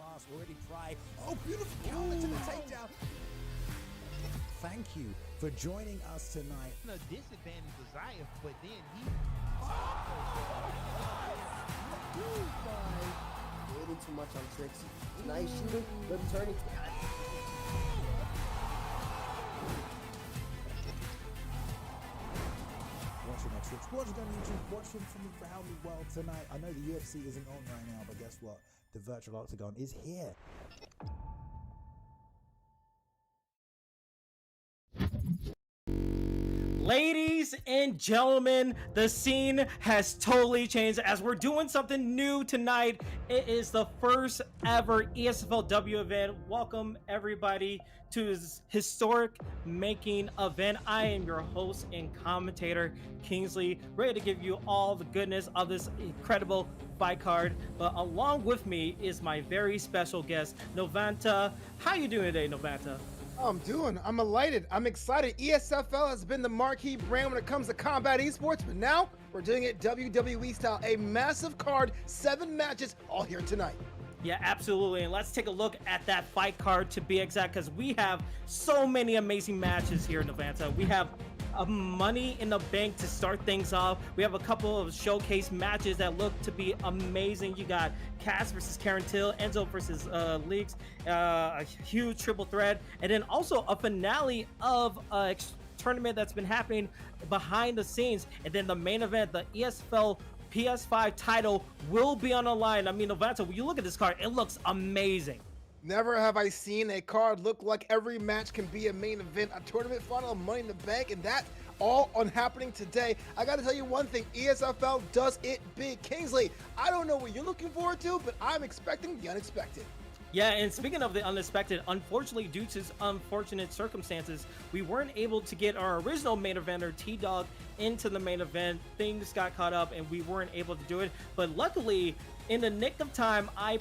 class already try. Oh, beautiful counter to the takedown. Thank you for joining us tonight. The disadvantage was Zayef, but then he... Waiting too much on Trixie. Nice shooting, but turning. Watching on Twitch, watching on YouTube, watching from around the world tonight. I know the UFC isn't on right now, but guess what? The virtual octagon is here. Ladies and gentlemen, the scene has totally changed as we're doing something new tonight. It is the first ever ESFLW event. Welcome everybody to this historic making event. I am your host and commentator, Kingsley, ready to give you all the goodness of this incredible fight card. But along with me is my very special guest, Novanta. How you doing today, Novanta? I'm elated. I'm excited. ESFL has been the marquee brand when it comes to combat esports, but now we're doing it WWE style. A massive card, 7 matches, all here tonight. Yeah, absolutely. And let's take a look at that fight card to be exact, because we have so many amazing matches here in Novanta. We have money in the bank to start things off. We have a couple of showcase matches that look to be amazing. You got Cass versus Karen Till, Enzo versus Leaks, a huge triple threat, and then also a finale of a tournament that's been happening behind the scenes. And then the main event, the ESFL PS5 title, will be on the line. I mean, Novanta, when you look at this card, it looks amazing. Never have I seen a card look like every match can be a main event, a tournament final, Money in the Bank, and that all on happening today. I gotta tell you one thing, ESFL does it big. Kingsley, I don't know what you're looking forward to, but I'm expecting the unexpected. Yeah, and speaking of the unexpected, unfortunately, due to unfortunate circumstances, we weren't able to get our original main eventer, T-Dog, into the main event. Things got caught up and we weren't able to do it. But luckily, in the nick of time, I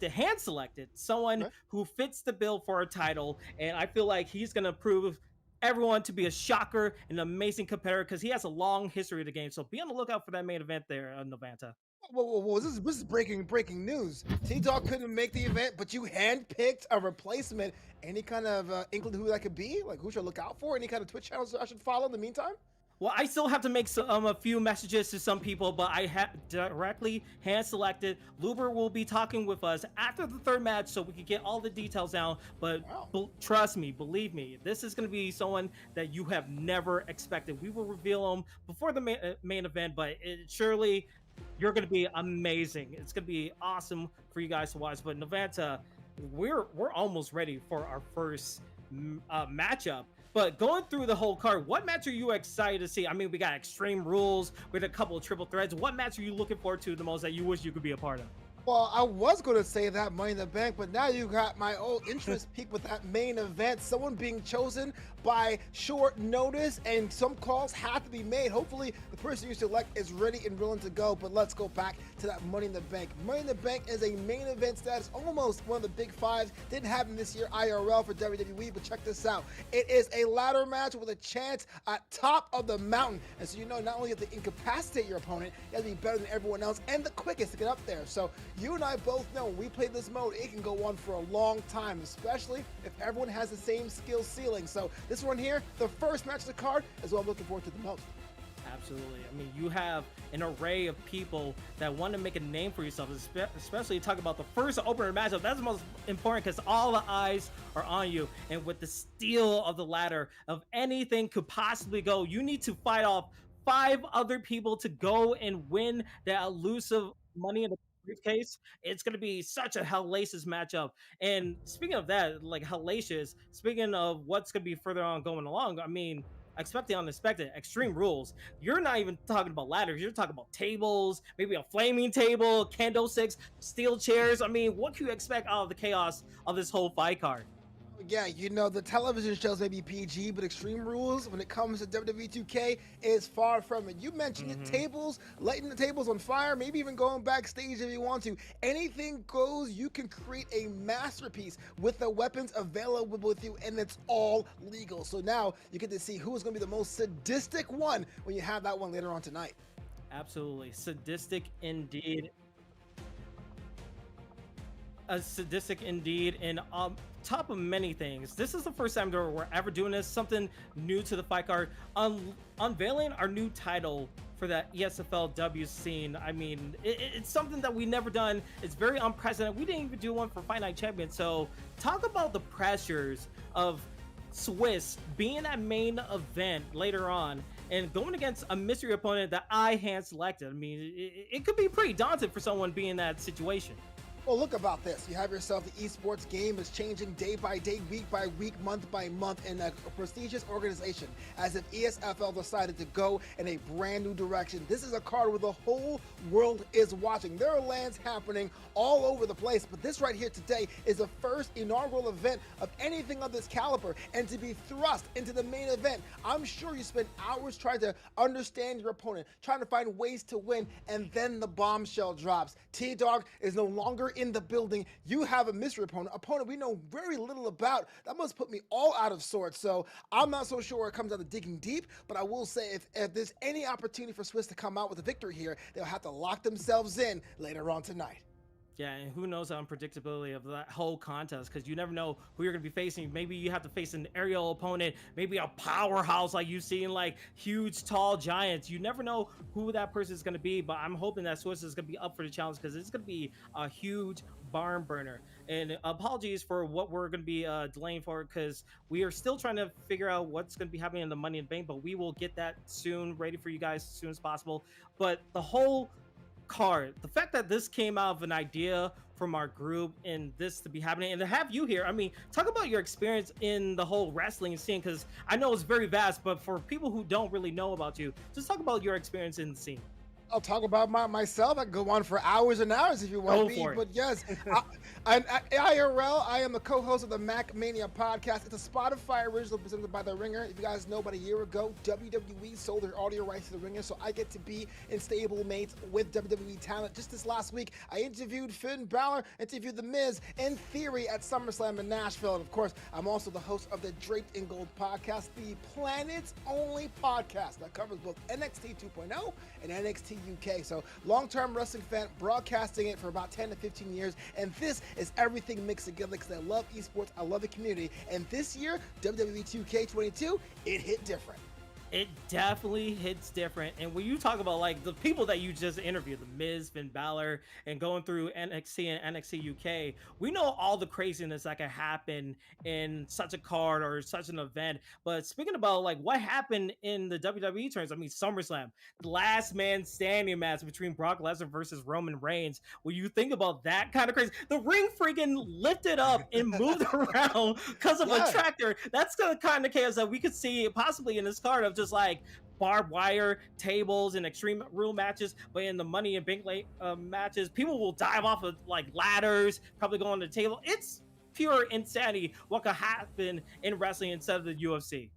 hand-selected someone who fits the bill for a title. And I feel like he's going to prove everyone to be a shocker, an amazing competitor, because he has a long history of the game. So be on the lookout for that main event there, Novanta. Whoa, this is breaking news. T-Dog couldn't make the event, but you handpicked a replacement. Any kind of inkling who that could be? Like, who should I look out for? Any kind of Twitch channels I should follow in the meantime? Well, I still have to make a few messages to some people, but I have directly hand-selected. Luber will be talking with us after the third match so we can get all the details down. But trust me, believe me, this is going to be someone that you have never expected. We will reveal him before the main event, but surely you're going to be amazing. It's going to be awesome for you guys to watch. But Novanta, we're almost ready for our first matchup. But going through the whole card, what match are you excited to see? I mean, we got Extreme Rules, we had a couple of triple threats. What match are you looking forward to the most that you wish you could be a part of? Well, I was going to say that Money in the Bank, but now you got my old interest peaked with that main event. Someone being chosen by short notice, and some calls have to be made. Hopefully, the person you select is ready and willing to go, but let's go back to that Money in the Bank. Money in the Bank is a main event status, almost one of the big fives. Didn't happen this year IRL for WWE, but check this out. It is a ladder match with a chance at top of the mountain. And so you know, not only you have to incapacitate your opponent, you have to be better than everyone else and the quickest to get up there. So you and I both know when we play this mode, it can go on for a long time, especially if everyone has the same skill ceiling. So this one here, the first match of the card, is what I'm looking forward to the most. Absolutely. I mean, you have an array of people that want to make a name for yourself, especially talk about the first opener matchup. That's the most important because all the eyes are on you. And with the steal of the ladder of anything could possibly go, you need to fight off 5 other people to go and win that elusive money in the briefcase. It's going to be such a hellacious matchup. And speaking of that, like hellacious, speaking of what's going to be further on going along, I mean, expect the unexpected. Extreme Rules. You're not even talking about ladders. You're talking about tables, maybe a flaming table, candlesticks, steel chairs. I mean, what can you expect out of the chaos of this whole fight card? Yeah, you know, the television shows may be PG, but Extreme Rules, when it comes to WWE 2K, is far from it. You mentioned it, tables, lighting the tables on fire, maybe even going backstage if you want to. Anything goes. You can create a masterpiece with the weapons available with you, and it's all legal. So now you get to see who is going to be the most sadistic one when you have that one later on tonight. Absolutely. Sadistic indeed. sadistic indeed, and top of many things. This is the first time that we're ever doing this, something new to the fight card, unveiling our new title for that ESFLW scene. I mean, it's something that we never done. It's very unprecedented. We didn't even do one for Fight Night Champions. So talk about the pressures of Swiss being that main event later on and going against a mystery opponent that I hand selected. I mean, it could be pretty daunting for someone being in that situation. Well, look about this. You have yourself the esports game is changing day by day, week by week, month by month in a prestigious organization, as if ESFL decided to go in a brand new direction. This is a card where the whole world is watching. There are LANs happening all over the place, but this right here today is the first inaugural event of anything of this caliber, and to be thrust into the main event, I'm sure you spent hours trying to understand your opponent, trying to find ways to win, and then the bombshell drops. T-Dog is no longer in the building. You have a mystery opponent we know very little about. That must put me all out of sorts. So I'm not so sure it comes out of digging deep, but I will say if there's any opportunity for Swiss to come out with a victory here, they'll have to lock themselves in later on tonight. Yeah, and who knows the unpredictability of that whole contest, because you never know who you're going to be facing. Maybe you have to face an aerial opponent, maybe a powerhouse like you've seen, like huge, tall giants. You never know who that person is going to be, but I'm hoping that Swiss is going to be up for the challenge, because it's going to be a huge barn burner. And apologies for what we're going to be delaying for, because we are still trying to figure out what's going to be happening in the Money in the Bank, but we will get that soon, ready for you guys as soon as possible. But the whole card, the fact that this came out of an idea from our group and this to be happening, and to have you here, I mean, talk about your experience in the whole wrestling scene, because I know it's very vast, but for people who don't really know about you, just talk about your experience in the scene. I'll talk about myself. I can go on for hours and hours if you want me. But yes, IRL, I am the co-host of the Mac Mania podcast. It's a Spotify original presented by The Ringer. If you guys know, about a year ago, WWE sold their audio rights to The Ringer, so I get to be in stable mates with WWE talent. Just this last week, I interviewed Finn Balor, interviewed The Miz, in theory, at SummerSlam in Nashville. And of course, I'm also the host of the Draped in Gold podcast, the planet's only podcast that covers both NXT 2.0 and NXT UK. So long-term wrestling fan, broadcasting it for about 10 to 15 years, and this is everything mixed together because I love esports, I love the community, and this year, WWE 2K22, it hit different. It definitely hits different. And when you talk about like the people that you just interviewed, the Miz, Finn Balor, and going through NXT and NXT UK, we know all the craziness that can happen in such a card or such an event. But speaking about like what happened in the WWE terms, I mean, SummerSlam, the last man standing match between Brock Lesnar versus Roman Reigns. When you think about that kind of crazy, the ring freaking lifted up and moved around because of a tractor. That's the kind of chaos that we could see possibly in this card of just like barbed wire tables and extreme rule matches. But in the Money in Bank matches, people will dive off of like ladders, probably go on the table. It's pure insanity what could happen in wrestling instead of the UFC.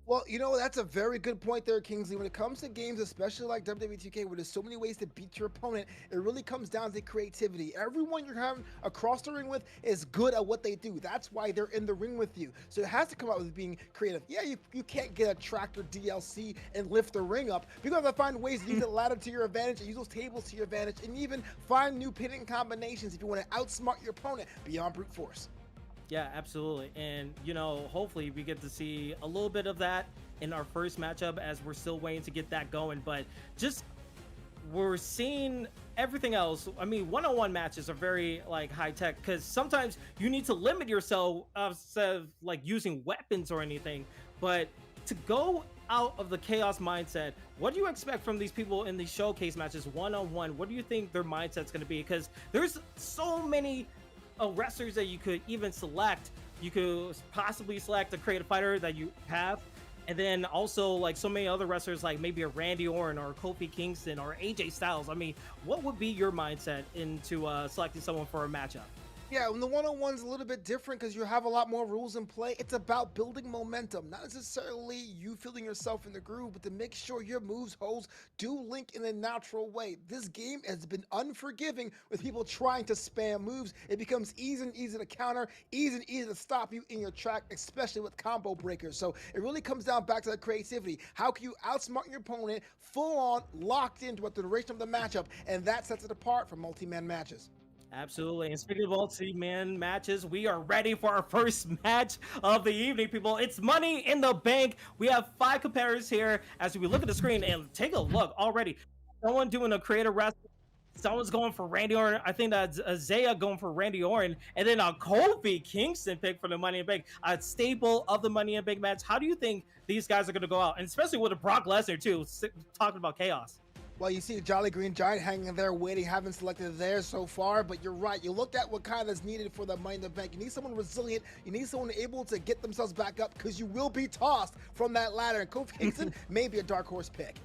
Well, you know, that's a very good point there, Kingsley. When it comes to games, especially like WWE 2K, where there's so many ways to beat your opponent, it really comes down to creativity. Everyone you're having across the ring with is good at what they do. That's why they're in the ring with you. So it has to come out with being creative. Yeah, you can't get a tractor DLC and lift the ring up. You're going to find ways to use the ladder to your advantage, and use those tables to your advantage, and even find new pinning combinations if you want to outsmart your opponent beyond brute force. Yeah, absolutely. And, you know, hopefully we get to see a little bit of that in our first matchup, as we're still waiting to get that going. But just we're seeing everything else. I mean, one-on-one matches are very like high tech, because sometimes you need to limit yourself instead of like using weapons or anything. But to go out of the chaos mindset, what do you expect from these people in these showcase matches one-on-one? What do you think their mindset's going to be? Because there's so many wrestlers that you could even select. You could possibly select a creative fighter that you have, and then also like so many other wrestlers, like maybe a Randy Orton or Kofi Kingston or AJ Styles. I mean, what would be your mindset into selecting someone for a matchup? Yeah, when the one-on-one's a little bit different because you have a lot more rules in play. It's about building momentum, not necessarily you feeling yourself in the groove, but to make sure your moves, holds, do link in a natural way. This game has been unforgiving with people trying to spam moves. It becomes easy and easy to counter, easy and easy to stop you in your track, especially with combo breakers. So it really comes down back to the creativity. How can you outsmart your opponent full on, locked into the duration of the matchup, and that sets it apart from multi-man matches. Absolutely. And speaking of multi-man matches, we are ready for our first match of the evening, people. It's Money in the Bank. We have 5 competitors here as we look at the screen and take a look already. Someone doing a creative wrestling. Someone's going for Randy Orton. I think that's Zaya going for Randy Orton. And then a Kofi Kingston pick for the Money in the Bank, a staple of the Money in the Bank match. How do you think these guys are going to go out? And especially with a Brock Lesnar, too, talking about chaos. Well, you see the Jolly Green Giant hanging there waiting, haven't selected theirs so far, but you're right. You look at what kind is needed for the Money in the Bank. You need someone resilient. You need someone able to get themselves back up because you will be tossed from that ladder. And Kofi Kingston may be a dark horse pick.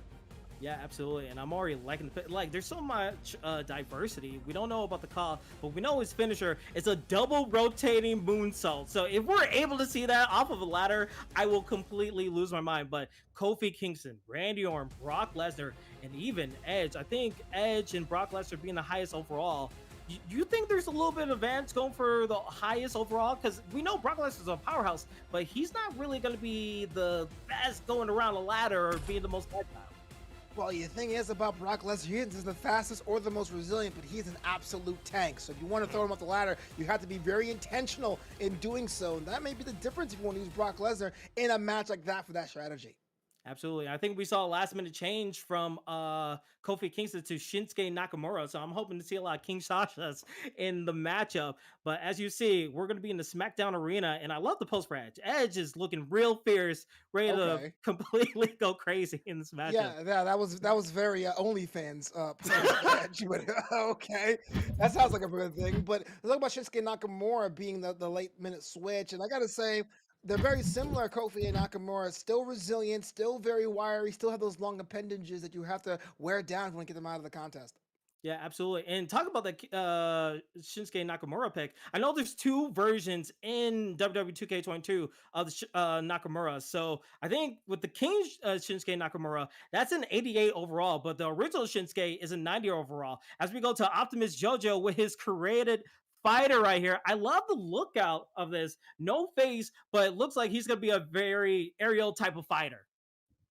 Yeah, absolutely. And I'm already liking the like. There's so much diversity. We don't know about the call, but we know his finisher is a double rotating moonsault. So if we're able to see that off of a ladder, I will completely lose my mind. But Kofi Kingston, Randy Orton, Brock Lesnar, and even Edge. I think Edge and Brock Lesnar being the highest overall. You think there's a little bit of advantage going for the highest overall? Because we know Brock Lesnar is a powerhouse, but he's not really going to be the best going around a ladder or being the most agile. Well, the thing is about Brock Lesnar, he isn't the fastest or the most resilient, but he's an absolute tank. So if you want to throw him off the ladder, you have to be very intentional in doing so. And that may be the difference if you want to use Brock Lesnar in a match like that for that strategy. Absolutely. I think we saw a last minute change from Kofi Kingston to Shinsuke Nakamura. So I'm hoping to see a lot of King Sashas in the matchup. But as you see, we're going to be in the SmackDown arena. And I love the post for Edge. Edge is looking real fierce, ready to completely go crazy in this matchup. Yeah, that was very OnlyFans Edge. But, okay. That sounds like a good thing. But let's talk about Shinsuke Nakamura being the late minute switch. And I got to say, they're very similar, Kofi and Nakamura. Still resilient, still very wiry, still have those long appendages that you have to wear down if you want to get them out of the contest. Yeah, absolutely. And talk about the Shinsuke Nakamura pick. I know there's 2 versions in WWE 2K22 of the Nakamura. So I think with the King Shinsuke Nakamura, that's an 88 overall, but the original Shinsuke is a 90 overall. As we go to Optimus JoJo with his created fighter right here. I love the lookout of this. No face, but it looks like he's going to be a very aerial type of fighter.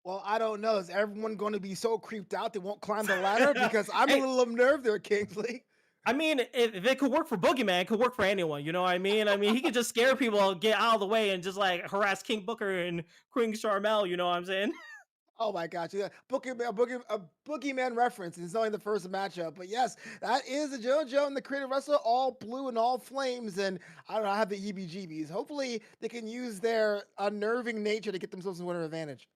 Well, I don't know. Is everyone going to be so creeped out they won't climb the ladder? Because I'm a little unnerved there, Kingsley. I mean, if it could work for Boogeyman, it could work for anyone. You know what I mean? I mean, he could just scare people, get out of the way, and just like harass King Booker and Queen Sharmell. You know what I'm saying? Oh my gosh, yeah. A Boogeyman reference. It's only the first matchup. But yes, that is the JoJo and the creative wrestler, all blue and all flames. And I don't know, I have the heebie-jeebies. Hopefully they can use their unnerving nature to get themselves a winner advantage.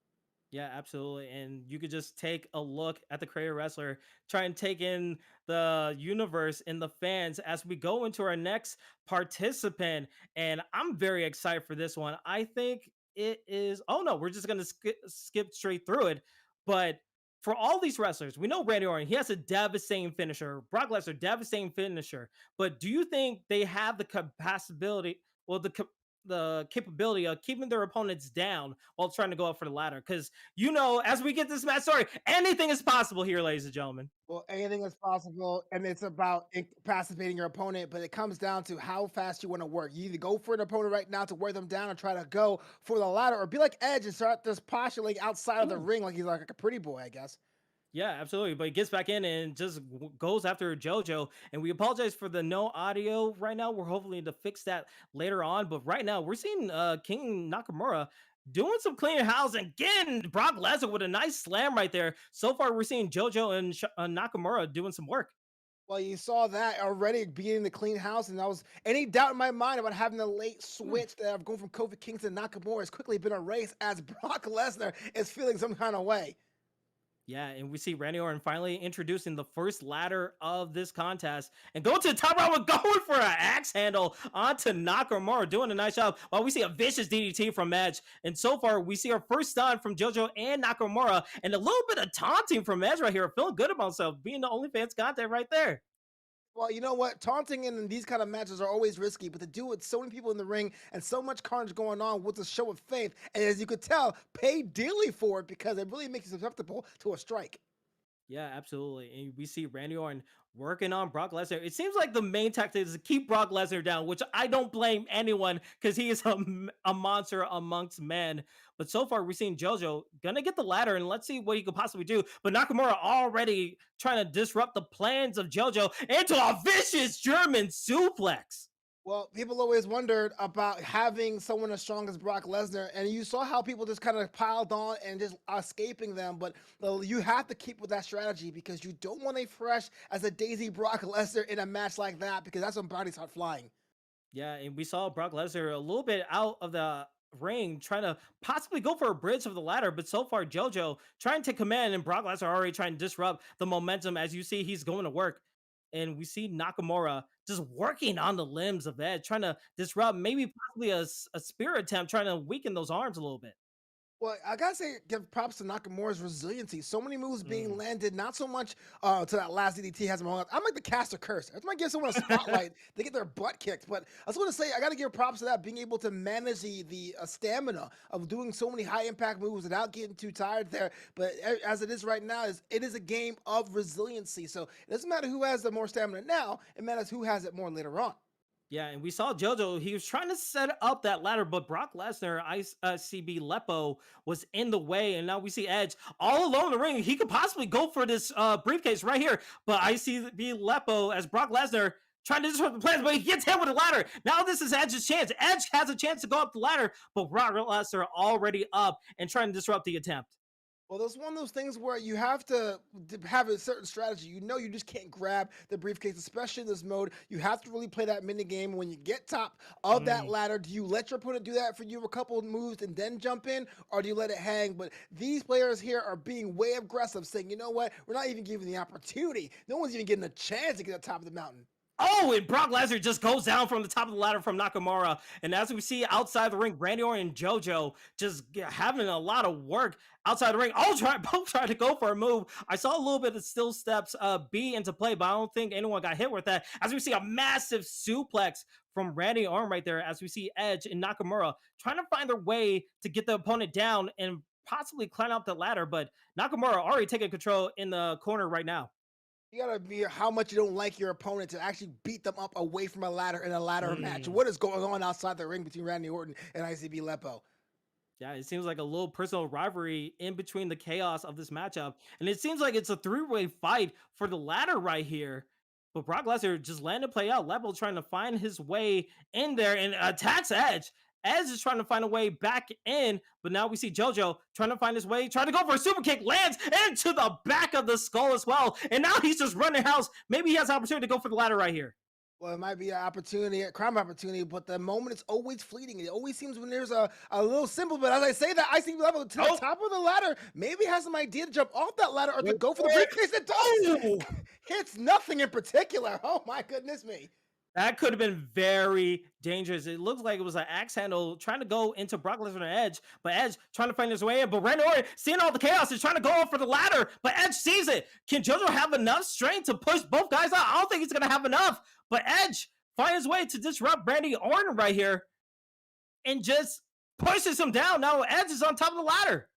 Yeah, absolutely. And you could just take a look at the creative wrestler, try and take in the universe and the fans as we go into our next participant. And I'm very excited for this one. I think it is, oh no, we're just going to skip straight through it. But for all these wrestlers, we know Randy Orton, he has a devastating finisher. Brock Lesnar, devastating finisher. But do you think they have the capacity, well, the capability of keeping their opponents down while trying to go up for the ladder? Because, you know, as we get this match started, anything is possible here, ladies and gentlemen. Well, anything is possible, and it's about incapacitating your opponent, but it comes down to how fast you want to work. You either go for an opponent right now to wear them down and try to go for the ladder, or be like Edge and start this postulating outside of the ring like he's like a pretty boy, I guess. Yeah, absolutely. But he gets back in and just goes after JoJo. And we apologize for the no audio right now. We're hopefully to fix that later on. But right now, we're seeing King Nakamura doing some clean house and getting Brock Lesnar with a nice slam right there. So far, we're seeing JoJo and Nakamura doing some work. Well, you saw that already being the clean house, and that was any doubt in my mind about having the late switch that I've gone from Kofi Kingston to Nakamura has quickly been erased as Brock Lesnar is feeling some kind of way. Yeah, and we see Randy Orton finally introducing the first ladder of this contest and going to the top row and going for an axe handle onto Nakamura, doing a nice job while we see a vicious DDT from Edge. And so far, we see our first stun from JoJo and Nakamura and a little bit of taunting from Edge right here, feeling good about himself, being the OnlyFans content right there. Well, you know what? Taunting in these kind of matches are always risky, but to do it with so many people in the ring and so much carnage going on with a show of faith, and as you could tell, pay dearly for it because it really makes you susceptible to a strike. Yeah, absolutely. And we see Randy Orton working on Brock Lesnar. It seems like the main tactic is to keep Brock Lesnar down, which I don't blame anyone because he is a monster amongst men. But so far, we're seeing JoJo gonna get the ladder, and let's see what he could possibly do. But Nakamura already trying to disrupt the plans of JoJo into a vicious German suplex. Well, people always wondered about having someone as strong as Brock Lesnar, and you saw how people just kind of piled on and just escaping them. But you have to keep with that strategy because you don't want a fresh as a Daisy Brock Lesnar in a match like that because that's when bodies start flying. Yeah, and we saw Brock Lesnar a little bit out of the ring trying to possibly go for a bridge of the ladder, but so far JoJo trying to command and Brock Lesnar already trying to disrupt the momentum. As you see, he's going to work. And we see Nakamura just working on the limbs of Edge, trying to disrupt maybe possibly a spear attempt, trying to weaken those arms a little bit. Well, I gotta say, give props to Nakamura's resiliency. So many moves being landed, not so much to that last DDT has him hung up. I'm like the caster curse. I might give someone a spotlight, they get their butt kicked. But I just want to say, I gotta give props to that, being able to manage the stamina of doing so many high impact moves without getting too tired there. But as it is right now, it is a game of resiliency. So it doesn't matter who has the more stamina now, it matters who has it more later on. Yeah, and we saw JoJo. He was trying to set up that ladder, but Brock Lesnar, ICB Lepo, was in the way. And now we see Edge all alone in the ring. He could possibly go for this briefcase right here. But ICB Lepo as Brock Lesnar trying to disrupt the plans, but he gets hit with a ladder. Now this is Edge's chance. Edge has a chance to go up the ladder, but Brock Lesnar already up and trying to disrupt the attempt. Well, there's one of those things where you have to have a certain strategy. You know, you just can't grab the briefcase, especially in this mode. You have to really play that mini game. When you get top of that ladder, do you let your opponent do that for you a couple of moves and then jump in, or do you let it hang? But these players here are being way aggressive, saying, you know what, we're not even giving the opportunity. No one's even getting a chance to get to the top of the mountain. Oh, and Brock Lesnar just goes down from the top of the ladder from Nakamura. And as we see outside the ring, Randy Orton and JoJo just having a lot of work outside the ring. Both trying to go for a move. I saw a little bit of still steps be into play, but I don't think anyone got hit with that. As we see a massive suplex from Randy Orton right there, as we see Edge and Nakamura trying to find their way to get the opponent down and possibly climb up the ladder. But Nakamura already taking control in the corner right now. You gotta be how much you don't like your opponent to actually beat them up away from a ladder in a ladder match. What is going on outside the ring between Randy Orton and ICB Lepo? Yeah, it seems like a little personal rivalry in between the chaos of this matchup. And it seems like it's a three-way fight for the ladder right here. But Brock Lesnar just letting it play out. Lepo trying to find his way in there and attacks Edge. Edge is trying to find a way back in, but now we see JoJo trying to find his way, trying to go for a super kick, lands into the back of the skull as well. And now he's just running house. Maybe he has an opportunity to go for the ladder right here. Well, it might be an opportunity, a crime opportunity, but the moment is always fleeting. It always seems when there's a little symbol, but as I say that, I see level to the top of the ladder. Maybe has some idea to jump off that ladder or to go for the briefcase. It does. Hits nothing in particular. Oh my goodness me. That could have been very dangerous. It looks like it was an axe handle trying to go into Brock Lesnar and Edge, but Edge trying to find his way in. But Randy Orton, seeing all the chaos, is trying to go up for the ladder, but Edge sees it. Can JoJo have enough strength to push both guys out? I don't think he's going to have enough, but Edge finds his way to disrupt Randy Orton right here and just pushes him down. Now Edge is on top of the ladder.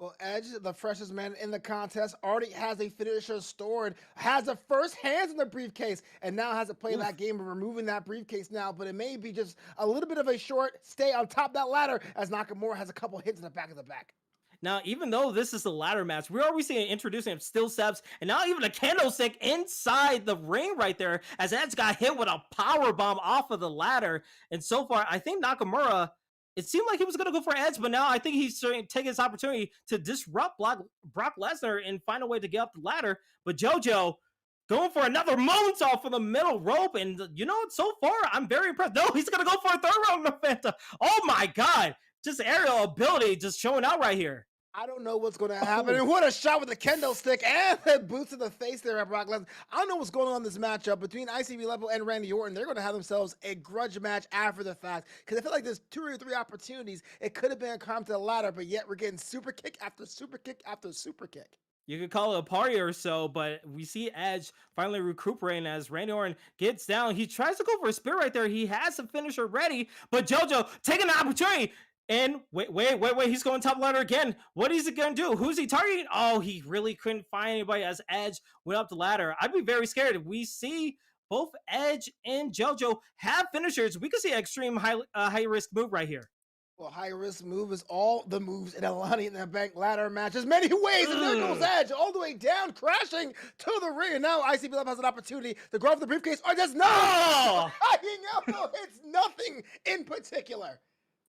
Well, Edge, the freshest man in the contest, already has a finisher stored, has the first hands in the briefcase, and now has to play that game of removing that briefcase now. But it may be just a little bit of a short stay on top of that ladder as Nakamura has a couple hits in the back of the back. Now, even though this is the ladder match, we're already seeing introducing of still steps, and now even a candlestick inside the ring right there as Edge got hit with a power bomb off of the ladder. And so far, I think Nakamura, it seemed like he was going to go for Edge, but now I think he's taking his opportunity to disrupt Brock Lesnar and find a way to get up the ladder. But JoJo going for another moonsault from the middle rope. And you know what? So far, I'm very impressed. No, he's going to go for a third round Fanta. Oh my God. Just aerial ability just showing out right here. I don't know what's going to happen. And what a shot with the kendo stick and the boots to the face there at Brock Lesnar. I don't know what's going on in this matchup between ICB Level and Randy Orton. They're going to have themselves a grudge match after the fact because I feel like there's 2 or 3 opportunities. It could have been a climb to the ladder, but yet we're getting super kick after super kick after super kick. You could call it a party or so, but we see Edge finally recuperating as Randy Orton gets down. He tries to go for a spear right there. He has the finisher ready, but JoJo taking the opportunity. And wait, he's going top ladder again. What is he going to do? Who's he targeting? Oh, he really couldn't find anybody as Edge went up the ladder. I'd be very scared if we see both Edge and JoJo have finishers. We could see an extreme high risk move right here. Well, high risk move is all the moves in a Money in the Bank ladder match. There's many ways, and there goes Edge all the way down, crashing to the ring. And now ICP Love has an opportunity to grab the briefcase, or just no! It's nothing in particular.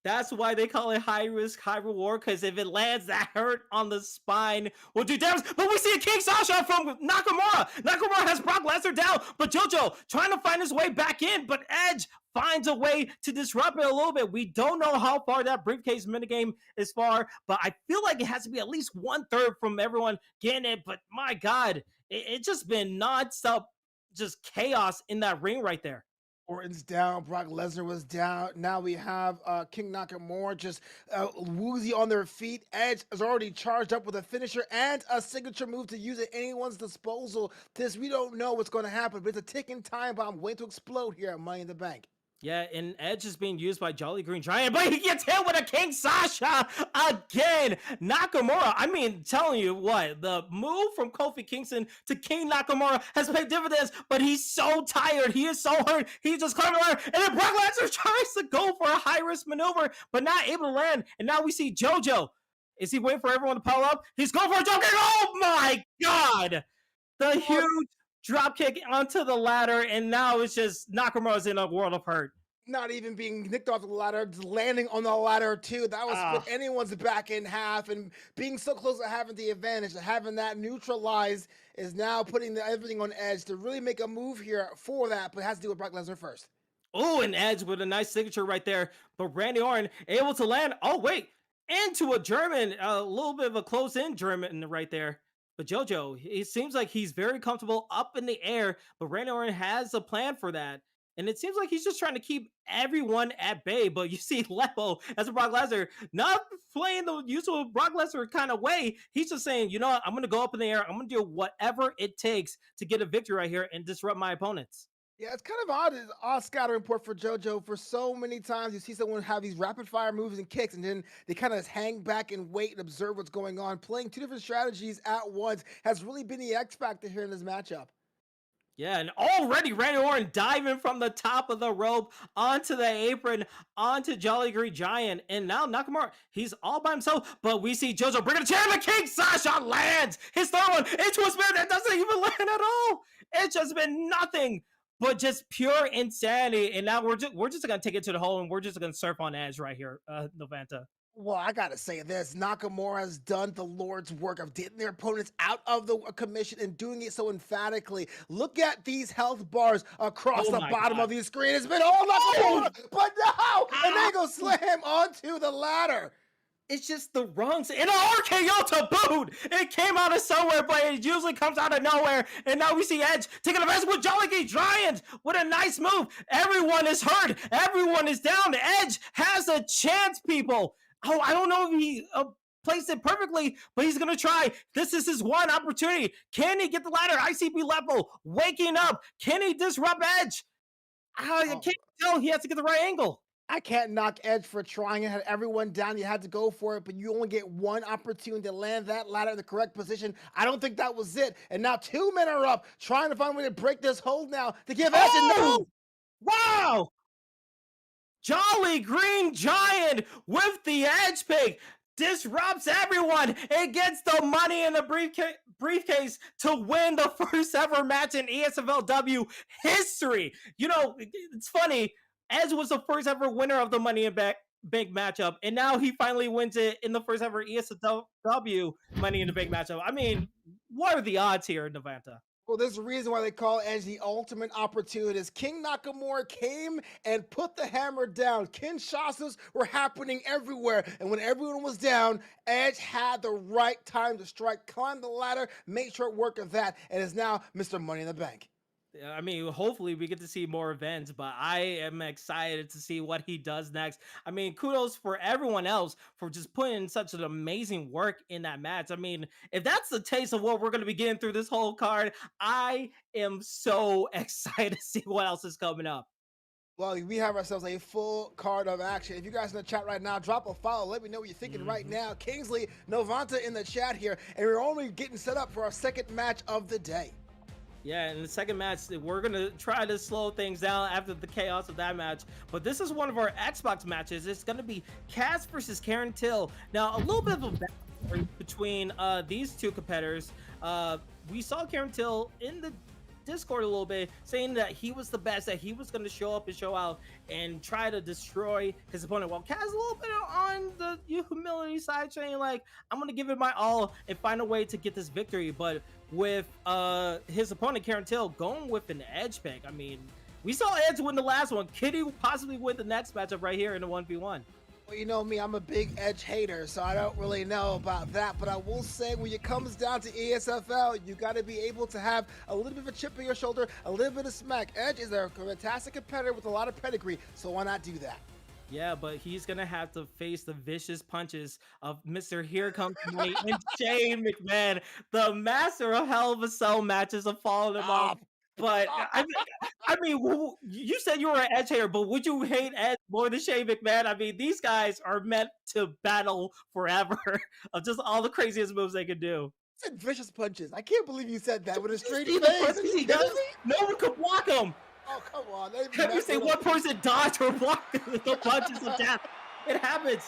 That's why they call it high risk, high reward, because if it lands, that hurt on the spine will do damage. But we see a King Sasha from Nakamura. Nakamura has Brock Lesnar down, but JoJo trying to find his way back in, but Edge finds a way to disrupt it a little bit. We don't know how far that briefcase minigame is far, but I feel like it has to be at least 1/3 from everyone getting it. But my God, it's just been nonstop, just chaos in that ring right there. Orton's down, Brock Lesnar was down. Now we have King Nakamura just woozy on their feet. Edge is already charged up with a finisher and a signature move to use at anyone's disposal. We don't know what's going to happen, but it's a ticking time bomb waiting to explode here at Money in the Bank. Yeah, and Edge is being used by Jolly Green Giant, but he gets hit with a King Sasha again. Nakamura, I mean, telling you what, the move from Kofi Kingston to King Nakamura has paid dividends, but he's so tired. He is so hurt. He just climbed the ladder, and then Brock Lesnar tries to go for a high-risk maneuver, but not able to land. And now we see JoJo. Is he waiting for everyone to pile up? He's going for a jump kick. Oh, my God. The huge drop kick onto the ladder, and now it's just Nakamura's in a world of hurt. Not even being nicked off the ladder, just landing on the ladder too. That was split anyone's back in half, and being so close to having the advantage, to having that neutralized, is now putting everything on Edge to really make a move here for that, but it has to do with Brock Lesnar first. Oh, and Edge with a nice signature right there, but Randy Orton able to land, into a German, a little bit of a close-in German right there. But JoJo, it seems like he's very comfortable up in the air, but Randy Orton has a plan for that. And it seems like he's just trying to keep everyone at bay. But you see Lepo as a Brock Lesnar not playing the usual Brock Lesnar kind of way. He's just saying, you know what? I'm going to go up in the air. I'm going to do whatever it takes to get a victory right here and disrupt my opponents. Yeah, it's kind of odd scattering port for JoJo. For so many times, you see someone have these rapid-fire moves and kicks, and then they kind of hang back and wait and observe what's going on. Playing two different strategies at once has really been the X factor here in this matchup. Yeah, and already Randy Orton diving from the top of the rope onto the apron, onto Jolly Green Giant, and now Nakamura, he's all by himself, but we see JoJo bringing a chair, and King Sasha lands his third one into a spear that doesn't even land at all. It's just been nothing but just pure insanity, and now we're just gonna take it to the hole, and we're just gonna surf on Edge right here, Novanta. Well, I gotta say this, Nakamura has done the Lord's work of getting their opponents out of the commission and doing it so emphatically. Look at these health bars across the bottom of the screen. It's been all Nakamura, but now, and they go slam onto the ladder. It's just the rungs and an RKO to boot. It came out of somewhere, but it usually comes out of nowhere. And now we see Edge taking advantage with Jolly Green Giant with a nice move. Everyone is hurt. Everyone is down. Edge has a chance, people. Oh, I don't know if he placed it perfectly, but he's going to try. This is his one opportunity. Can he get the ladder? ICP level waking up. Can he disrupt Edge? I can't tell. He has to get the right angle. I can't knock Edge for trying. It had everyone down. You had to go for it, but you only get one opportunity to land that ladder in the correct position. I don't think that was it. And now two men are up, trying to find a way to break this hold now to give Edge a no. Wow! Jolly Green Giant with the Edge pick disrupts everyone and gets the money in the briefcase to win the first ever match in ESFLW history. You know, it's funny. Edge was the first ever winner of the Money in Bank matchup, and now he finally wins it in the first ever ESFW Money in the Bank matchup. I mean, what are the odds here, Novanta? Well, there's a reason why they call Edge the ultimate opportunist. King Nakamura came and put the hammer down. Kinshasas were happening everywhere, and when everyone was down, Edge had the right time to strike, climb the ladder, make short work of that, and is now Mr. Money in the Bank. I mean, hopefully we get to see more events, but I am excited to see what he does next. I mean, kudos for everyone else for just putting in such an amazing work in that match. I mean, if that's the taste of what we're going to be getting through this whole card, I am so excited to see what else is coming up. Well, we have ourselves a full card of action. If you guys in the chat right now, drop a follow. Let me know what you're thinking right now. Kingsley Novanta in the chat here, and we're only getting set up for our second match of the day. Yeah, in the second match, we're going to try to slow things down after the chaos of that match. But this is one of our Xbox matches. It's going to be Cass versus Karen Till. Now, a little bit of a backstory between these two competitors. We saw Karen Till in the Discord a little bit saying that he was the best, that he was going to show up and show out and try to destroy his opponent. While Cass a little bit on the humility side, saying like, I'm going to give it my all and find a way to get this victory. But with his opponent Karen Till going with an edge pick, I mean, we saw Edge win the last one. Could he possibly win the next matchup right here in the 1v1? Well, you know me, I'm a big Edge hater, so I don't really know about that. But I will say, when it comes down to ESFL, you got to be able to have a little bit of a chip on your shoulder, a little bit of smack. Edge is a fantastic competitor with a lot of pedigree, so why not do that? Yeah, but he's going to have to face the vicious punches of Mr. Here Comes Money and Shane McMahon, the master of Hell of a Cell matches of falling him off. But I mean, you said you were an Edge hater, but would you hate Edge more than Shane McMahon? I mean, these guys are meant to battle forever of just all the craziest moves they can do. I said vicious punches. I can't believe you said that with a straight See face. the punches he does? No one could block him. Oh, come on. Have you seen one person dodge or block the punches of death? It happens.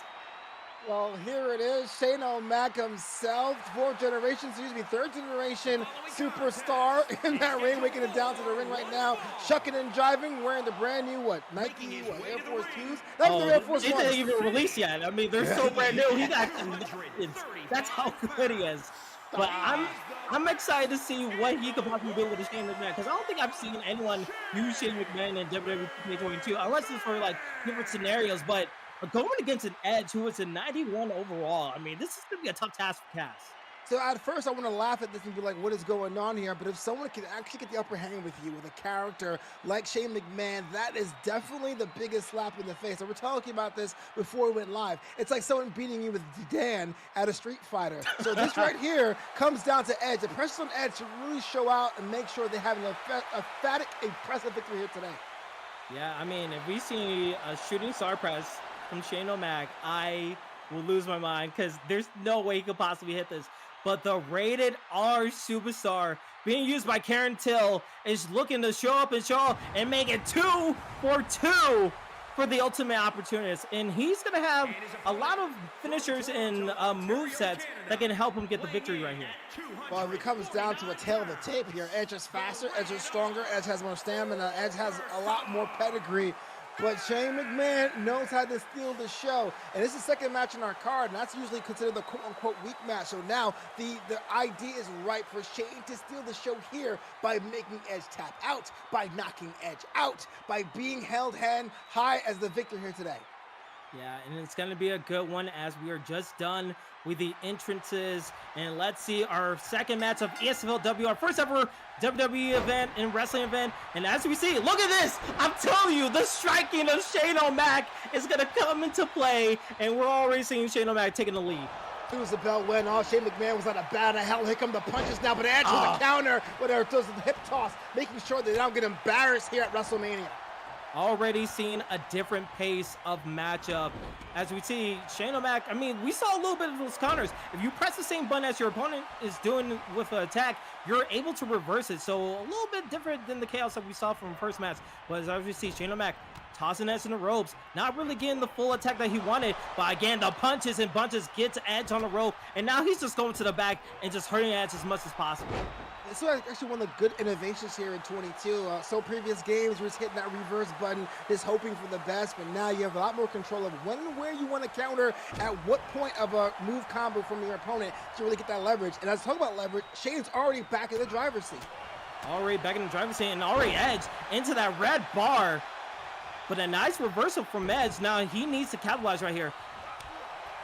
Well, here it is. Shane O'Mac himself, third generation superstar in that ring, making it down to the ring right now, shucking and jiving, wearing the brand new, Nike, Air Force 2s? That's the Air Force 1s. They didn't even release yet. I mean, they're so brand new. He's actually, that's how good he is. But I'm excited to see what he could possibly do with the Shane McMahon, because I don't think I've seen anyone use Shane McMahon in WWE 2022, unless it's for like different scenarios. But going against an Edge who is a 91 overall, I mean, this is going to be a tough task for Cass. So at first I want to laugh at this and be like, what is going on here? But if someone can actually get the upper hand with you with a character like Shane McMahon, that is definitely the biggest slap in the face. And we're talking about this before we went live. It's like someone beating you with Dan at a Street Fighter. So this right here comes down to Edge. The pressure on Edge to really show out and make sure they have an emphatic, impressive victory here today. Yeah, I mean, if we see a shooting star press from Shane O'Mac, I will lose my mind, because there's no way he could possibly hit this. But the rated R superstar being used by Karen Till is looking to show up and make it 2 for 2 for the ultimate opportunist. And he's going to have a lot of finishers and movesets that can help him get the victory right here. Well, if it comes down to a tail of the tape here, Edge is faster, Edge is stronger, Edge has more stamina, Edge has a lot more pedigree. But Shane McMahon knows how to steal the show. And this is the second match in our card, and that's usually considered the quote-unquote weak match. So now the idea is right for Shane to steal the show here by making Edge tap out, by knocking Edge out, by being held hand high as the victor here today. Yeah, and it's going to be a good one, as we are just done with the entrances. And let's see our second match of ESFLW, our first ever WWE event and wrestling event. And as we see, look at this. I'm telling you, the striking of Shane O'Mac is going to come into play. And we're already seeing Shane O'Mac taking the lead. As soon as the bell went off, Shane McMahon was on a bat of hell. Here come the punches now, but Edge with a counter, whatever, does the hip toss, making sure that they don't get embarrassed here at WrestleMania. Already seeing a different pace of matchup. As we see Shane O'Mac, I mean, we saw a little bit of those counters. If you press the same button as your opponent is doing with an attack, you're able to reverse it. So a little bit different than the chaos that we saw from the first match. But as we see Shane O'Mac tossing Edge in the ropes, not really getting the full attack that he wanted. But again, the punches and bunches gets Edge on the rope. And now he's just going to the back and just hurting Edge as much as possible. This is actually one of the good innovations here in 22. So previous games, we're just hitting that reverse button, just hoping for the best. But now you have a lot more control of when and where you want to counter, at what point of a move combo from your opponent to really get that leverage. And as I talk about leverage, Shane's already back in the driver's seat. Already back in the driver's seat, and already Edge into that red bar. But a nice reversal from Edge. Now he needs to capitalize right here.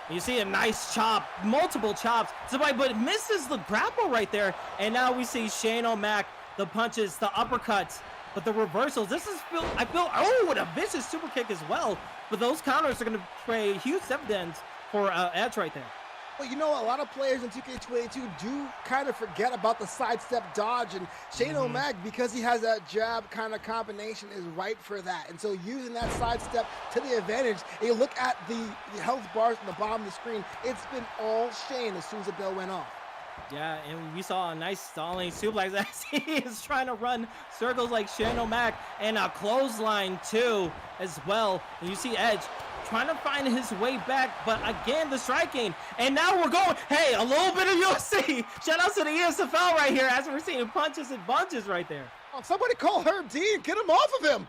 You see a nice chop, multiple chops, but misses the grapple right there. And now we see Shane O'Mac, the punches, the uppercuts, but the reversals. This is, I feel, oh, with a vicious super kick as well. But those counters are going to play huge dividends for Edge right there. Well, you know, a lot of players in 2K22 do kind of forget about the sidestep dodge, and Shane O'Mac, because he has that jab kind of combination, is right for that. And so using that sidestep to the advantage, and you look at the health bars on the bottom of the screen, it's been all Shane as soon as the bell went off. Yeah, and we saw a nice stalling suplex as he is trying to run circles like Shane O'Mac, and a clothesline too as well. And you see Edge trying to find his way back, but again, the striking. And now we're going, hey, a little bit of UFC. Shout out to the ESFL right here as we're seeing punches and bunches right there. Oh, somebody call Herb D and get him off of him.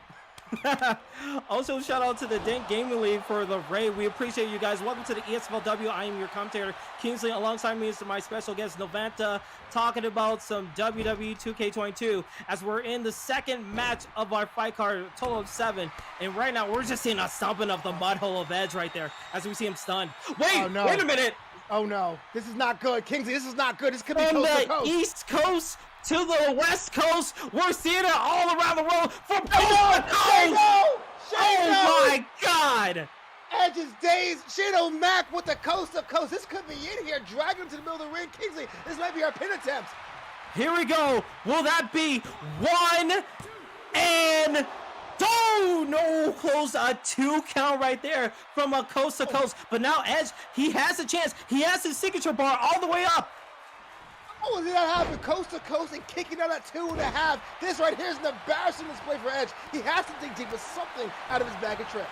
Also, shout out to the Dink Gaming League for the raid. We appreciate you guys. Welcome to the ESFLW. I am your commentator, Kingsley. Alongside me is my special guest, Novanta, talking about some WWE 2K22 as we're in the second match of our fight card, a total of 7. And right now, we're just seeing a stomping of the mud hole of Edge right there as we see him stunned. Wait, oh, no. Wait a minute. Oh, no. This is not good. Kingsley, this is not good. This could be From coast to the coast. East Coast to the West Coast, we're seeing it all around the world from coast to coast. Oh my God! Edge's days, Shane O'Mac with the coast to coast. This could be in here, dragging him to the middle of the ring. Kingsley, this might be our pin attempt. Here we go. Will that be 1 and oh no, close a 2 count right there from a coast to coast. But now Edge, he has a chance. He has his signature bar all the way up. Oh, did that happen? Coast to coast and kicking out at 2.5. This right here is an embarrassing display for Edge. He has to dig deep with something out of his bag of tricks.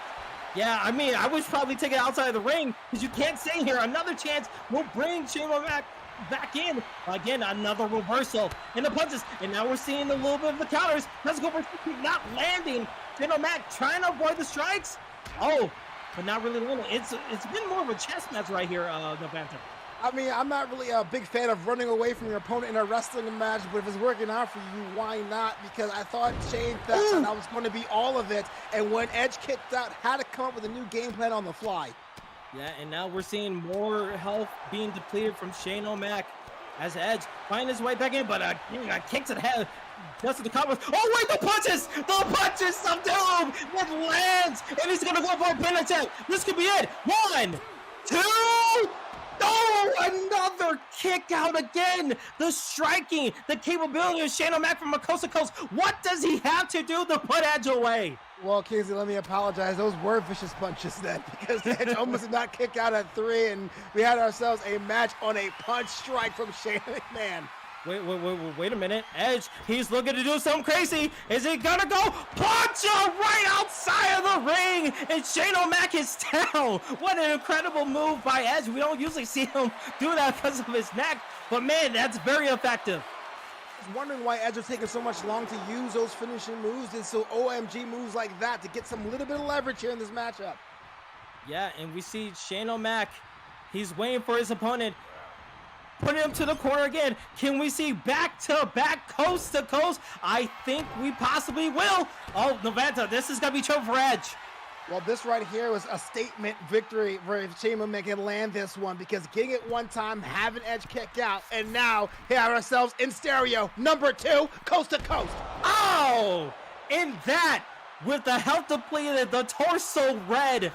Yeah, I mean, I would probably take it outside of the ring because you can't stay here. Another chance will bring Shane O'Mac back in. Again, another reversal in the punches. And now we're seeing a little bit of the counters. Let's go for not landing. Shane O'Mac trying to avoid the strikes. Oh, but not really landing. It's been more of a chess match right here, Novanta. I mean, I'm not really a big fan of running away from your opponent in a wrestling match, but if it's working out for you, why not? Because I thought Shane thought that was going to be all of it, and when Edge kicked out, had to come up with a new game plan on the fly. Yeah, and now we're seeing more health being depleted from Shane O'Mac as Edge finds his way back in, but a kick to the head. Just the combos. Oh wait, the punches of doom. It lands, and he's gonna go for a pin attempt. This could be it. 1, 2. Oh, another kick out again. The striking, the capability of Shane O'Mac from a coast to coast. What does he have to do to put Edge away? Well, Kingsley, let me apologize. Those were vicious punches then, because Edge almost did not kick out at 3, and we had ourselves a match on a punch strike from Shane McMahon. Wait a minute. Edge, he's looking to do something crazy. Is he gonna go punch him right outside of the ring? And Shane O'Mac is down. What an incredible move by Edge. We don't usually see him do that because of his neck, but man, that's very effective. I was wondering why Edge was taking so much long to use those finishing moves, and so OMG moves like that to get some little bit of leverage here in this matchup. Yeah, and we see Shane O'Mac. He's waiting for his opponent. Putting him to the corner again. Can we see back-to-back, coast-to-coast? I think we possibly will. Oh, Novanta, this is going to be trouble for Edge. Well, this right here was a statement victory for Shane O'Mac can land this one, because getting it one time, having Edge kick out, and now we have ourselves in stereo, number 2, coast-to-coast. Oh! And that, with the health depleted, the torso red,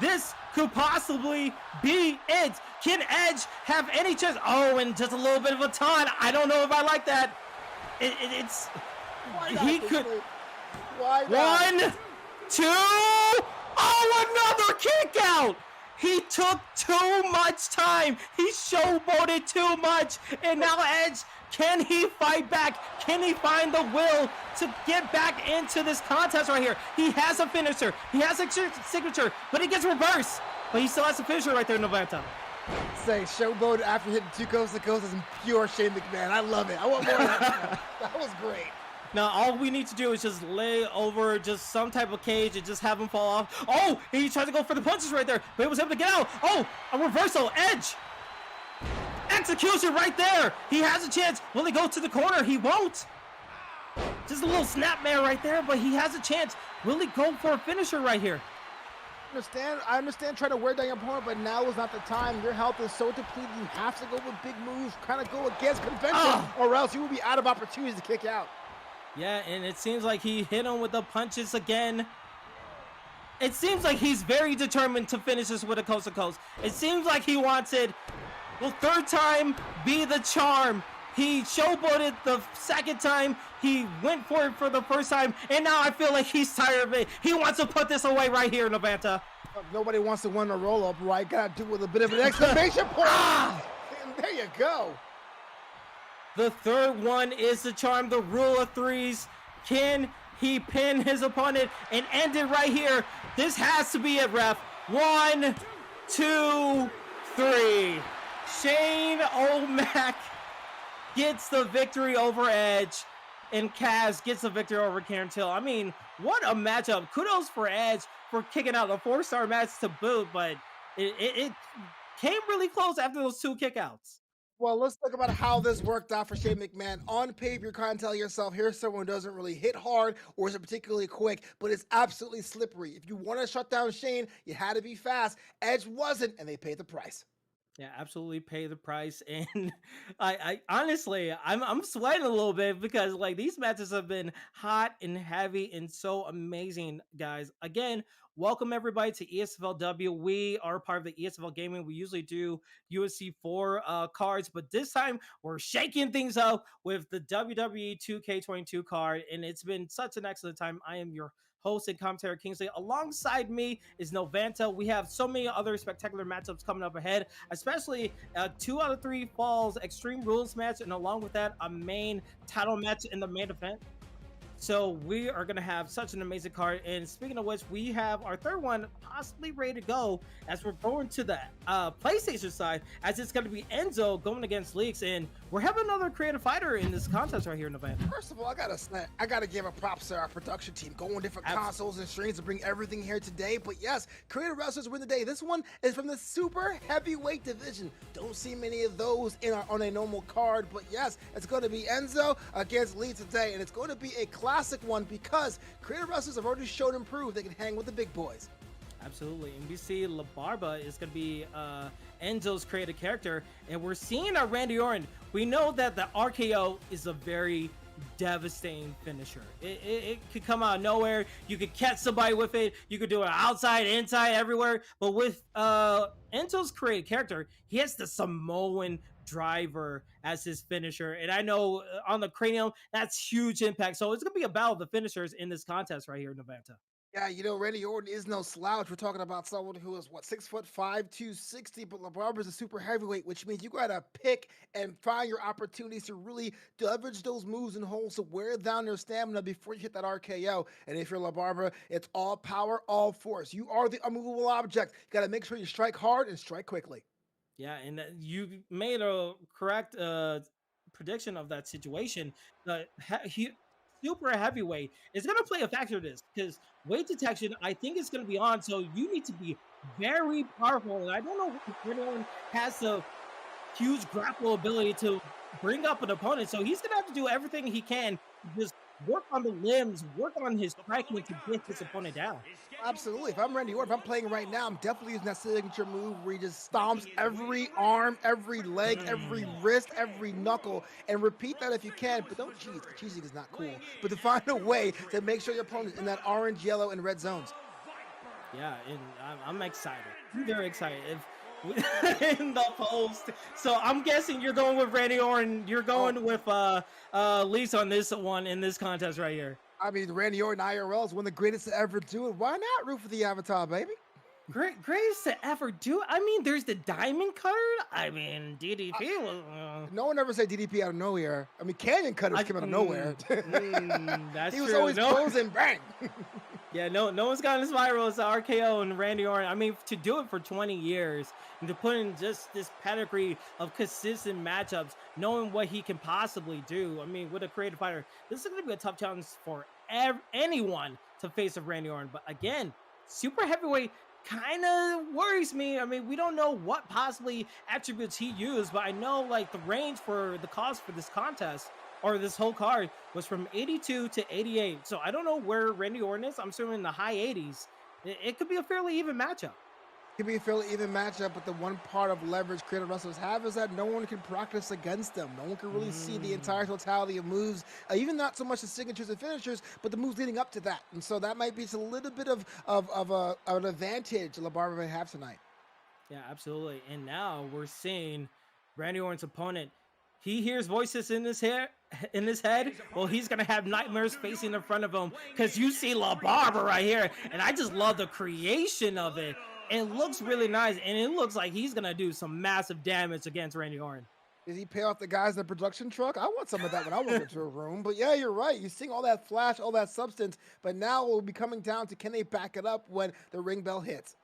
this could possibly be it. Can Edge have any chance? Oh, and just a little bit of a taunt. I don't know if I like that. It's Why not, he could. Why not? 1, 2. Oh, another kick out. He took too much time. He showboated too much. And now Edge, can he fight back? Can he find the will to get back into this contest right here? He has a finisher. He has a signature, but he gets reversed. But he still has a finisher right there, Novanta. Say, showboat after hitting 2 coast to coast is pure Shane McMahon. I love it. I want more of that. That was great. Now, all we need to do is just lay over just some type of cage and just have him fall off. Oh, he tried to go for the punches right there, but he was able to get out. Oh, a reversal. Edge. Execution right there. He has a chance. Will he go to the corner? He won't. Just a little snapmare right there, but he has a chance. Will he go for a finisher right here? I understand trying to wear down your opponent, but now is not the time. Your health is so depleted, you have to go with big moves, kind of go against convention, or else you will be out of opportunities to kick out. Yeah, and it seems like he hit him with the punches again. It seems like he's very determined to finish this with a coast to coast. It seems like he wants it Will third time be the charm? He showboated the second time. He went for it for the first time. And now I feel like he's tired of it. He wants to put this away right here, Novanta. Nobody wants to win a roll-up, right? Gotta do with a bit of an exclamation point. And there you go. The third one is the charm, the rule of threes. Can he pin his opponent and end it right here? This has to be it, ref. 1, 2, 3. Shane O'Mac gets the victory over Edge, and Kaz gets the victory over Karen Till. I mean, what a matchup. Kudos for Edge for kicking out a 4-star match to boot, but it came really close after those 2 kickouts. Well, let's talk about how this worked out for Shane McMahon. On paper, you're kind of telling yourself, here's someone who doesn't really hit hard or isn't particularly quick, but it's absolutely slippery. If you want to shut down Shane, you had to be fast. Edge wasn't, and they paid the price. Yeah, absolutely pay the price. And I honestly, I'm sweating a little bit because like these matches have been hot and heavy and so amazing, guys. Again, welcome everybody to ESFLW. We are part of the ESFL Gaming. We usually do UFC 4 cards, but this time we're shaking things up with the WWE 2K22 card, and it's been such an excellent time. I am your host and commentator Kingsley. Alongside me is Novanta. We have so many other spectacular matchups coming up ahead, especially 2 out of 3 falls Extreme Rules match, and along with that, a main title match in the main event. So we are going to have such an amazing card. And speaking of which, we have our third one possibly ready to go as we're going to the PlayStation side, as it's going to be Enzo going against Leaks. And we're having another creative fighter in this contest right here in November. First of all, I gotta give a props to our production team, going different consoles and streams to bring everything here today. But yes, creative wrestlers win the day. This one is from the super heavyweight division. Don't see many of those on a normal card, but yes, it's going to be Enzo against Lee today, and it's going to be a classic one because creative wrestlers have already shown and proved they can hang with the big boys. Absolutely. And we see La Barba is going to be Enzo's creative character, and we're seeing our Randy Orton. We know that the RKO is a very devastating finisher. It could come out of nowhere. You could catch somebody with it. You could do it outside, inside, everywhere. But with Enzo's creative character, he has the Samoan driver as his finisher, and I know on the cranium that's huge impact. So it's gonna be a battle of the finishers in this contest right here in Novanta. Yeah, you know, Randy Orton is no slouch. We're talking about someone who is, what, 6'5", 260, but LaBarba's a super heavyweight, which means you got to pick and find your opportunities to really leverage those moves and holds to wear down their stamina before you hit that RKO. And if you're LaBarba, it's all power, all force. You are the unmovable object. You got to make sure you strike hard and strike quickly. Yeah, and you made a correct prediction of that situation. Super heavyweight is going to play a factor in this because weight detection, I think, is going to be on. So you need to be very powerful. And I don't know if anyone has the huge grapple ability to bring up an opponent. So he's going to have to do everything he can to just work on the limbs, work on his striking to get his opponent down. Absolutely. If I'm Randy Orton, if I'm playing right now, I'm definitely using that signature move where he just stomps every arm, every leg, every wrist, every knuckle, and repeat that if you can. But don't cheese. Cheesing is not cool. But to find a way to make sure your opponent is in that orange, yellow, and red zones. Yeah, and I'm excited. I'm very excited. In the post. So I'm guessing you're going with Randy Orton. You're going with Lisa on this one in this contest right here. I mean, Randy Orton IRL is one of the greatest to ever do it. Why not root for the Avatar, baby? Greatest to ever do it. I mean, there's the diamond cutter. I mean, DDP was. No one ever said DDP out of nowhere. I mean, Canyon cutters came out of nowhere. That's he was true. always posing, bang. Yeah, no one's gotten as viral as RKO and Randy Orton. I mean, to do it for 20 years and to put in just this pedigree of consistent matchups, knowing what he can possibly do. I mean, with a creative fighter, this is going to be a tough challenge for anyone to face of Randy Orton. But again, super heavyweight kind of worries me. I mean, we don't know what possibly attributes he used, but I know like the range for the cost for this contest or this whole card was from 82 to 88. So I don't know where Randy Orton is. I'm assuming in the high 80s. It could be a fairly even matchup. It could be a fairly even matchup, but the one part of leverage creative wrestlers have is that no one can practice against them. No one can really see the entire totality of moves, even not so much the signatures and finishers, but the moves leading up to that. And so that might be just a little bit of an advantage LaBarba may have tonight. Yeah, absolutely. And now we're seeing Randy Orton's opponent, he hears voices in his head. Well, he's gonna have nightmares facing in front of him, because you see La Barber right here, and I just love the creation of it. It looks really nice, and it looks like he's gonna do some massive damage against Randy Orton. Did he pay off the guys in the production truck? I want some of that when I walk into a room. But yeah, you're right. You're seeing all that flash, all that substance. But now it will be coming down to, can they back it up when the ring bell hits?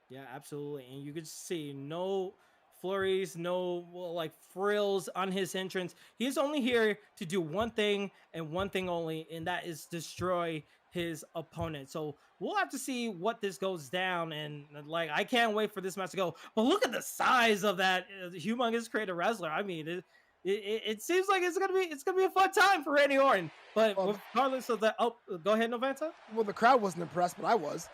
Yeah, absolutely. And you could see no flurries, no like frills on his entrance. He's only here to do one thing and one thing only, and that is destroy his opponent. So we'll have to see what this goes down, and like I can't wait for this match to go. But look at the size of that humongous creative wrestler. I mean, it seems like it's gonna be a fun time for Randy Orton. But regardless of that, oh, go ahead, Novanta. Well, the crowd wasn't impressed, but I was.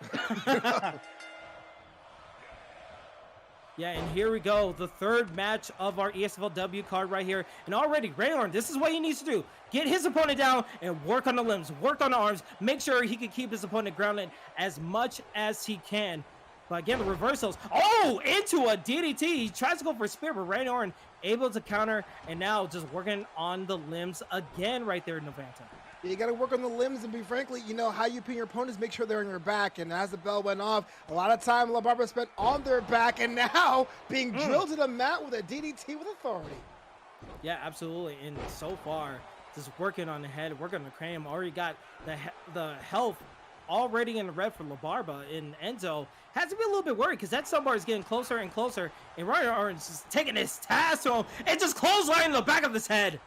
Yeah, and here we go. The third match of our ESFLW card right here. And already, Randy Orton, this is what he needs to do. Get his opponent down and work on the limbs, work on the arms, make sure he can keep his opponent grounded as much as he can. But again, the reversals. Oh, into a DDT. He tries to go for a spear, but Randy Orton able to counter, and now just working on the limbs again right there in Novanta. You got to work on the limbs, and be frankly, you know, how you pin your opponents, make sure they're on your back. And as the bell went off, a lot of time La Barber spent on their back, and now being drilled to the mat with a DDT with authority. Yeah, absolutely. And so far, just working on the head, working on the cranium, already got the health already in the red for La Barber. And Enzo has to be a little bit worried, because that sunbar is getting closer and closer, and Randy Orton's just taking his task to him and just clotheslining the back of his head.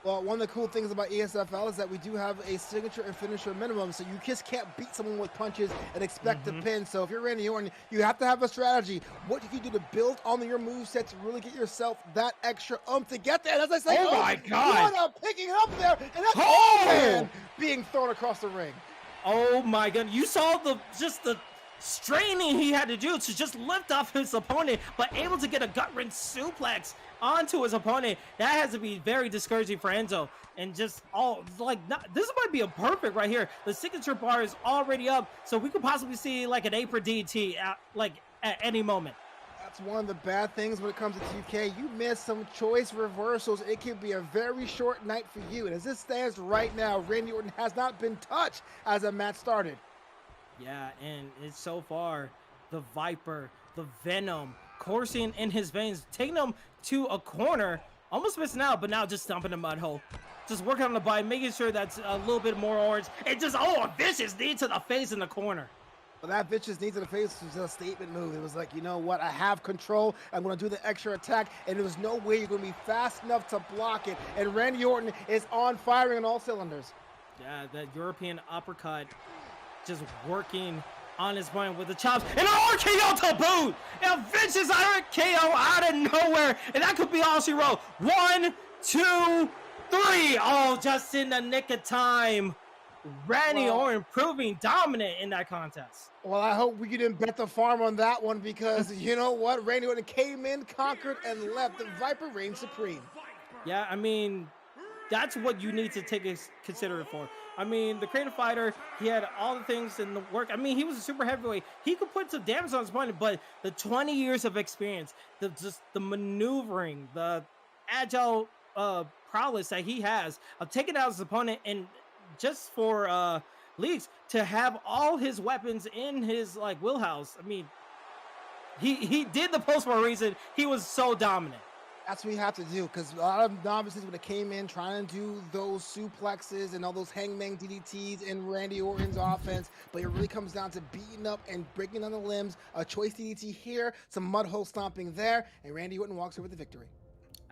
Well, one of the cool things about ESFL is that we do have a signature and finisher minimum, so you just can't beat someone with punches and expect to pin. So if you're Randy Orton, you have to have a strategy. What you can do to build on your moveset to really get yourself that extra to get there. And as I say, oh my God, what a picking up there, and that's all man being thrown across the ring. Oh my God, you saw the straining he had to do to just lift off his opponent, but able to get a gut-wrench suplex onto his opponent. That has to be very discouraging for Enzo. And just this might be a perfect right here. The signature bar is already up, so we could possibly see like an apron DT at any moment. That's one of the bad things when it comes to 2K. You miss some choice reversals, it can be a very short night for you. And as this stands right now, Randy Orton has not been touched as the match started. Yeah, and it's so far the Viper, the Venom coursing in his veins, taking him to a corner, almost missing out, but now just stomping the mud hole. Just working on the body, making sure that's a little bit more orange. And just, a vicious knee to the face in the corner. Well, that vicious knee to the face was a statement move. It was like, you know what, I have control. I'm going to do the extra attack, and there was no way you're going to be fast enough to block it. And Randy Orton is on firing on all cylinders. Yeah, that European uppercut just working on his point with the chops, and an RKO to boot, and a vicious RKO out of nowhere, and that could be all she wrote. 1, 2, 3. Oh, just in the nick of time. Randy Orton proving dominant in that contest. Well, I hope we didn't bet the farm on that one, because you know what? Randy Orton came in, conquered, and left. The Viper reigned supreme. Yeah, I mean, that's what you need to consider it for. I mean, the creative fighter, he had all the things in the work. I mean, he was a super heavyweight. He could put some damage on his opponent, but the 20 years of experience, the maneuvering, the agile prowess that he has of taking out his opponent, and just for leagues to have all his weapons in his wheelhouse. I mean, he did the post for a reason. He was so dominant. That's what you have to do, because a lot of novices would have came in trying to do those suplexes and all those hangman DDTs in Randy Orton's offense, but it really comes down to beating up and breaking on the limbs. A choice DDT here, some mud hole stomping there, and Randy Orton walks away with the victory.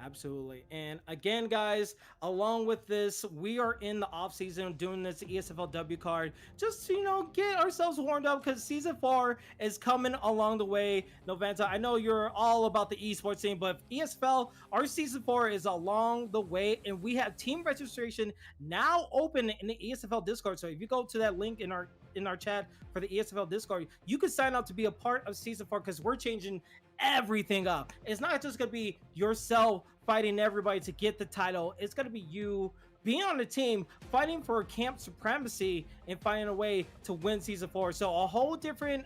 Absolutely. And again, guys, along with this, we are in the off season doing this ESFLW card just to, get ourselves warmed up, because season 4 is coming along the way. Novanta, I know you're all about the esports scene, but ESFL, our season 4 is along the way, and we have team registration now open in the ESFL Discord. So if you go to that link in our chat for the ESFL Discord, you can sign up to be a part of season 4, because we're changing everything up. It's not just gonna be yourself fighting everybody to get the title. It's gonna be you being on the team, fighting for camp supremacy, and finding a way to win season 4. So a whole different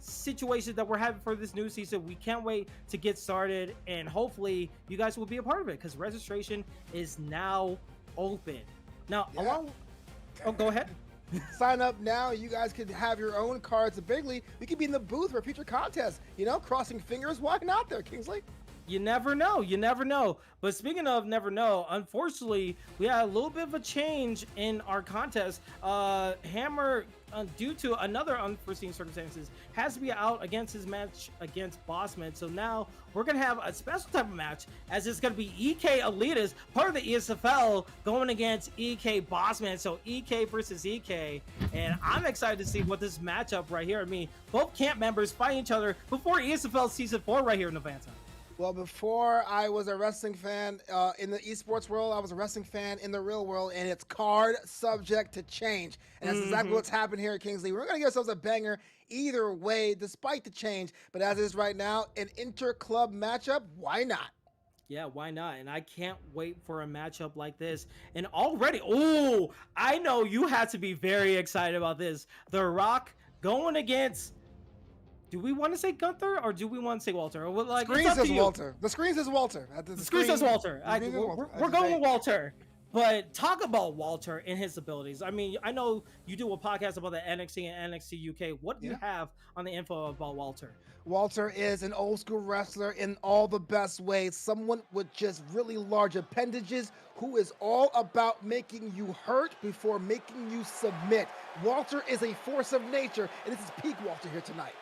situation that we're having for this new season. We can't wait to get started, and hopefully you guys will be a part of it because registration is now open. Now, oh, go ahead. Sign up now. You guys can have your own cards. Basically, we could be in the booth for future contests. You know, crossing fingers. Why not there, Kingsley? You never know. You never know. But speaking of never know, unfortunately, we had a little bit of a change in our contest. Hammer, due to another unforeseen circumstances, has to be out against his match against Bossman. So now we're going to have a special type of match, as it's going to be EK Elitas, part of the ESFL, going against EK Bossman. So EK versus EK. And I'm excited to see what this matchup right here. I mean, both camp members fighting each other before ESFL Season 4 right here in Atlanta. Well, before I was a wrestling fan in the esports world, I was a wrestling fan in the real world, and it's card subject to change. And that's exactly what's happened here at Kingsley. We're going to give ourselves a banger either way, despite the change. But as it is right now, an inter-club matchup, why not? Yeah, why not? And I can't wait for a matchup like this. And already, oh, I know you have to be very excited about this. The Rock going against... Do we want to say Gunther or do we want to say Walter? Well, like, screen says Walter. The screen says Walter. The screen says Walter. We're going with Walter. But talk about Walter and his abilities. I mean, I know you do a podcast about the NXT and NXT UK. What do you have on the info about Walter? Walter is an old school wrestler in all the best ways. Someone with just really large appendages who is all about making you hurt before making you submit. Walter is a force of nature, and this is peak Walter here tonight.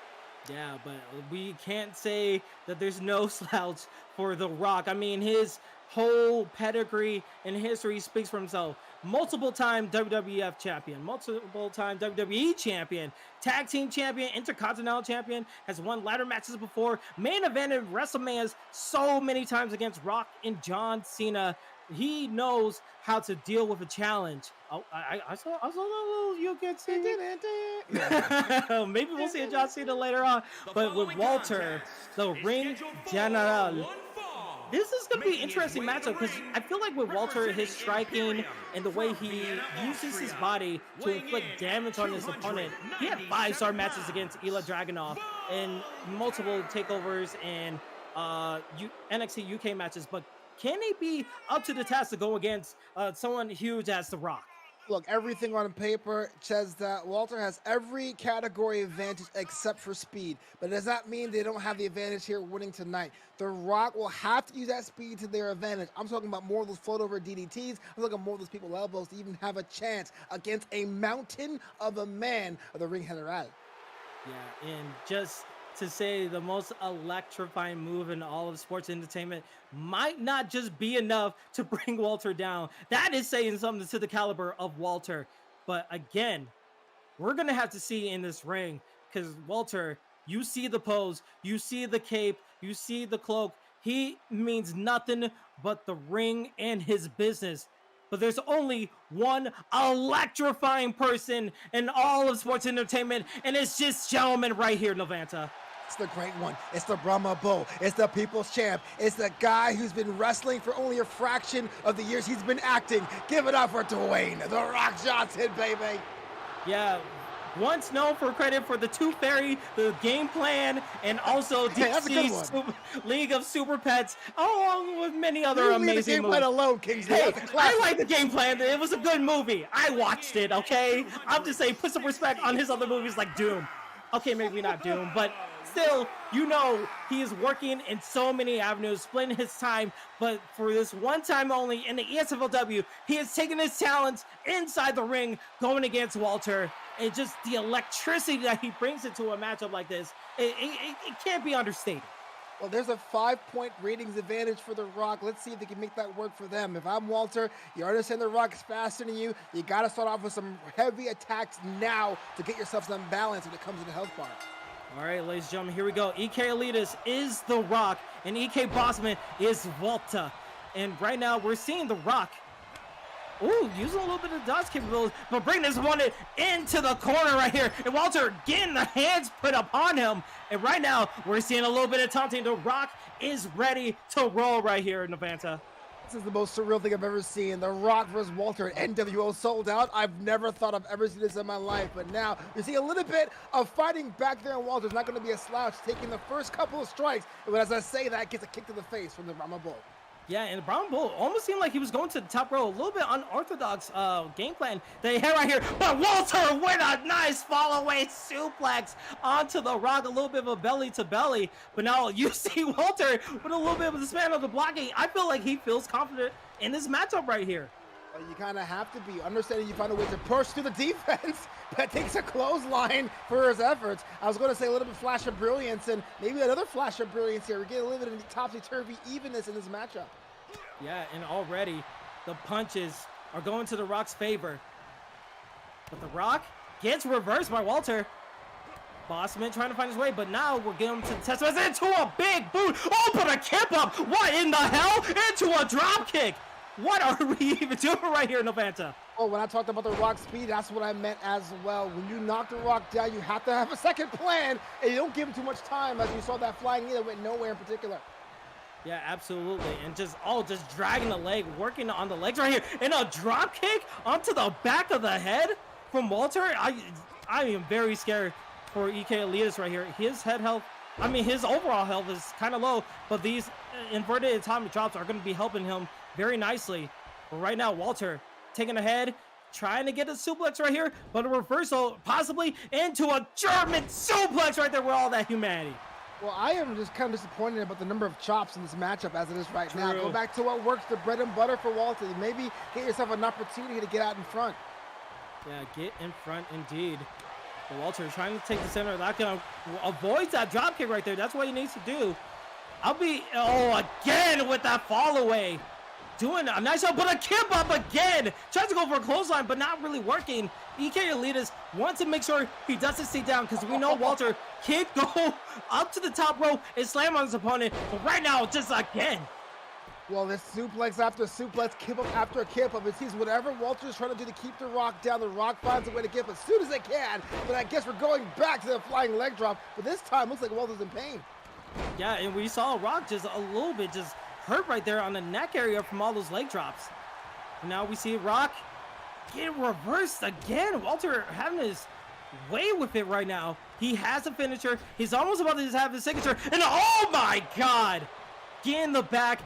Yeah, but we can't say that there's no slouch for The Rock. I mean, his whole pedigree and history speaks for himself. Multiple-time WWF champion, multiple-time WWE champion, tag team champion, intercontinental champion, has won ladder matches before, main evented WrestleManias so many times against Rock and John Cena. He knows how to deal with a challenge. Oh, I saw that little you can see. Maybe we'll see a John Cena later on. But with Walter, the ring general, this is going to be an interesting matchup because I feel like with Walter, his striking and the way he uses his body to inflict damage on his opponent, he had 5-star matches against Ilya Dragunov and multiple takeovers and NXT UK matches. But can he be up to the task to go against someone huge as The Rock? Look, everything on paper says that Walter has every category advantage except for speed. But does that mean they don't have the advantage here winning tonight? The Rock will have to use that speed to their advantage. I'm talking about more of those float over DDTs. I'm talking more of those people elbows to even have a chance against a mountain of a man of the ring general. Yeah, and just to say the most electrifying move in all of sports entertainment might not just be enough to bring Walter down. That is saying something to the caliber of Walter. But again, we're going to have to see in this ring because Walter, you see the pose, you see the cape, you see the cloak. He means nothing but the ring and his business. But there's only one electrifying person in all of sports entertainment, and it's this gentleman right here, Novanta. It's the great one. It's the Brahma Bull. It's the people's champ. It's the guy who's been wrestling for only a fraction of the years he's been acting. Give it up for Dwayne The Rock Johnson, baby. Yeah, once known for credit for the Tooth Fairy, the game plan, and also DC's League of Super Pets, along with many other amazing movies. The game plan alone, Kingsley. Hey, I like the game plan. It was a good movie. I watched it, okay? I'm just saying, put some respect on his other movies like Doom. Okay, maybe not Doom, but still, you know, he is working in so many avenues, splitting his time, but for this one time only in the ESFLW, he has taken his talents inside the ring, going against Walter, and just the electricity that he brings into a matchup like this, it can't be understated. Well, there's a 5-point ratings advantage for The Rock. Let's see if they can make that work for them. If I'm Walter, you understand The Rock is faster than you. You got to start off with some heavy attacks now to get yourself some balance when it comes to the health bar. All right, ladies and gentlemen, here we go. EK Elitas is The Rock, and EK Bossman is Walter. And right now, we're seeing The Rock, using a little bit of dodge capabilities, but bringing this one into the corner right here. And Walter getting the hands put upon him. And right now, we're seeing a little bit of taunting. The Rock is ready to roll right here, Novanta. This is the most surreal thing I've ever seen. The Rock versus Walter at NWO sold out. I've never thought I've ever seen this in my life, but now you see a little bit of fighting back there, and Walter's not going to be a slouch, taking the first couple of strikes. But as I say that, gets a kick to the face from the Brahma Bull. Yeah, and the Brown Bull almost seemed like he was going to the top row. A little bit unorthodox game plan they had right here. But Walter with a nice fall-away suplex onto the Rock. A little bit of a belly-to-belly. But now you see Walter with a little bit of the span of the blocking. I feel like he feels confident in this matchup right here. You kind of have to be. Understanding you find a way to push through the defense. That takes a clothesline for his efforts. I was going to say a little bit flash of brilliance, and maybe another flash of brilliance here. We're getting a little bit of topsy-turvy evenness in this matchup. Yeah, and already the punches are going to the Rock's favor. But the Rock gets reversed by Walter. Bossman trying to find his way, but now we're getting him to the test into a big boot. Oh, but a kip up. What in the hell? Into a drop kick. What are we even doing right here, Novanta? Oh, when I talked about the Rock speed, that's what I meant as well. When you knock the Rock down, you have to have a second plan, and you don't give him too much time, as you saw that flying knee that went nowhere in particular. Yeah, absolutely. And just dragging the leg, working on the legs right here. And a drop kick onto the back of the head from Walter. I am very scared for EK Elias right here. His head health, his overall health is kind of low, but these inverted atomic drops are going to be helping him very nicely. But right now, Walter taking ahead, trying to get a suplex right here, but a reversal possibly into a German suplex right there with all that humanity. Well, I am just kind of disappointed about the number of chops in this matchup as it is right now. Go back to what works, the bread and butter for Walter. Maybe get yourself an opportunity to get out in front. Yeah, get in front indeed. But Walter trying to take the center. Not going to avoid that drop kick right there. That's what he needs to do. Again with that fall away. Doing a nice job, but a kip up again. Tries to go for a clothesline, but not really working. EK Elias wants to make sure he doesn't stay down because we know Walter can't go up to the top row and slam on his opponent. But right now, just again. Well, this suplex after suplex, kip up after kip up. It seems whatever Walter's trying to do to keep the Rock down, the Rock finds a way to get up as soon as they can. But I guess we're going back to the flying leg drop. But this time, looks like Walter's in pain. Yeah, and we saw Rock just a little bit just hurt right there on the neck area from all those leg drops. And now we see Rock get reversed again. Walter having his way with it right now. He has a finisher. He's almost about to just have his signature. And oh my God! Get in the back.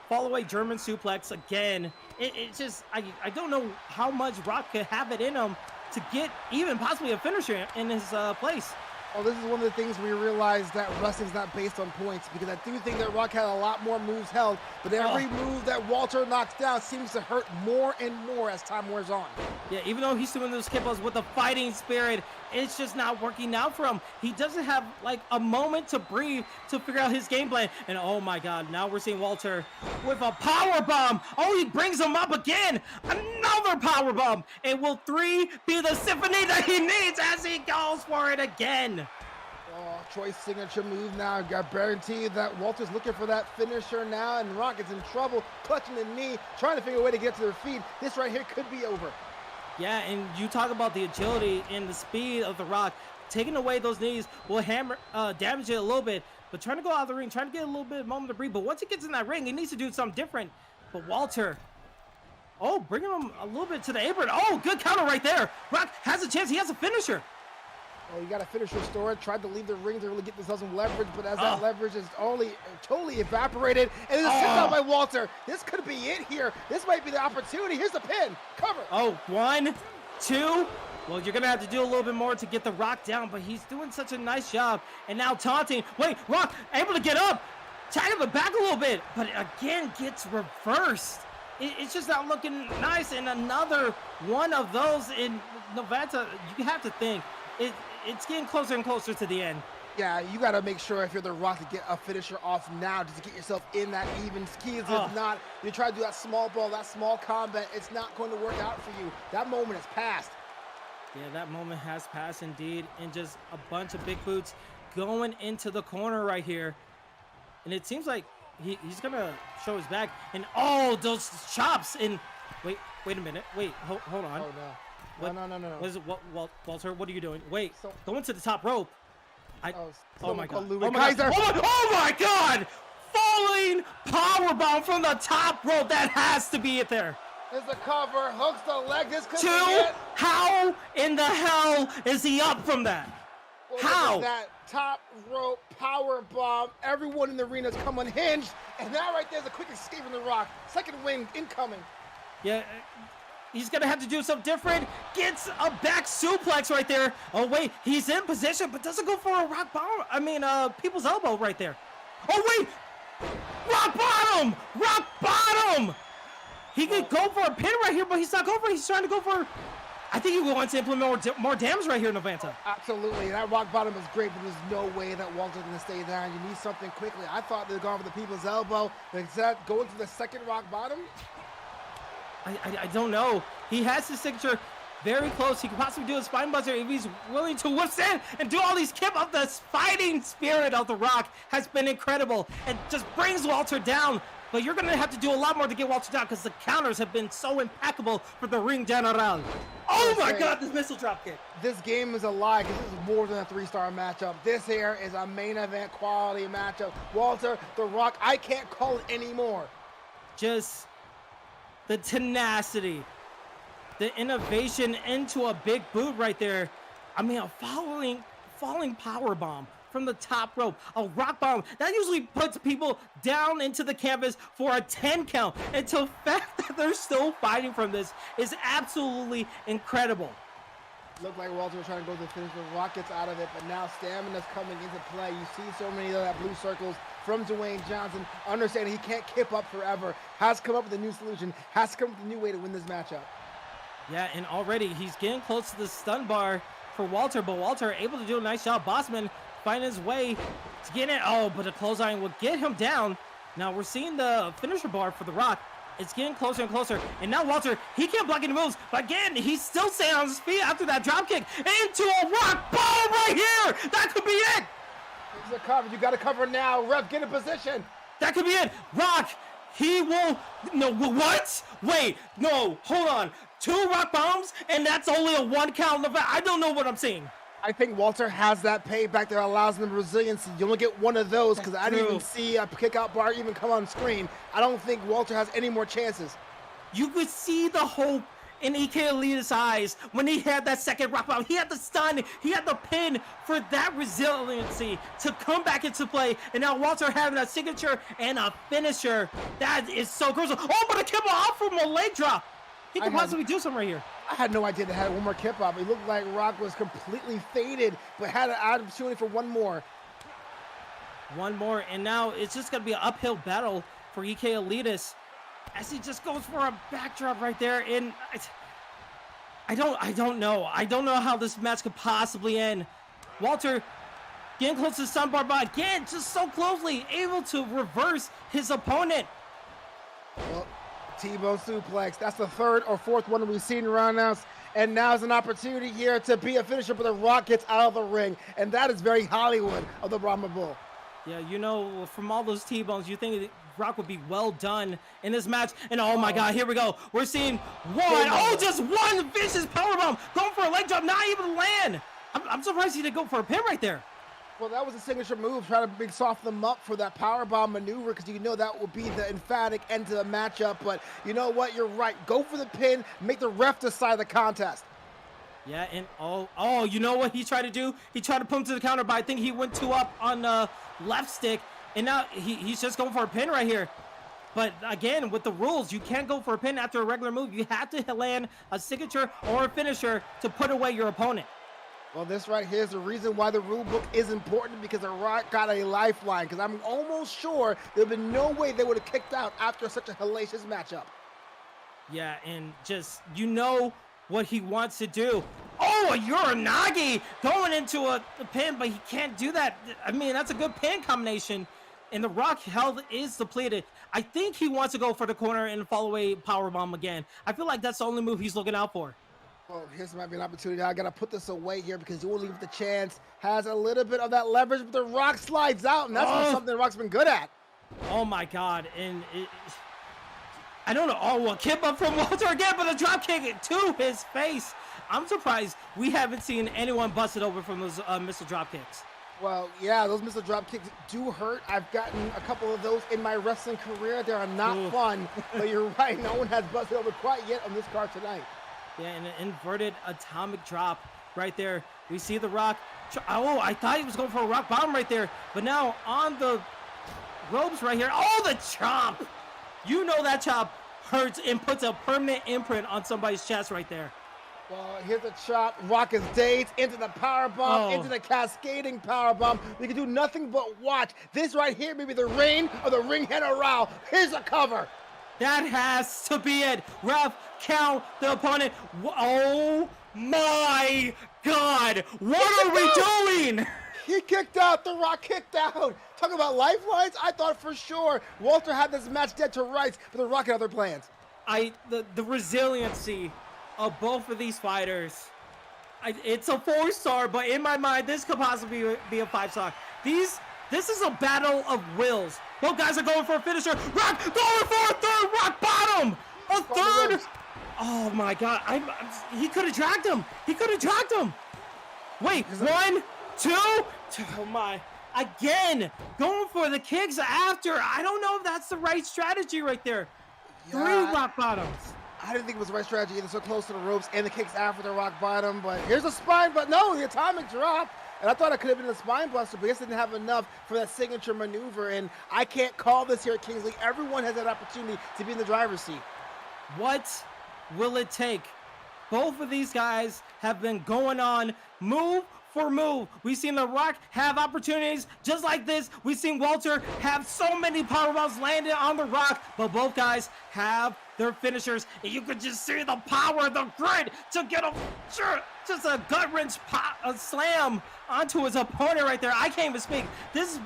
Fall away German suplex again. It's just, I don't know how much Rock could have it in him to get even possibly a finisher in his place. Oh, this is one of the things we realize that wrestling's not based on points, because I do think that Rock had a lot more moves held, but every move that Walter knocks down seems to hurt more and more as time wears on. Yeah, even though he's doing those kip-ups with a fighting spirit, it's just not working out for him. He doesn't have like a moment to breathe to figure out his game plan. And oh my God, now we're seeing Walter with a power bomb. Oh, he brings him up again. Another power bomb. And will 3 be the symphony that he needs as he goes for it again? Oh, Troy's signature move now. I guarantee that Walter's looking for that finisher now, and Rock is in trouble, clutching the knee, trying to figure a way to get to their feet. This right here could be over. Yeah, and you talk about the agility and the speed of the Rock. Taking away those knees will damage it a little bit, but trying to go out of the ring, trying to get a little bit of moment to breathe. But once he gets in that ring, he needs to do something different. But Walter, bringing him a little bit to the apron. Oh, good counter right there. Rock has a chance. He has a finisher. Oh, you got a finisher stored. Tried to leave the ring to really get themselves some leverage, but as that leverage is totally evaporated, and it's sit down by Walter. This could be it here. This might be the opportunity. Here's the pin. Cover. Oh, 1, 2. Well, you're going to have to do a little bit more to get the Rock down, but he's doing such a nice job. And now taunting. Wait, Rock able to get up. Tagging the back a little bit, but again gets reversed. It's just not looking nice. And another one of those in Novanta. You have to think. It's getting closer and closer to the end. Yeah, you got to make sure if you're the Rock to get a finisher off now just to get yourself in that even skis. If not, you try to do that small ball, that small combat, it's not going to work out for you. That moment has passed. Yeah, that moment has passed indeed. And just a bunch of big boots going into the corner right here. And it seems like he's going to show his back. And those chops. And wait a minute. Wait, hold on. Oh, no. What? No. What is it? Walter, what are you doing? Wait, going to the top rope. Oh my God. Oh my God! falling powerbomb from the top rope. That has to be it there. There's the cover, hooks the leg. This could be 2, it. how in the hell is he up from that? Well, How? look at that top rope power bomb. Everyone in the arena is come unhinged. And now right there's a quick escape from the Rock. Second wing incoming. Yeah, he's gonna have to do something different. Gets a back suplex right there. Oh wait, he's in position, but doesn't go for a rock bomb. I mean, people's elbow right there. Oh wait, rock bottom, rock bottom. He could go for a pin right here, but he's not going for it. He's trying to go for. I think he wants to implement more damage right here, Novanta. Absolutely, that rock bottom is great, but there's no way that Walter's gonna stay down. You need something quickly. I thought they were going for the people's elbow. Instead, going for the second rock bottom. I don't know. He has his signature very close. He could possibly do a spine buster if he's willing to withstand and do all these kip up. The fighting spirit of the Rock has been incredible and just brings Walter down. But you're going to have to do a lot more to get Walter down because the counters have been so impeccable for the Ring General. Oh my God, this missile drop kick. This game is a lie because this is more than a 3-star matchup. This here is a main event quality matchup. Walter, The Rock, I can't call it anymore. Just the tenacity, the innovation into a big boot right there. I mean, a falling power bomb from the top rope, a rock bomb that usually puts people down into the canvas for a 10 count. And the fact that they're still fighting from this is absolutely incredible. Looked like Walter was trying to go to the finish, but Rock gets out of it, but now stamina's coming into play. You see so many of that blue circles from Dwayne Johnson, understanding he can't kip up forever, has come up with a new solution, has come up with a new way to win this matchup. Yeah, and already he's getting close to the stun bar for Walter, but Walter able to do a nice job. Bossman finding his way to get it. Oh, but a clothesline will get him down. Now we're seeing the finisher bar for The Rock. It's getting closer and closer. And now Walter, he can't block any moves. But again, he's still staying on his feet after that drop kick into a rock bomb right here. That could be it. There's a cover. You got to cover now. Ref, get in position. That could be it. Rock, he will. No, what? Wait, no, hold on. 2 rock bombs, and that's only a 1 count. I don't know what I'm seeing. I think Walter has that payback that allows him resiliency. You only get one of those because I didn't even see a kick-out bar even come on screen. I don't think Walter has any more chances. You could see the hope in EK Elite's eyes when he had that second rock bomb. He had the stun, he had the pin for that resiliency to come back into play. And now Walter having a signature and a finisher. That is so crucial. Oh, but a kick off from a leg drop. He could possibly do something right here. I had no idea they had one more kip up. It looked like Rock was completely faded, but had an opportunity for one more. One more, and now it's just going to be an uphill battle for EK Elitis as he just goes for a backdrop right there. And I don't know. I don't know how this match could possibly end. Walter getting close to the stun bar, but again, just so closely, able to reverse his opponent. Well, T-bone suplex. That's the 3rd or 4th one we've seen around now. And now's an opportunity here to be a finisher, but The Rock gets out of the ring. And that is very Hollywood of the Brahma Bull. Yeah, you know, from all those T-bones, you think Rock would be well done in this match. And oh my God, here we go. We're seeing just one vicious powerbomb going for a leg drop, not even land. I'm surprised he didn't go for a pin right there. Well, that was a signature move, trying to soften them up for that powerbomb maneuver, because you know that will be the emphatic end to the matchup. But you know what? You're right. Go for the pin. Make the ref decide the contest. Yeah, and oh, you know what he tried to do? He tried to put him to the counter, but I think he went 2 up on the left stick, and now he's just going for a pin right here. But again, with the rules, you can't go for a pin after a regular move. You have to land a signature or a finisher to put away your opponent. Well, this right here is the reason why the rule book is important, because The Rock got a lifeline, because I'm almost sure there'd been no way they would have kicked out after such a hellacious matchup. Yeah, and just, you know what he wants to do. Oh, a Uranagi going into a pin, but he can't do that. I mean, that's a good pin combination, and The Rock health is depleted. I think he wants to go for the corner and follow away powerbomb again. I feel like that's the only move he's looking out for. Well, here's might be an opportunity. I gotta put this away here because you will leave the chance. Has a little bit of that leverage, but The Rock slides out, and that's something The Rock's been good at. Oh my God, and I don't know. Oh, a kip up from Walter again, but a drop kick to his face. I'm surprised we haven't seen anyone busted over from those missile drop kicks. Well, yeah, those missile drop kicks do hurt. I've gotten a couple of those in my wrestling career. They are not fun, but you're right. No one has busted over quite yet on this card tonight. Yeah, and an inverted atomic drop right there. We see The Rock. Oh, I thought he was going for a rock bottom right there, but now on the ropes right here. Oh, the chop! You know that chop hurts and puts a permanent imprint on somebody's chest right there. Well, here's the chop. Rock is dazed into the power bomb, into the cascading power bomb. We can do nothing but watch. This right here may be the reign of the ring general. Here's a cover. That has to be it. Ref, count the opponent. Oh my God! What are we doing? He kicked out. The Rock kicked out. Talk about lifelines. I thought for sure Walter had this match dead to rights, but The Rock had other plans. The resiliency of both of these fighters. It's a 4-star, but in my mind, this could possibly be a 5-star. This is a battle of wills. Both guys are going for a finisher. Rock going for a third rock bottom. A third. Oh my God! He could have dragged him. He could have dragged him. Wait, 1, 2. Oh my! Again, going for the kicks after. I don't know if that's the right strategy right there. Yeah, 3 rock bottoms. I didn't think it was the right strategy either, so close to the ropes and the kicks after the rock bottom. But here's a spine, but no, the atomic drop. And I thought it could have been a spine buster, but I guess didn't have enough for that signature maneuver. And I can't call this here at Kingsley. Everyone has that opportunity to be in the driver's seat. What will it take? Both of these guys have been going on move for move. We've seen The Rock have opportunities just like this. We've seen Walter have so many powerbombs landed on The Rock, but both guys have their finishers. And you could just see the power, the grit to get just a gut-wrench slam onto his opponent right there. I can't even speak. This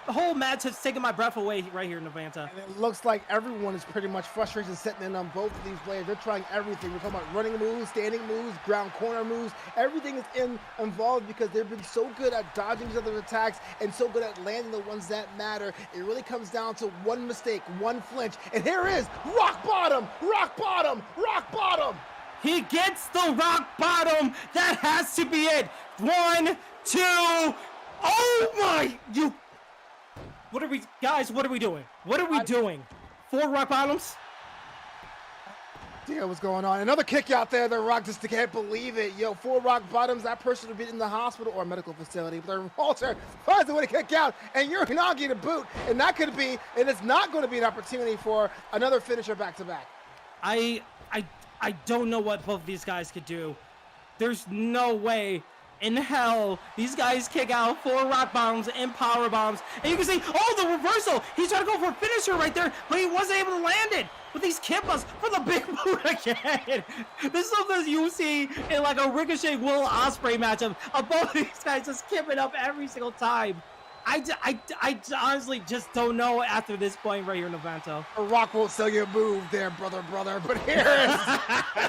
whole match has taken my breath away right here in Novanta. And it looks like everyone is pretty much frustrated setting in on both of these players. They're trying everything. We're talking about running moves, standing moves, ground corner moves. Everything is involved because they've been so good at dodging each other's attacks and so good at landing the ones that matter. It really comes down to one mistake, one flinch. And here is rock bottom, rock bottom, rock bottom. He gets the rock bottom. That has to be it. 1, 2. Oh my! What are we, guys? What are we doing? What are we doing? 4 rock bottoms? Yeah, what's going on? Another kick out there. The Rock just can't believe it. Yo, 4 rock bottoms. That person would be in the hospital or medical facility. But Walter finds a way to kick out, and you're not getting a boot. And that could be, and it's not going to be an opportunity for another finisher back to back. I don't know what both of these guys could do. There's no way in hell these guys kick out 4 rock bombs and power bombs, and you can see, oh, the reversal. He's trying to go for a finisher right there, but he wasn't able to land it with these kippas for the big boot again. This is something you see in like a Ricochet Will Ospreay matchup of both of these guys just kipping up every single time. I honestly just don't know after this point right here in Novanta. A Rock won't sell you a move there, brother. But here is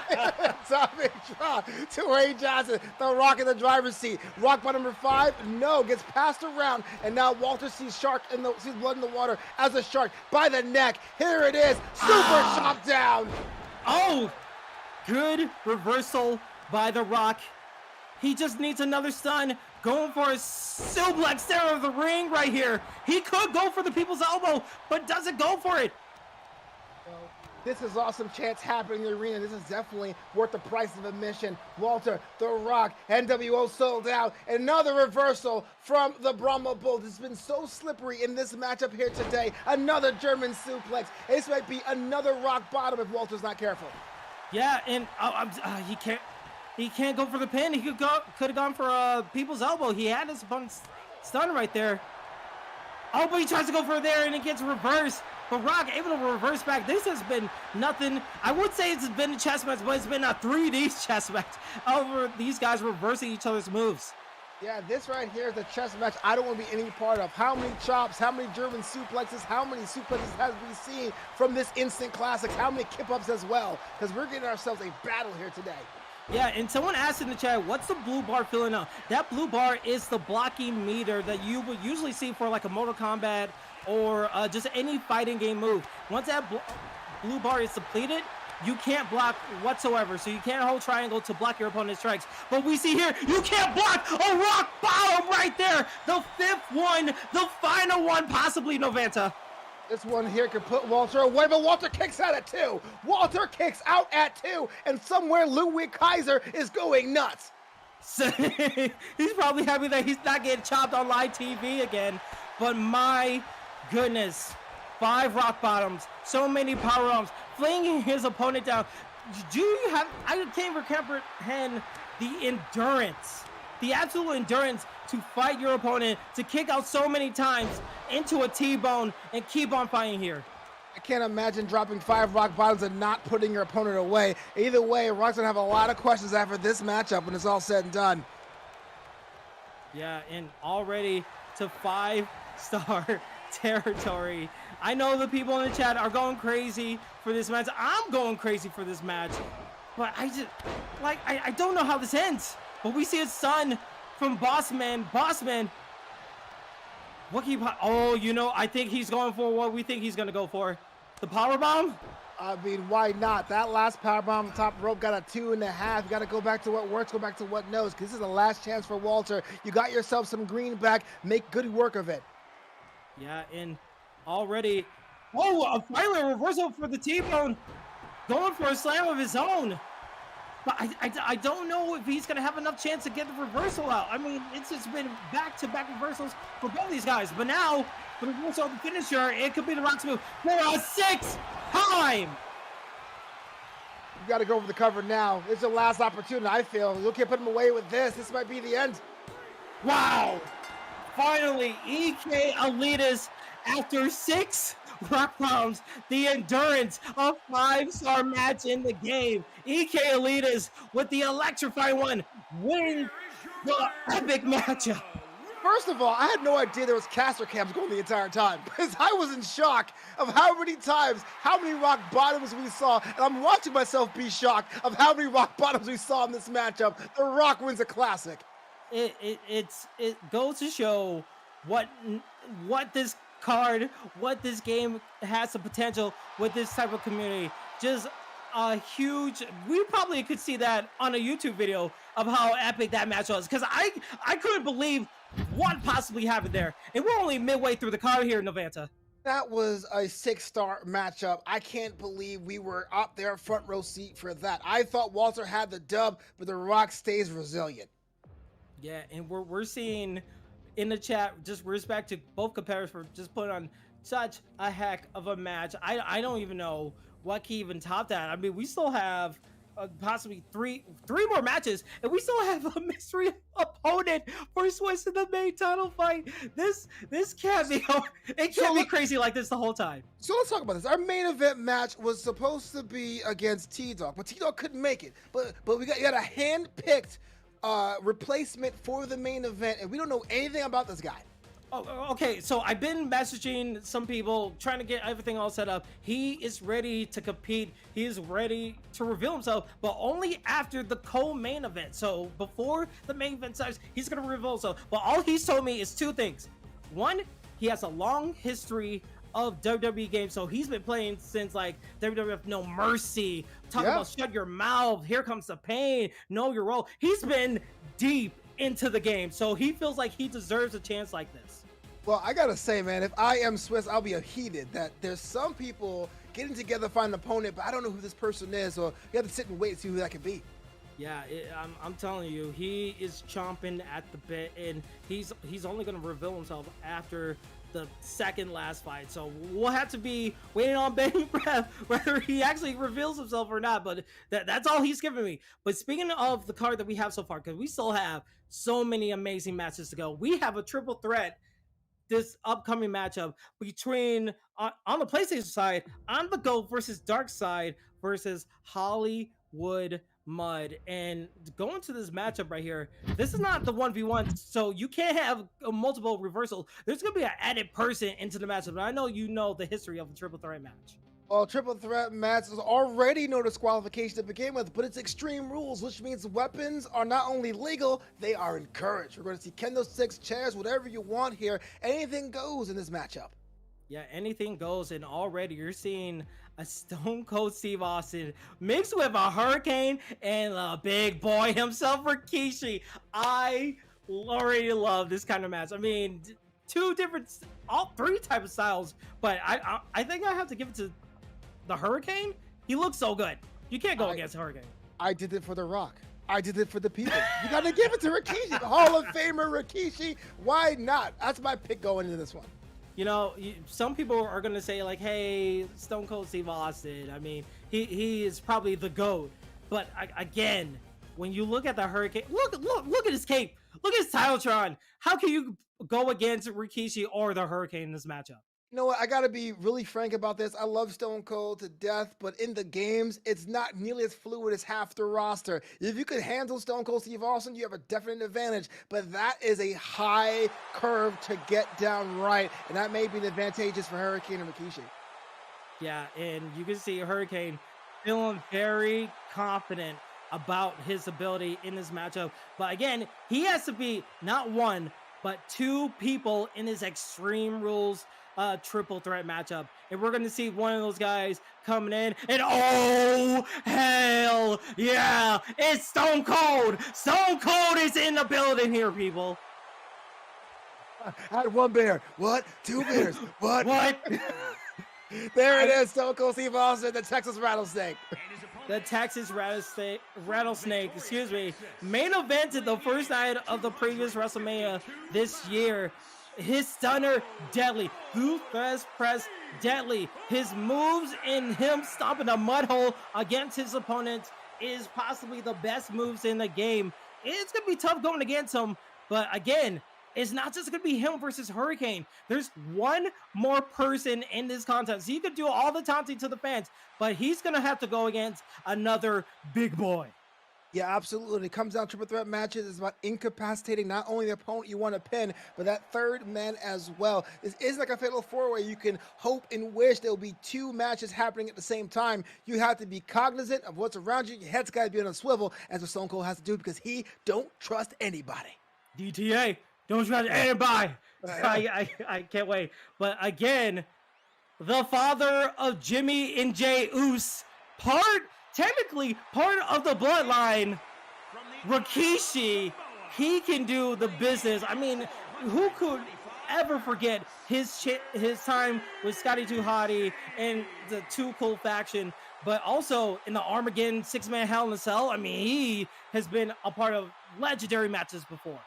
atomic drop to Wayne Johnson. The Rock in the driver's seat. Rock bottom number 5, no, gets passed around, and now Walter sees sees blood in the water as a shark by the neck. Here it is, super chop down. Oh, good reversal by The Rock. He just needs another stun. Going for a suplex center of the ring right here. He could go for the people's elbow, but doesn't go for it. This is awesome chance happening in the arena. This is definitely worth the price of admission. Walter, The Rock, NWO sold out. Another reversal from the Brahma Bull. This has been so slippery in this matchup here today. Another German suplex. This might be another rock bottom if Walter's not careful. Yeah, and he can't go for the pin. He could have gone for a people's elbow. He had his opponent's stun right there. Oh, but he tries to go for there and it gets reversed. But Rock able to reverse back. This has been nothing. I would say it's been a chess match, but it's been a 3D chess match over these guys reversing each other's moves. Yeah, this right here is the chess match I don't want to be any part of. How many chops, how many German suplexes, how many suplexes have we seen from this instant classics? How many kip-ups as well? Because we're getting ourselves a battle here today. Yeah, and someone asked in the chat, what's the blue bar filling up? That blue bar is the blocking meter that you would usually see for like a Mortal Kombat or just any fighting game move. Once that blue bar is depleted, you can't block whatsoever. So you can't hold triangle to block your opponent's strikes. But we see here, you can't block a rock bottom right there. The 5th one, the final one, possibly, Novanta. This one here could put Walter away, but Walter kicks out at 2. Walter kicks out at 2, and somewhere Louis Kaiser is going nuts. So, he's probably happy that he's not getting chopped on live TV again. But my goodness, 5 rock bottoms, so many power arms, flinging his opponent down. Do you have, I can't even comprehend the endurance, the absolute endurance to fight your opponent, to kick out so many times into a T-bone and keep on fighting here. I can't imagine dropping 5 rock bottoms and not putting your opponent away. Either way, Rock's gonna have a lot of questions after this matchup when it's all said and done. Yeah, and already to 5-star territory. I know the people in the chat are going crazy for this match. I'm going crazy for this match. But I just, like, I don't know how this ends. But we see his son from Bossman. What can you, oh, you know, I think he's going for what we think he's going to go for. The power bomb? I mean, why not? That last power bomb top rope got a 2.5. You got to go back to what works, go back to what knows, because this is the last chance for Walter. You got yourself some greenback. Make good work of it. Yeah, and already, oh, finally a reversal for the T-bone. Going for a slam of his own. But I don't know if he's going to have enough chance to get the reversal out. I mean, it's just been back-to-back reversals for both these guys. But now, the reversal of the finisher, it could be the Rock's move for a 6th time. You got to go for the cover now. It's the last opportunity, I feel. You can't put him away with this. This might be the end. Wow. Finally, EK Elitas, after 6 rock bombs, the endurance, a 5-star match in the game. EK Elitas with the electrifying one, winning the epic matchup. First of all, I had no idea there was caster cams going the entire time, because I was in shock of how many times, how many rock bottoms we saw, and I'm watching myself be shocked of how many rock bottoms we saw in this matchup. The Rock wins a classic. It goes to show what this card, what this game has the potential with this type of community. Just a huge, we probably could see that on a YouTube video of how epic that match was, because I couldn't believe what possibly happened there, and we're only midway through the card here, Novanta. That was a 6-star matchup. I can't believe we were up there front row seat for that. I thought Walter had the dub, but the Rock stays resilient. Yeah, and we're seeing in the chat, just respect to both competitors for just putting on such a heck of a match. I don't even know what can even top that. I mean, we still have possibly three more matches, and we still have a mystery opponent for Swiss in the main title fight. This can't be, it can't be crazy like this the whole time. So let's talk about this. Our main event match was supposed to be against T-Dog, but T-Dog couldn't make it. But we got a hand-picked replacement for the main event, and we don't know anything about this guy. Oh, okay, so I've been messaging some people, trying to get everything all set up. He is ready to compete. He is ready to reveal himself, but only after the co-main event. So before the main event starts, he's going to reveal himself. But all he's told me is 2 things. 1, he has a long history of WWE games, so he's been playing since like WWF No Mercy, talking about shut your mouth, here comes the pain, know your role. He's been deep into the game, so he feels like he deserves a chance like this. Well, I gotta say, man, if I am Swiss, I'll be heated that there's some people getting together to find an opponent, but I don't know who this person is, or you have to sit and wait and see who that could be. Yeah, I'm telling you, he is chomping at the bit, and he's only going to reveal himself after the second last fight. So we'll have to be waiting on bated breath whether he actually reveals himself or not. But that's all he's giving me. But speaking of the card that we have so far, because we still have so many amazing matches to go, we have a triple threat this upcoming matchup between on the PlayStation side, On the Go versus Dark Side versus Hollywood Mud. And going to this matchup right here, this is not the 1v1, so you can't have multiple reversals. There's gonna be an added person into the matchup, and I know you know the history of the triple threat match. Well, triple threat match is already no disqualification to begin with, but it's extreme rules, which means weapons are not only legal, they are encouraged. We're going to see kendo sticks, chairs, whatever you want here. Anything goes in this matchup. Yeah, anything goes, and already you're seeing a Stone Cold Steve Austin mixed with a Hurricane and a big boy himself, Rikishi. I already love this kind of match. I mean, two different, all three type of styles, but I think I have to give it to the Hurricane. He looks so good. You can't go against Hurricane. I did it for The Rock. I did it for the people. You got to give it to Rikishi, Hall of Famer Rikishi. Why not? That's my pick going into this one. You know, some people are going to say, like, hey, Stone Cold Steve Austin, I mean, he is probably the GOAT. But again, when you look at the Hurricane, look at his cape. Look at his Titletron. How can you go against Rikishi or the Hurricane in this matchup? You know what? I got to be really frank about this. I love Stone Cold to death, but in the games, it's not nearly as fluid as half the roster. If you could handle Stone Cold Steve Austin, you have a definite advantage, but that is a high curve to get down right, and that may be advantageous for Hurricane and Rikishi. Yeah, and you can see Hurricane feeling very confident about his ability in this matchup. But again, he has to be not one, but two people in his Extreme Rules triple threat matchup, and we're gonna see one of those guys coming in, and oh hell yeah, it's Stone Cold. Stone Cold is in the building here, people. I had one bear. What? Two bears. What? There it is, Stone Cold Steve Austin, the Texas Rattlesnake. The Texas Rattlesnake, excuse me, main evented the first night of the previous WrestleMania this year. His stunner, deadly. Blue fast press, deadly. His moves in him stomping a mud hole against his opponent is possibly the best moves in the game. It's going to be tough going against him, but again, it's not just going to be him versus Hurricane. There's one more person in this contest. So you could do all the taunting to the fans, but he's going to have to go against another big boy. Yeah, absolutely. It comes down to triple threat matches. It's about incapacitating not only the opponent you want to pin, but that third man as well. This is like a fatal four-way. You can hope and wish there will be two matches happening at the same time. You have to be cognizant of what's around you. Your head's got to be on a swivel, as what Stone Cold has to do, because he don't trust anybody. DTA, don't trust anybody. I can't wait. But again, the father of Jimmy and Jay Uso, technically part of the bloodline, Rikishi, he can do the business. I mean, who could ever forget his time with Scotty 2 Hotty and the Too Cool faction, but also in the Armageddon 6-man Hell in a Cell. I mean, he has been a part of legendary matches before.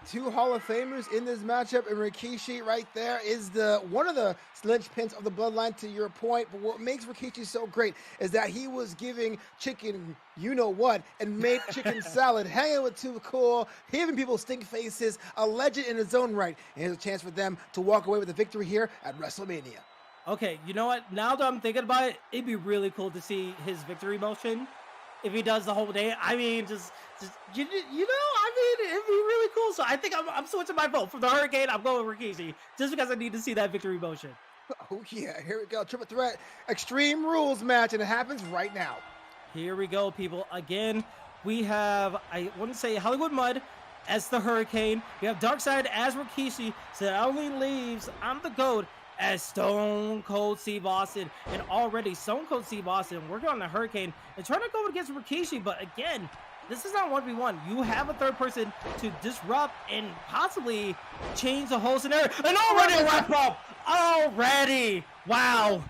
Two Hall of Famers in this matchup, and Rikishi right there is one of the linchpins of the bloodline, to your point. But what makes Rikishi so great is that he was giving chicken you-know-what and made chicken salad, hanging with Too Cool, giving people stink faces, a legend in his own right. And here's a chance for them to walk away with a victory here at WrestleMania. Okay, you know what? Now that I'm thinking about it, it'd be really cool to see his victory motion if he does the whole day. I mean, just you know, I mean, it'd be really cool. So I think I'm switching my vote from the Hurricane. I'm going with Rikishi just because I need to see that victory motion. Oh yeah, here we go. Triple threat, Extreme Rules match, and it happens right now. Here we go, people. Again, we have, I wouldn't say Hollywood Mud as the Hurricane. We have Darkseid as Rikishi. So that only leaves I'm the GOAT as Stone Cold Steve Austin. And already Stone Cold Steve Austin working on the Hurricane and trying to go against Rikishi. But again, this is not 1v1. You have a third person to disrupt and possibly change the whole scenario. And already wrap up! Already! Wow!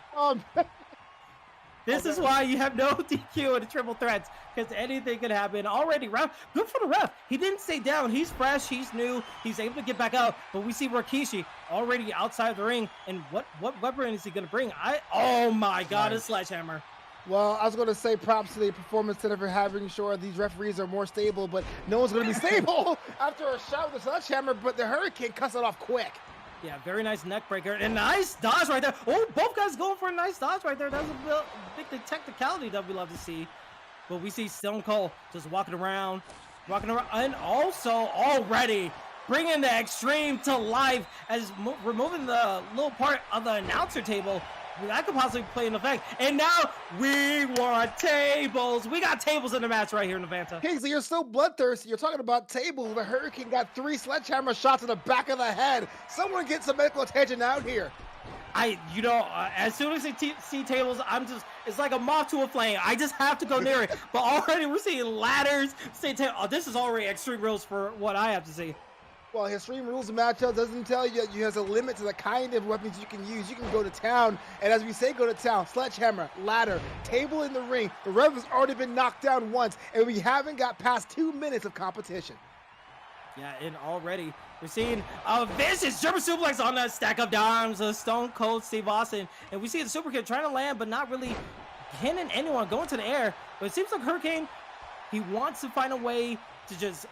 This is why you have no DQ in the triple threats, because anything could happen. Already, ref, good for the ref. He didn't stay down. He's fresh. He's new. He's able to get back out. But we see Rikishi already outside the ring. And what weapon is he going to bring? Oh my God, a sledgehammer. Well, I was going to say props to the performance center for having sure these referees are more stable, but no one's going to be stable after a shot with a sledgehammer, but the Hurricane cuts it off quick. Yeah, very nice neck breaker and nice dodge right there. Oh, both guys going for a nice dodge right there. That's a big technicality that we love to see. But we see Stone Cold just walking around, and also already bringing the Extreme to life as removing the little part of the announcer table. That could possibly play an effect. And now we want tables. We got tables in the match right here in Nevada. Kingsley, you're so bloodthirsty. You're talking about tables. The Hurricane got 3 sledgehammer shots in the back of the head. Someone get some medical attention out here. As soon as I see tables, it's like a moth to a flame. I just have to go near it. But already we're seeing ladders, this is already extreme rules for what I have to see. Well, Extreme Rules matchup doesn't tell you you has a limit to the kind of weapons you can use. You can go to town, and as we say, go to town. Sledgehammer, ladder, table in the ring. The ref has already been knocked down once, and we haven't got past 2 minutes of competition. Yeah, and already we're seeing a vicious German suplex on that stack of dimes of Stone Cold Steve Austin. And we see the super kick trying to land, but not really hitting anyone, going to the air. But it seems like Hurricane, he wants to find a way to just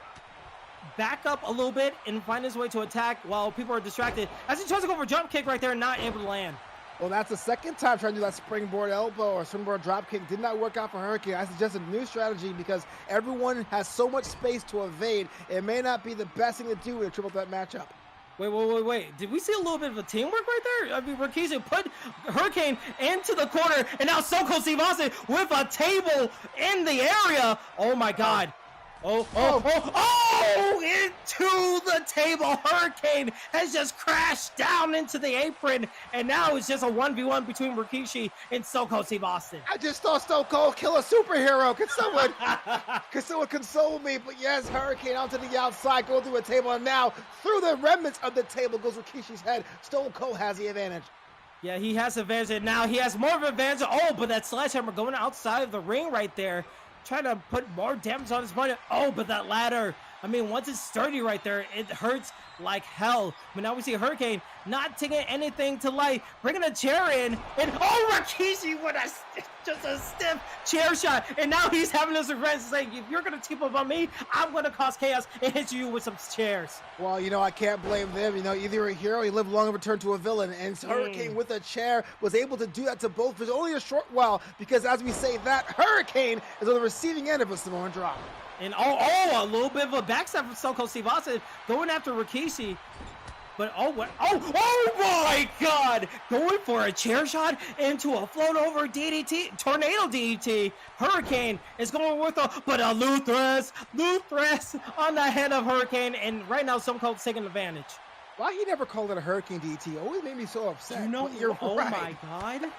back up a little bit and find his way to attack while people are distracted. As he tries to go for a jump kick right there, not able to land. Well, that's the second time trying to do that springboard elbow or springboard drop kick. Did not work out for Hurricane. I suggest a new strategy because everyone has so much space to evade. It may not be the best thing to do in a triple threat matchup. Wait. Did we see a little bit of a teamwork right there? I mean, Rikishi put Hurricane into the corner, and now Stone Cold Steve Austin with a table in the area. Oh, my God. Oh, into the table. Hurricane has just crashed down into the apron, and now it's just a 1v1 between Rikishi and Stone Cold Steve Austin. I just saw Stone Cold kill a superhero. Could someone console me? But yes, Hurricane onto the outside, go through a table, and now through the remnants of the table goes Rikishi's head. Stone Cold has the advantage. Yeah, he has advantage, and now he has more of an advantage. Oh, but that sledgehammer going outside of the ring right there, trying to put more damage on his opponent. Oh, but that ladder, I mean, once it's sturdy right there, it hurts like hell. But now we see Hurricane not taking anything to light, bringing a chair in, and Rikishi with just a stiff chair shot. And now he's having his revenge, saying, if you're going to team up on me, I'm going to cause chaos and hit you with some chairs. Well, I can't blame them. Either you're a hero, you live long and return to a villain. And Hurricane with a chair was able to do that to both for only a short while, because as we say that, Hurricane is on the receiving end of a Samoan drop. And a little bit of a backstab from Stone Cold Steve Austin going after Rikishi. But oh my God! Going for a chair shot into a float over DDT, tornado DDT. Hurricane is going with a Luthress on the head of Hurricane, and right now Stone Cold's taking advantage. Why he never called it a Hurricane DDT? Always made me so upset. You're right. My God.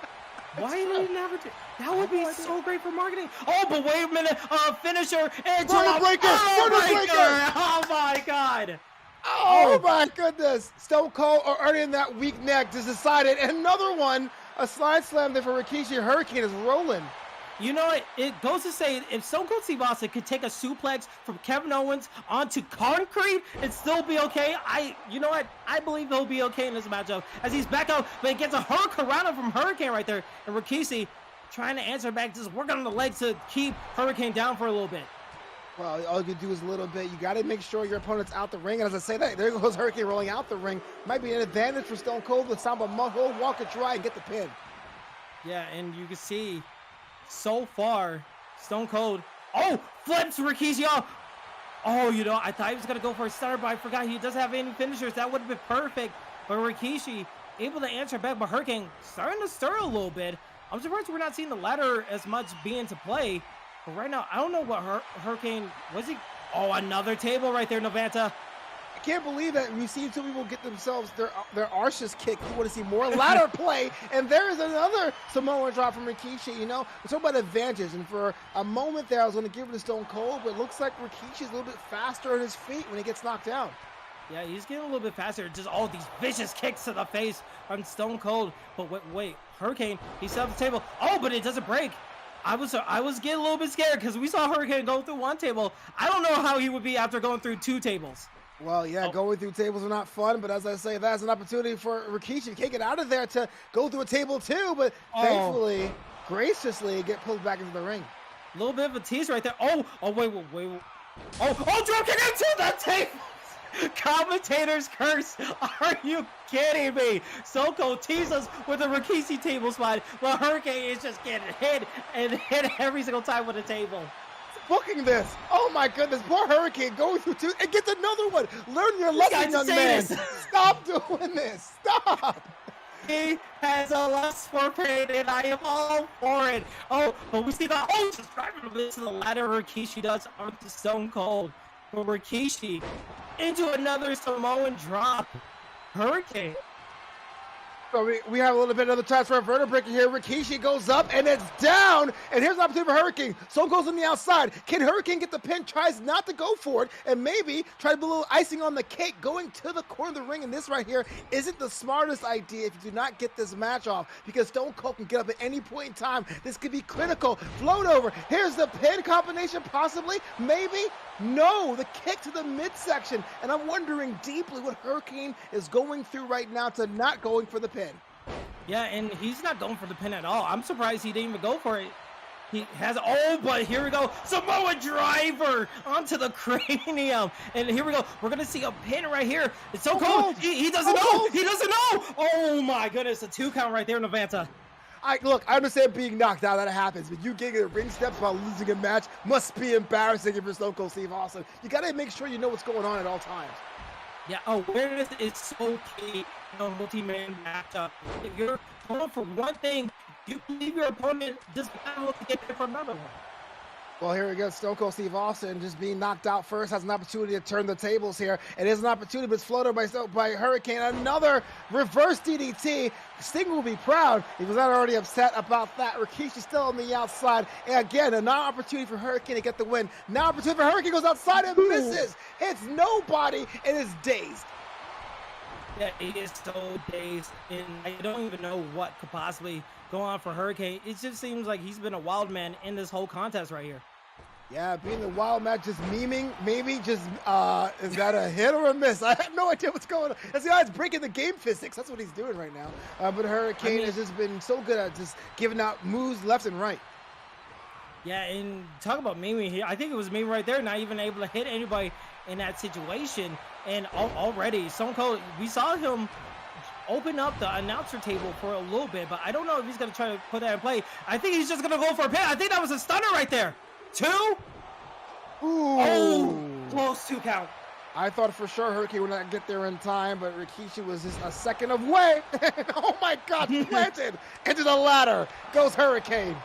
Why did he never do that? Would be so great for marketing. Oh, but wait a minute. Finisher into a breaker. Oh my God. Oh my goodness. Stone Cold are earning that weak neck just decided. Another one. A slide slam there for Rikishi. Hurricane is rolling. You know what? It goes to say, if Stone Cold Steve Austin could take a suplex from Kevin Owens onto concrete and still be okay, you know what? I believe he'll be okay in this matchup as he's back out, but he gets a hurricanrana from Hurricane right there, and Rikishi trying to answer back, just working on the legs to keep Hurricane down for a little bit. Well, all you do is a little bit. You got to make sure your opponent's out the ring. And as I say that, there goes Hurricane rolling out the ring. Might be an advantage for Stone Cold with Samba Muscle, walk it dry, and get the pin. Yeah, and you can see so far, Stone Cold, flips Rikishi off. I thought he was going to go for a stunner, but I forgot he doesn't have any finishers. That would have been perfect. But Rikishi able to answer back, but Hurricane starting to stir a little bit. I'm surprised we're not seeing the ladder as much being to play. But right now, I don't know what Hurricane, was he? Oh, another table right there, Novanta. I can't believe that we've seen two people get themselves their arses kicked. You want to see more ladder play, and there is another Samoan drop from Rikishi. We're talking about advantage, and for a moment there, I was going to give it to Stone Cold, but it looks like Rikishi's a little bit faster on his feet when he gets knocked down. Yeah, he's getting a little bit faster. Just all these vicious kicks to the face on Stone Cold. But wait, Hurricane, he set up the table. Oh, but it doesn't break. I was getting a little bit scared because we saw Hurricane go through one table. I don't know how he would be after going through two tables. Well, yeah, going through tables are not fun, but as I say, that's an opportunity for Rikishi to can't get out of there to go through a table too, but thankfully, graciously, get pulled back into the ring. A little bit of a tease right there. Wait. Drop kick into the table! Commentator's curse. Are you kidding me? Stone Cold teases with a Rikishi table spot, but Hurricane is just getting hit every single time with a table. Booking this. Oh my goodness, poor Hurricane going through two and gets another one. Learn your lesson, young man. Stop doing this. Stop. He has a lust for pain, and I am all for it. But we see that. Just driving a bit to the ladder. Rikishi does onto Stone Cold. But Rikishi into another Samoan drop. Hurricane So we have a little bit of the transfer vertebrae here. Rikishi goes up and it's down. And here's an opportunity for Hurricane. So goes on the outside. Can Hurricane get the pin? Tries not to go for it and maybe try to put a little icing on the cake going to the corner of the ring. And this right here isn't the smartest idea if you do not get this match off, because Stone Cold can get up at any point in time. This could be critical. Float over. Here's the pin combination, possibly, maybe. No, the kick to the midsection. And I'm wondering deeply what Hurricane is going through right now to not going for the pin. Yeah, and he's not going for the pin at all. I'm surprised he didn't even go for it. He has, oh, but here we go. Samoa driver onto the cranium. And here we go. We're going to see a pin right here. It's so cold. He doesn't know. He doesn't know. Oh, my goodness. A 2 count right there, Navanta. Look, I understand being knocked out, that happens, but you getting the ring steps while losing a match must be embarrassing if you're Stone Cold Steve Austin. You got to make sure you know what's going on at all times. Yeah, awareness is so key in a multi-man matchup. If you're going for one thing, you believe your opponent just not able to get there for another one. Well, here we go. Stone Cold Steve Austin just being knocked out first, has an opportunity to turn the tables here. It is an opportunity, but it's floated by Hurricane. Another reverse DDT. Sting will be proud. He was not already upset about that. Rikishi's still on the outside. And again, another opportunity for Hurricane to get the win. Now opportunity for Hurricane, goes outside and misses. Hits nobody and is dazed. Yeah, he is so dazed, and I don't even know what could possibly go on for Hurricane. It just seems like he's been a wild man in this whole contest right here. Yeah, being the wild man, just memeing, maybe just, is that a hit or a miss? I have no idea what's going on. That's the guy's breaking the game physics. That's what he's doing right now. But Hurricane has just been so good at just giving out moves left and right. Yeah, and talk about memeing here. I think it was meme right there, not even able to hit anybody in that situation. And already, Stone Cold, we saw him open up the announcer table for a little bit, but I don't know if he's going to try to put that in play. I think he's just going to go for a pin. I think that was a stunner right there. 2. Ooh. Oh, close 2 count. I thought for sure Hurricane would not get there in time, but Rikishi was just a second away. Oh my God, planted into the ladder goes Hurricane.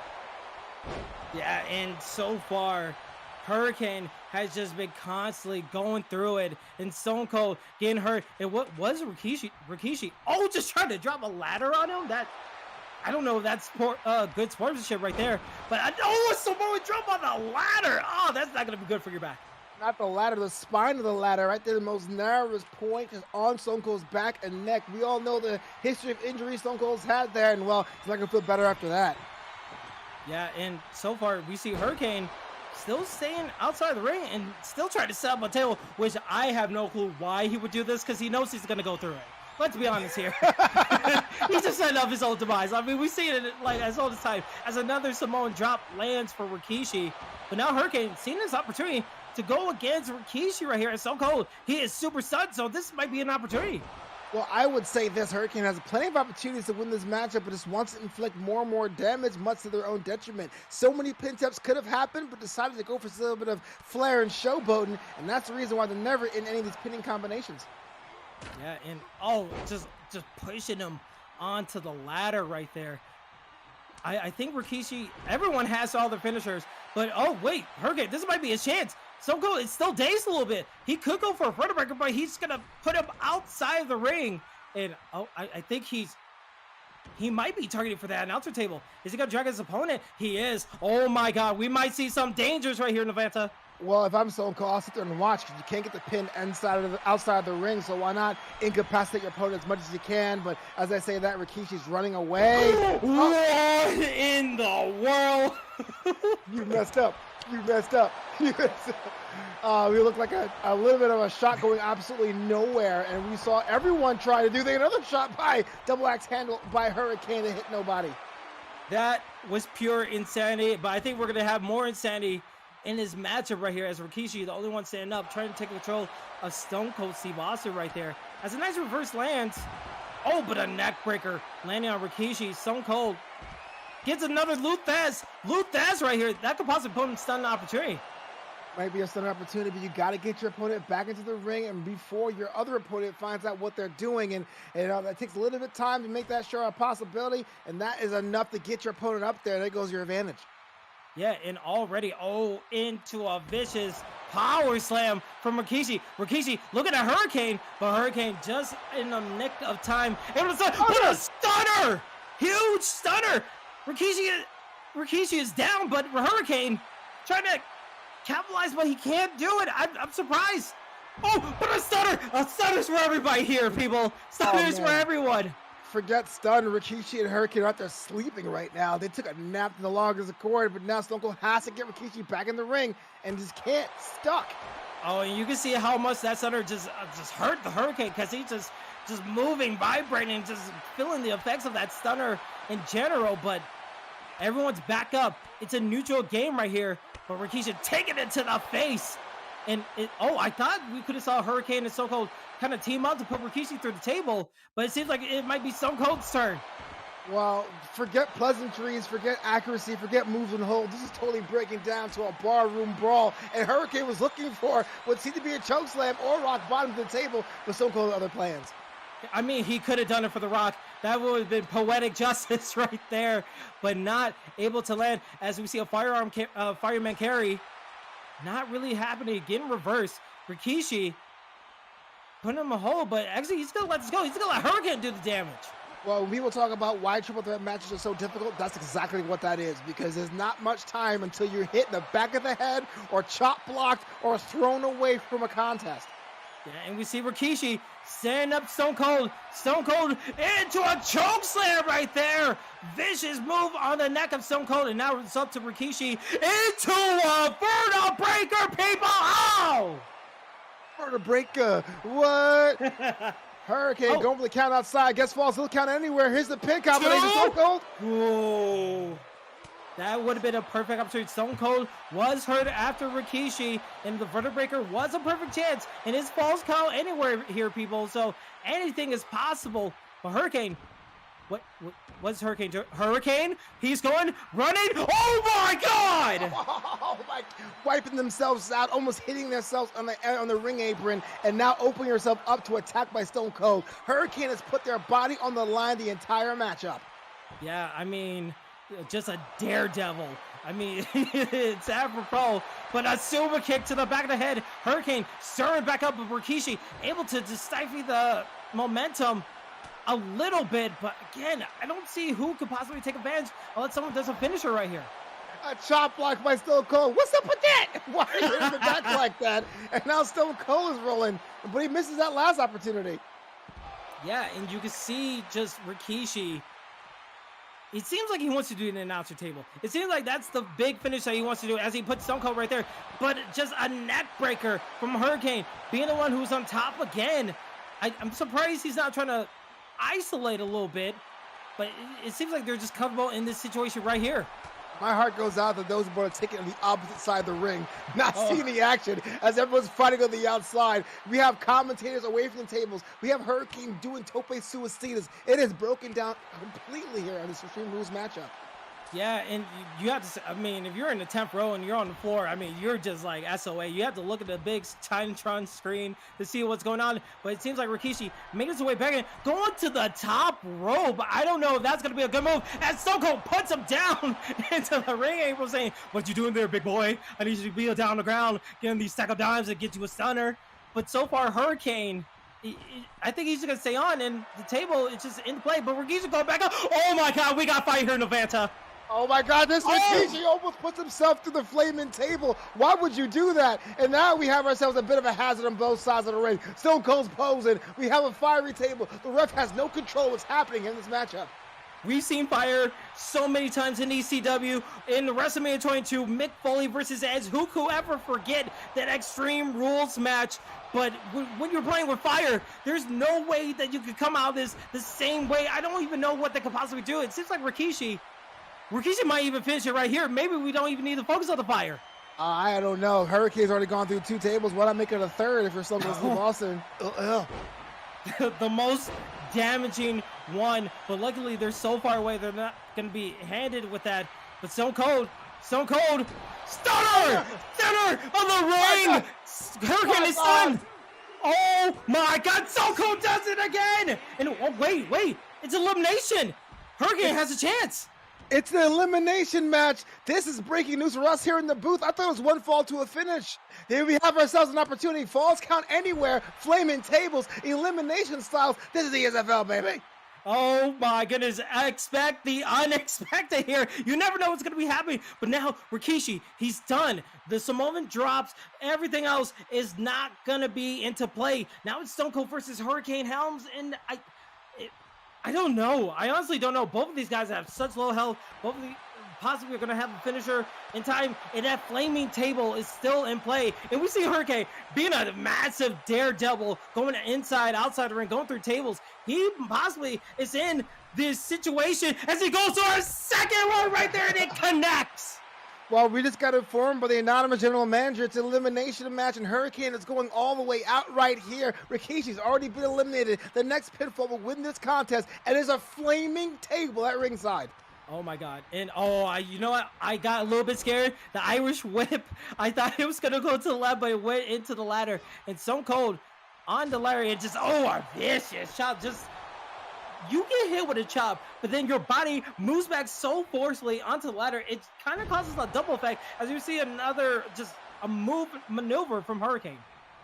Yeah, and so far, Hurricane has just been constantly going through it, and Stone Cold getting hurt. And what was Rikishi? Oh, just trying to drop a ladder on him? That, I don't know if that's good sportsmanship right there, but I know a Samoa drop on the ladder. Oh, that's not going to be good for your back. Not the ladder, the spine of the ladder, right there, the most narrowest point is on Stone Cold's back and neck. We all know the history of injuries Stone Cold's had there, and well, he's not going to feel better after that. Yeah, and so far we see Hurricane still staying outside the ring and still trying to set up a table, which I have no clue why he would do this, because he knows he's going to go through it. Let's be honest here. He's just setting up his own demise. I mean, we see it like as all the time as another Samoan drop lands for Rikishi. But now Hurricane seeing this opportunity to go against Rikishi right here at Stone Cold. He is super stunned, so this might be an opportunity. Well, I would say this, Hurricane has plenty of opportunities to win this matchup, but just wants to inflict more and more damage, much to their own detriment. So many pin taps could have happened, but decided to go for a little bit of flair and showboating, and that's the reason why they're never in any of these pinning combinations. Yeah, and oh, just pushing him onto the ladder right there. I think Rikishi, everyone has all their finishers, but oh wait, Hurricane, this might be his chance. Stone Cold is still dazed a little bit. He could go for a front breaker, but he's gonna put him outside of the ring. And oh, I think he might be targeted for that announcer table. Is he gonna drag his opponent? He is. Oh my God, we might see some dangers right here, Navanta. Well, if I'm Stone Cold, I'll sit there and watch, because you can't get the pin outside of the ring, so why not incapacitate your opponent as much as you can? But as I say that, Rikishi's running away. What in the world? You messed up. You messed up. You messed up. We looked like a little bit of a shot going absolutely nowhere, and we saw everyone try to do another shot by double axe handle by Hurricane to hit nobody. That was pure insanity, but I think we're going to have more insanity in this matchup right here as Rikishi, the only one standing up, trying to take control of Stone Cold Steve Austin right there. As a nice reverse lands. Oh, but a neck breaker landing on Rikishi. Stone Cold gets another Luthez right here. That could possibly put him stunned opportunity. Might be a stunning opportunity, but you got to get your opponent back into the ring and before your other opponent finds out what they're doing. And that takes a little bit of time to make that sure a possibility, and that is enough to get your opponent up there. There goes your advantage. Yeah, and already, into a vicious power slam from Rikishi. Rikishi looking at Hurricane, but Hurricane just in the nick of time. Able to stun. What a stunner! Huge stunner! Rikishi is down, but Hurricane trying to capitalize, but he can't do it. I'm surprised. Oh, but a stunner! A stunner's for everybody here, people. Stunners for everyone. Forget stun. Rikishi and Hurricane are out there sleeping right now. They took a nap in the longest accord, but now Stone Cold has to get Rikishi back in the ring and just can't stuck. Oh, and you can see how much that stunner just hurt the Hurricane, because he's just moving, vibrating, just feeling the effects of that stunner in general. But everyone's back up. It's a neutral game right here, but Rikishi taking it to the face. And I thought we could have saw Hurricane and Stone Cold kind of team up to put Rikishi through the table, but it seems like it might be Stone Cold's turn. Well, forget pleasantries, forget accuracy, forget moves and hold. This is totally breaking down to a barroom brawl, and Hurricane was looking for what seemed to be a choke slam or rock bottom to the table, but Stone Cold had other plans. I mean, he could have done it for the Rock. That would have been poetic justice right there, but not able to land, as we see a fireman carry. Not really happening. Getting reversed. Rikishi putting him a hole, but actually he's gonna let this go. He's gonna let Hurricane do the damage. Well, when people talk about why triple threat matches are so difficult, that's exactly what that is, because there's not much time until you're hit in the back of the head or chop blocked or thrown away from a contest. Yeah, and we see Rikishi standing up Stone Cold. Stone Cold into a choke slam right there. Vicious move on the neck of Stone Cold, and now it's up to Rikishi into a vertical breaker, people. Oh! Vertical breaker. What? Hurricane going for the count outside. Guess falls. He'll count anywhere. Here's the pin combination. Stone Cold. Whoa. That would have been a perfect opportunity. Stone Cold was hurt after Rikishi, and the vertical breaker was a perfect chance. And his falls count anywhere here, people. So anything is possible. But Hurricane, what's Hurricane doing? Hurricane, he's going, running. Oh my God! Oh my! Wiping themselves out, almost hitting themselves on the ring apron, and now opening herself up to attack by Stone Cold. Hurricane has put their body on the line the entire matchup. Yeah, I mean, just a daredevil. I mean, it's apropos, but a super kick to the back of the head. Hurricane stirring back up, but Rikishi able to just stifle the momentum a little bit. But again, I don't see who could possibly take advantage unless someone does a finisher right here. A chop block by Stone Cold. What's up with that? Why are you hitting the back like that? And now Stone Cold is rolling, but he misses that last opportunity. Yeah, and you can see just Rikishi. It seems like he wants to do an announcer table. It seems like that's the big finish that he wants to do as he puts Stone Cold right there. But just a neck breaker from Hurricane, being the one who's on top again. I'm surprised he's not trying to isolate a little bit, but it seems like they're just comfortable in this situation right here. My heart goes out to those who want to take it on the opposite side of the ring, not seeing the action as everyone's fighting on the outside. We have commentators away from the tables. We have Hurricane doing tope suicidas. It is broken down completely here on this Extreme Rules matchup. Yeah, and you have to, I mean, if you're in the 10th row and you're on the floor, I mean, you're just like SOA. You have to look at the big Titantron screen to see what's going on. But it seems like Rikishi made his way back in, going to the top rope. I don't know if that's going to be a good move. And Stone Cold puts him down into the ring apron saying, "What you doing there, big boy? I need you to be down on the ground, getting these stack of dimes and get you a stunner." But so far, Hurricane, I think he's going to stay on, and the table is just in play. But Rikishi going back up. Oh my God, we got fire here in Novanta. Oh my God, this Rikishi almost puts himself through the flaming table. Why would you do that? And now we have ourselves a bit of a hazard on both sides of the ring. Stone Cold's posing. We have a fiery table. The ref has no control of what's happening in this matchup. We've seen fire so many times in ECW. In WrestleMania 22, Mick Foley versus Edge. Who could ever forget that Extreme Rules match? But when you're playing with fire, there's no way that you could come out of this the same way. I don't even know what they could possibly do. It seems like Rikishi might even finish it right here. Maybe we don't even need to focus on the fire. I don't know. Hurricane's already gone through 2 tables. Why not make it a 3rd if you're Stone Cold Steve Austin? The most damaging one, but luckily they're so far away they're not going to be handed with that. But Stone Cold, stunner on the ring. Hurricane is stunned. Oh my God, Stone Cold does it again. And oh, wait, it's elimination. Hurricane has a chance. It's an elimination match. This is breaking news for us here in the booth. I thought it was one fall to a finish. Here we have ourselves an opportunity. Falls count anywhere. Flaming tables. Elimination styles. This is the ESFL, baby. Oh my goodness, expect the unexpected here. You never know what's going to be happening. But now, Rikishi, he's done. The Samoan drops. Everything else is not going to be into play. Now it's Stone Cold versus Hurricane Helms. And I don't know. I honestly don't know. Both of these guys have such low health. Both of them possibly are going to have a finisher in time. And that flaming table is still in play. And we see Hurricane being a massive daredevil, going inside, outside the ring, going through tables. He possibly is in this situation as he goes to our second one right there, and it connects. Well, we just got informed by the anonymous general manager. It's an elimination match, and Hurricane is going all the way out right here. Rikishi's already been eliminated. The next pinfall will win this contest, and there's a flaming table at ringside. Oh my God. And you know what? I got a little bit scared. The Irish whip. I thought it was going to go to the left, but it went into the ladder. And Stone Cold on the ladder and just, a vicious chop. Just, you get hit with a chop, but then your body moves back so forcefully onto the ladder. It kind of causes a double effect as you see another, just a maneuver from Hurricane.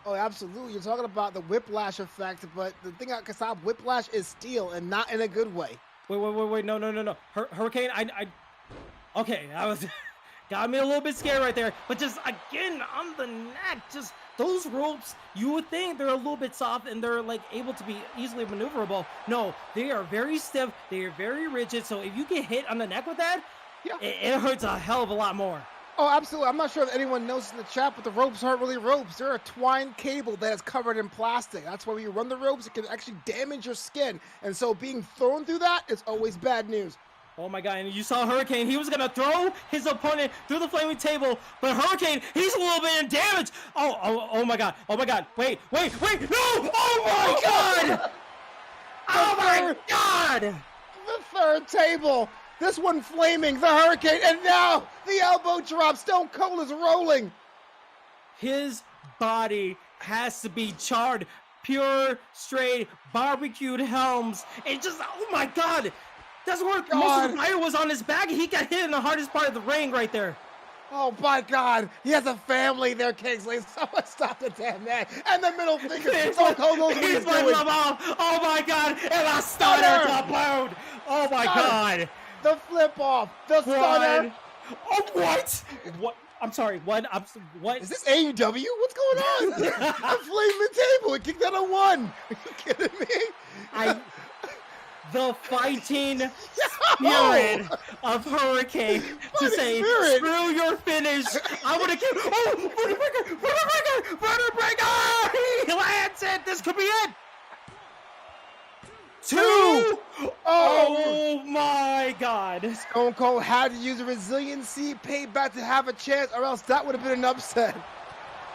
Oh, absolutely. You're talking about the whiplash effect, but the thing about Kasab, whiplash is steel and not in a good way. Wait, no. Hurricane, okay, that was, got me a little bit scared right there, but just, again, on the neck, just, those ropes, you would think they're a little bit soft and they're, like, able to be easily maneuverable. No, they are very stiff, they are very rigid, so if you get hit on the neck with that, yeah, it hurts a hell of a lot more. Oh, absolutely. I'm not sure if anyone knows in the chat, but the ropes aren't really ropes. They're a twine cable that is covered in plastic. That's why when you run the ropes, it can actually damage your skin. And so being thrown through that is always bad news. Oh my God, and you saw Hurricane. He was going to throw his opponent through the flaming table, but Hurricane, he's a little bit in damage. Oh my God. Wait. No! Oh my God! Oh my God! The third table. This one flaming, the Hurricane, and now the elbow drop. Stone Cold is rolling. His body has to be charred. Pure, straight, barbecued Helms. It just, oh my God. That's where most of the fire was on his back. He got hit in the hardest part of the ring right there. Oh my God. He has a family there, Kingsley. Someone stop the damn man. And the middle finger. Stone Cold knows what he's doing. Oh my God. And a stunner to boot. Oh my God. The flip off, the stunner. Oh, what? What? I'm sorry. What? What? Is this AEW? What's going on? A flaming table. It kicked out a 1. Are you kidding me? The fighting spirit of Hurricane to say, screw your finish. I want to kill. Oh, Burner breaker. He lands it. This could be it. 2. Oh my God. Stone Cold had to use a resiliency payback to have a chance, or else that would have been an upset.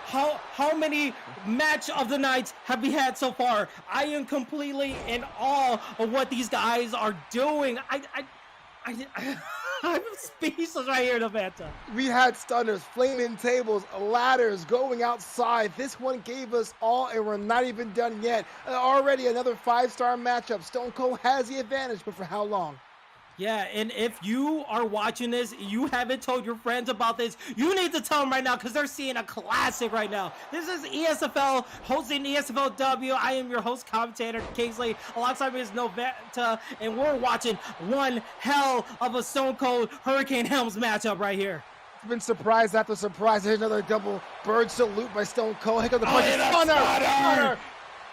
How many match of the nights have we had so far? I am completely in awe of what these guys are doing. I'm speechless right here, Novanta. We had stunners, flaming tables, ladders going outside. This one gave us all, and we're not even done yet. Already another 5-star matchup. Stone Cold has the advantage, but for how long? Yeah, and if you are watching this, you haven't told your friends about this, you need to tell them right now because they're seeing a classic right now. This is ESFL hosting ESFLW. I am your host, commentator, Kingsley. Alongside me is Novanta, and we're watching one hell of a Stone Cold Hurricane Helms matchup right here. It's been surprise after surprise. Here's another double bird salute by Stone Cold. Here comes the punch. Stunner!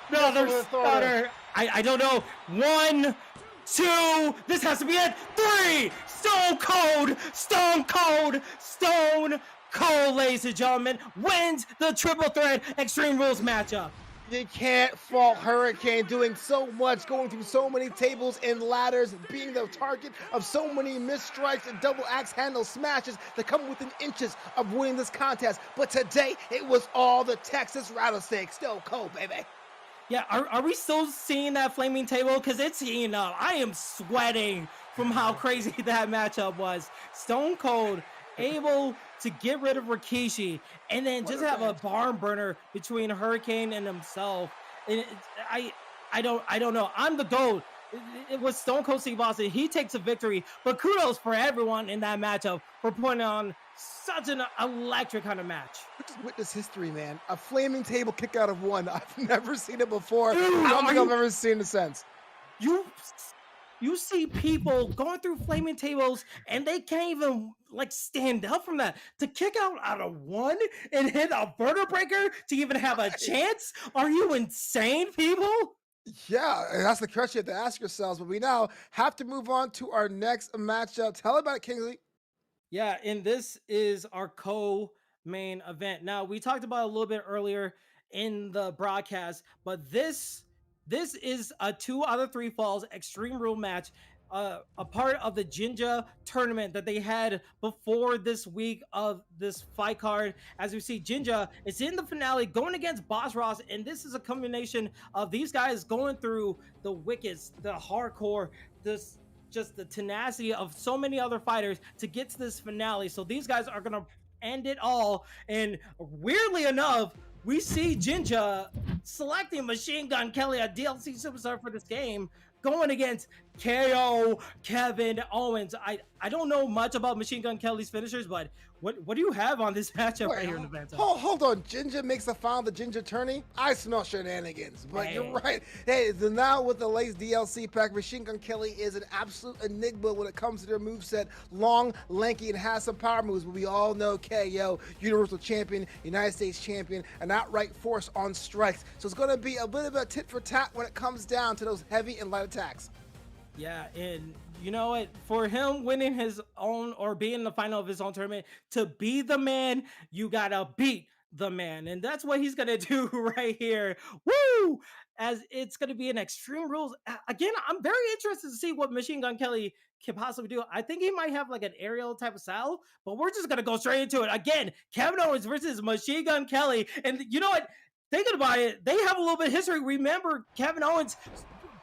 Another stunner. I don't know. 1, 2, this has to be it. 3, Stone Cold, ladies and gentlemen, wins the triple threat Extreme Rules matchup. You can't fault Hurricane doing so much, going through so many tables and ladders, being the target of so many missed strikes and double axe handle smashes that come within inches of winning this contest. But today, it was all the Texas Rattlesnake. Stone Cold, baby. Yeah, are we still seeing that flaming table? Because it's heating up. I am sweating from how crazy that matchup was. Stone Cold able to get rid of Rikishi and then just have a barn burner between Hurricane and himself. And I don't know. I'm the GOAT. it was Stone Cold Steve Austin. He takes a victory, but kudos for everyone in that matchup for putting on such an electric kind of match. Just witness history, man. A flaming table kick out of one. I've never seen it before. Dude, I don't think I've ever seen it since. You see people going through flaming tables and they can't even like stand up from that. To kick out of one and hit a vertebraker to even have a chance? Are you insane, people? Yeah, and that's the question you have to ask yourselves. But we now have to move on to our next matchup. Tell about it, Kingsley. Yeah, and this is our co-main event. Now, we talked about it a little bit earlier in the broadcast, but this is a 2 out of 3 falls extreme rule match, a part of the Jinja tournament that they had before this week of this fight card. As we see, Jinja is in the finale going against Boss Ross, and this is a combination of these guys going through the wickets, the hardcore, just the tenacity of so many other fighters to get to this finale. So these guys are gonna end it all, and weirdly enough, we see Jinja selecting Machine Gun Kelly, a DLC superstar for this game, going against KO Kevin Owens. I don't know much about Machine Gun Kelly's finishers, but what do you have on this matchup right here in the event? Hold on. Jinja makes the final, the Jinja tourney. I smell shenanigans, but Hey. you're right. Hey, now with the latest DLC pack, Machine Gun Kelly is an absolute enigma when it comes to their moveset. Long, lanky, and has some power moves, but we all know KO, Universal Champion, United States Champion, an outright force on strikes. So it's going to be a little bit of tit for tat when it comes down to those heavy and light attacks. Yeah, and you know what? For him winning his own or being in the final of his own tournament, to be the man, you gotta beat the man. And that's what he's gonna do right here. Woo! As it's gonna be an Extreme Rules. Again, I'm very interested to see what Machine Gun Kelly can possibly do. I think he might have like an aerial type of style, but we're just gonna go straight into it. Again, Kevin Owens versus Machine Gun Kelly. And you know what? Thinking about it, they have a little bit of history. Remember, Kevin Owens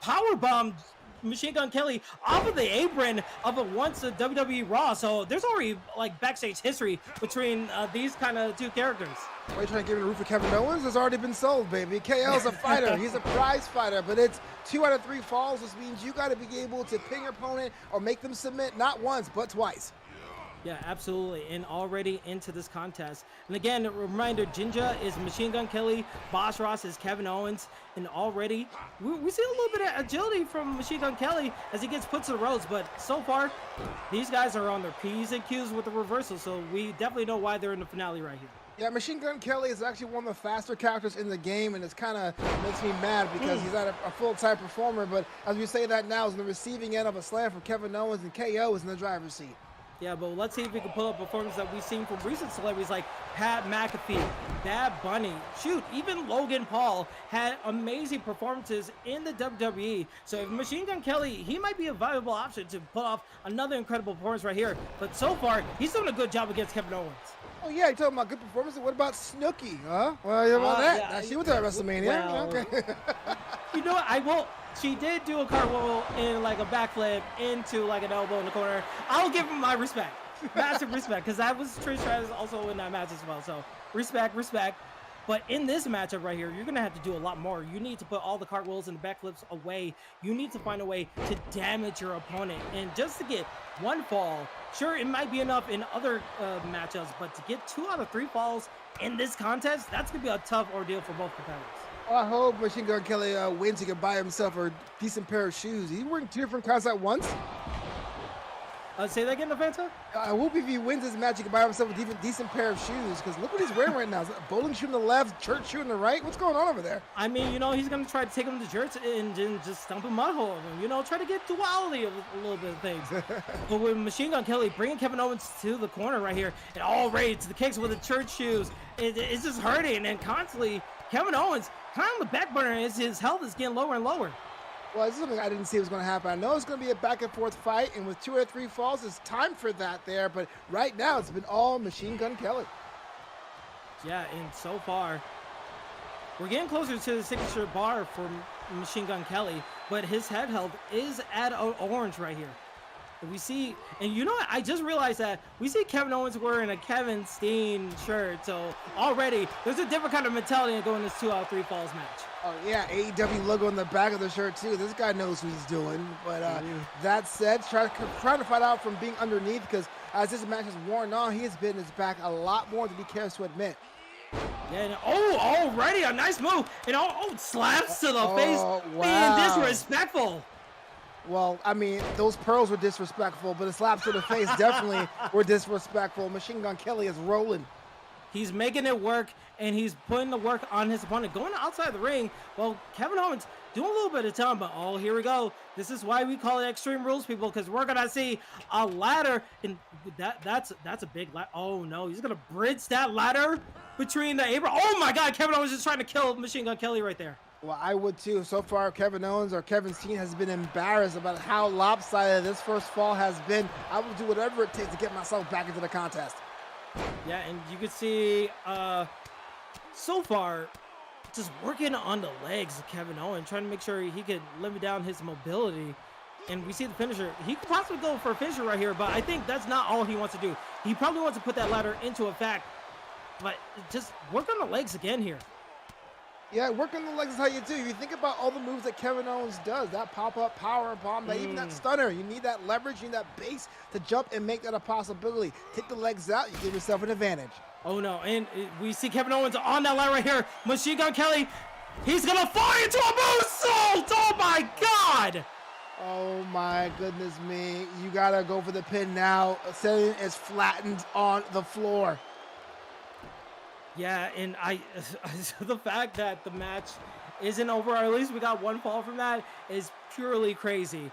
powerbombed Machine Gun Kelly off of the apron of a once a WWE Raw, so there's already like backstage history between these kind of two characters. Why are you trying to give it a root for Kevin Owens? It's already been sold, baby. KO's a fighter. He's a prize fighter, but it's 2 out of 3 falls, which means you got to be able to pin your opponent or make them submit not once, but twice. Yeah, absolutely. And already into this contest. And again, a reminder, Jinja is Machine Gun Kelly, Boss Ross is Kevin Owens. And already, we see a little bit of agility from Machine Gun Kelly as he gets put to the ropes. But so far, these guys are on their P's and Q's with the reversal. So we definitely know why they're in the finale right here. Yeah, Machine Gun Kelly is actually one of the faster characters in the game, and it's kind of makes me mad because he's not a full-time performer. But as we say that now, is in the receiving end of a slam from Kevin Owens, and KO is in the driver's seat. Yeah, but let's see if we can pull up performances that we've seen from recent celebrities like Pat McAfee, Bad Bunny. Shoot, even Logan Paul had amazing performances in the WWE. So if Machine Gun Kelly, he might be a viable option to pull off another incredible performance right here. But so far, he's doing a good job against Kevin Owens. Oh yeah, you're talking about good performances. What about Snooki? Huh? Well, you about that? Yeah, She went to WrestleMania. Well, Okay. You know what? She did do a cartwheel in like a backflip into like an elbow in the corner. I'll give him my respect. Massive respect, because that was Trish Stratus also in that match as well. So respect. But in this matchup right here, you're going to have to do a lot more. You need to put all the cartwheels and the backflips away. You need to find a way to damage your opponent. And just to get one fall, sure, it might be enough in other matchups, but to get 2 out of 3 falls in this contest, that's going to be a tough ordeal for both competitors. Well, I hope Machine Gun Kelly wins. He can buy himself a decent pair of shoes. He wearing 2 different cars at once. Say that again, Aventa? I hope if he wins this match, he can buy himself a decent pair of shoes. Because look what he's wearing right now. Is it a bowling shoe on the left, church shoe on the right? What's going on over there? I mean, you know, he's going to try to take him to church and just stump a mud hole of him. You know, try to get duality of a little bit of things. But with Machine Gun Kelly bringing Kevin Owens to the corner right here, and all ready to the kicks with the church shoes, it's just hurting. And constantly, Kevin Owens, kind of on the back burner as his health is getting lower and lower. Well, this is something I didn't see was going to happen. I know it's going to be a back-and-forth fight, and with 2 or 3 falls, it's time for that there. But right now, it's been all Machine Gun Kelly. Yeah, and so far, we're getting closer to the signature bar for Machine Gun Kelly, but his head health is at orange right here. And we see, and you know what? I just realized that we see Kevin Owens wearing a Kevin Steen shirt. So already there's a different kind of mentality in going this 2 out of 3 falls match. Oh yeah, AEW logo on the back of the shirt too. This guy knows what he's doing. But that said, trying to find out from being underneath, because as this match has worn on, he has been his back a lot more than he cares to admit. Yeah, and already a nice move. And slaps to the face, wow. being disrespectful. Well, I mean, those pearls were disrespectful, but the slaps to the face definitely were disrespectful. Machine Gun Kelly is rolling. He's making it work, and he's putting the work on his opponent. Going outside the ring, well, Kevin Owens doing a little bit of time, but here we go. This is why we call it Extreme Rules, people, because we're going to see a ladder, and that's a big ladder. Oh, no, he's going to bridge that ladder between the apron. Oh, my God, Kevin Owens is trying to kill Machine Gun Kelly right there. Well, I would too. So far, Kevin Owens or Kevin Steen has been embarrassed about how lopsided this first fall has been. I will do whatever it takes to get myself back into the contest. Yeah, and you can see so far just working on the legs of Kevin Owens, trying to make sure he could limit down his mobility. And we see the finisher. He could possibly go for a finisher right here, but I think that's not all he wants to do. He probably wants to put that ladder into effect, but just work on the legs again here. Yeah, working the legs is how you do. You think about all the moves that Kevin Owens does, that pop-up power bomb, even that stunner. You need that leverage, you need that base to jump and make that a possibility. Take the legs out, you give yourself an advantage. Oh no, and we see Kevin Owens on that line right here. Machine Gun Kelly, he's gonna fly into a moonsault! Oh my God! Oh my goodness me. You gotta go for the pin now. Setting is flattened on the floor. Yeah, and the fact that the match isn't over, or at least we got one fall from that, is purely crazy.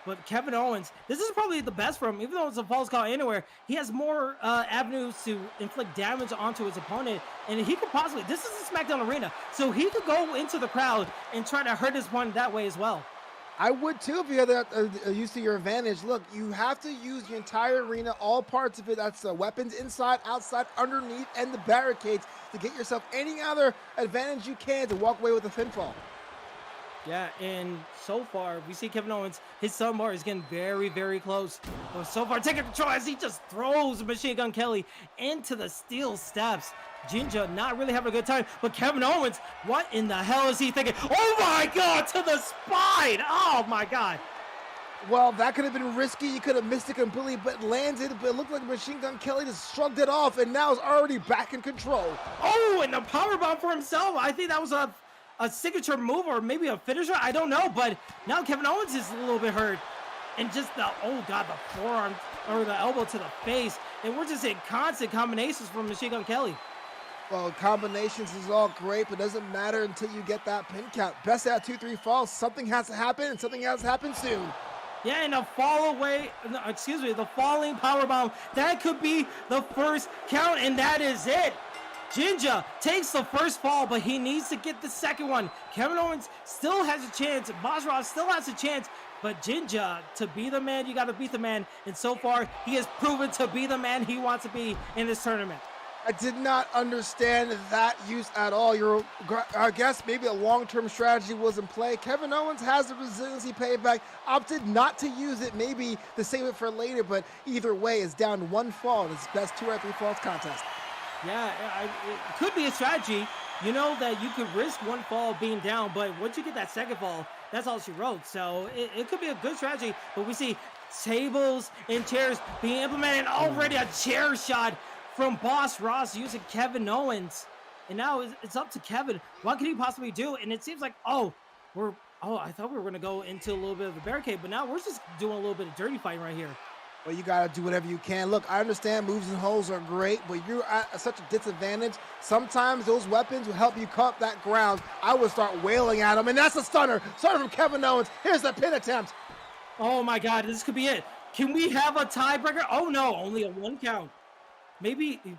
But Kevin Owens, this is probably the best for him. Even though it's a falls count anywhere, he has more avenues to inflict damage onto his opponent, and he could possibly, this is a SmackDown arena, so he could go into the crowd and try to hurt his opponent that way as well. I would too if you had that used to your advantage. Look, you have to use the entire arena, all parts of it. That's the weapons inside, outside, underneath, and the barricades to get yourself any other advantage you can to walk away with a pinfall. Yeah, and so far, we see Kevin Owens, his stun bar is getting very, very close. But so far, taking control as he just throws Machine Gun Kelly into the steel steps. Ginger not really having a good time, but Kevin Owens, what in the hell is he thinking? Oh my God, to the spine! Oh my God! Well, that could have been risky. You could have missed it completely, but landed. But it looked like Machine Gun Kelly just shrugged it off, and now is already back in control. Oh, and the powerbomb for himself. I think that was a signature move or maybe a finisher. I don't know, but now Kevin Owens is a little bit hurt. And just the forearm or the elbow to the face. And we're just in constant combinations from Machine Gun Kelly. Well, combinations is all great, but doesn't matter until you get that pin count. Best out 2-3 falls. Something has to happen, and something has to happen soon. Yeah, and the falling powerbomb. That could be the first count, and that is it. Ginger takes the first fall, but he needs to get the second one. Kevin Owens still has a chance. Boss Ross still has a chance. But Ginger, to be the man, you got to beat the man. And so far, he has proven to be the man he wants to be in this tournament. I did not understand that use at all. I guess maybe a long-term strategy was in play. Kevin Owens has the resiliency payback, opted not to use it, maybe to save it for later, but either way, it's down one fall in his best 2 out of 3 falls contest. Yeah, it could be a strategy. You know that you could risk one fall being down, but once you get that second fall, that's all she wrote. So it could be a good strategy, but we see tables and chairs being implemented, already a chair shot from Boss Ross using Kevin Owens. And now it's up to Kevin. What can he possibly do? And it seems like, I thought we were going to go into a little bit of a barricade, but now we're just doing a little bit of dirty fighting right here. Well, you got to do whatever you can. Look, I understand moves and holds are great, but you're at such a disadvantage. Sometimes those weapons will help you cut that ground. I would start wailing at him, and that's a stunner. Stunner from Kevin Owens. Here's the pin attempt. Oh, my God. This could be it. Can we have a tiebreaker? Oh, no. Only a 1 count.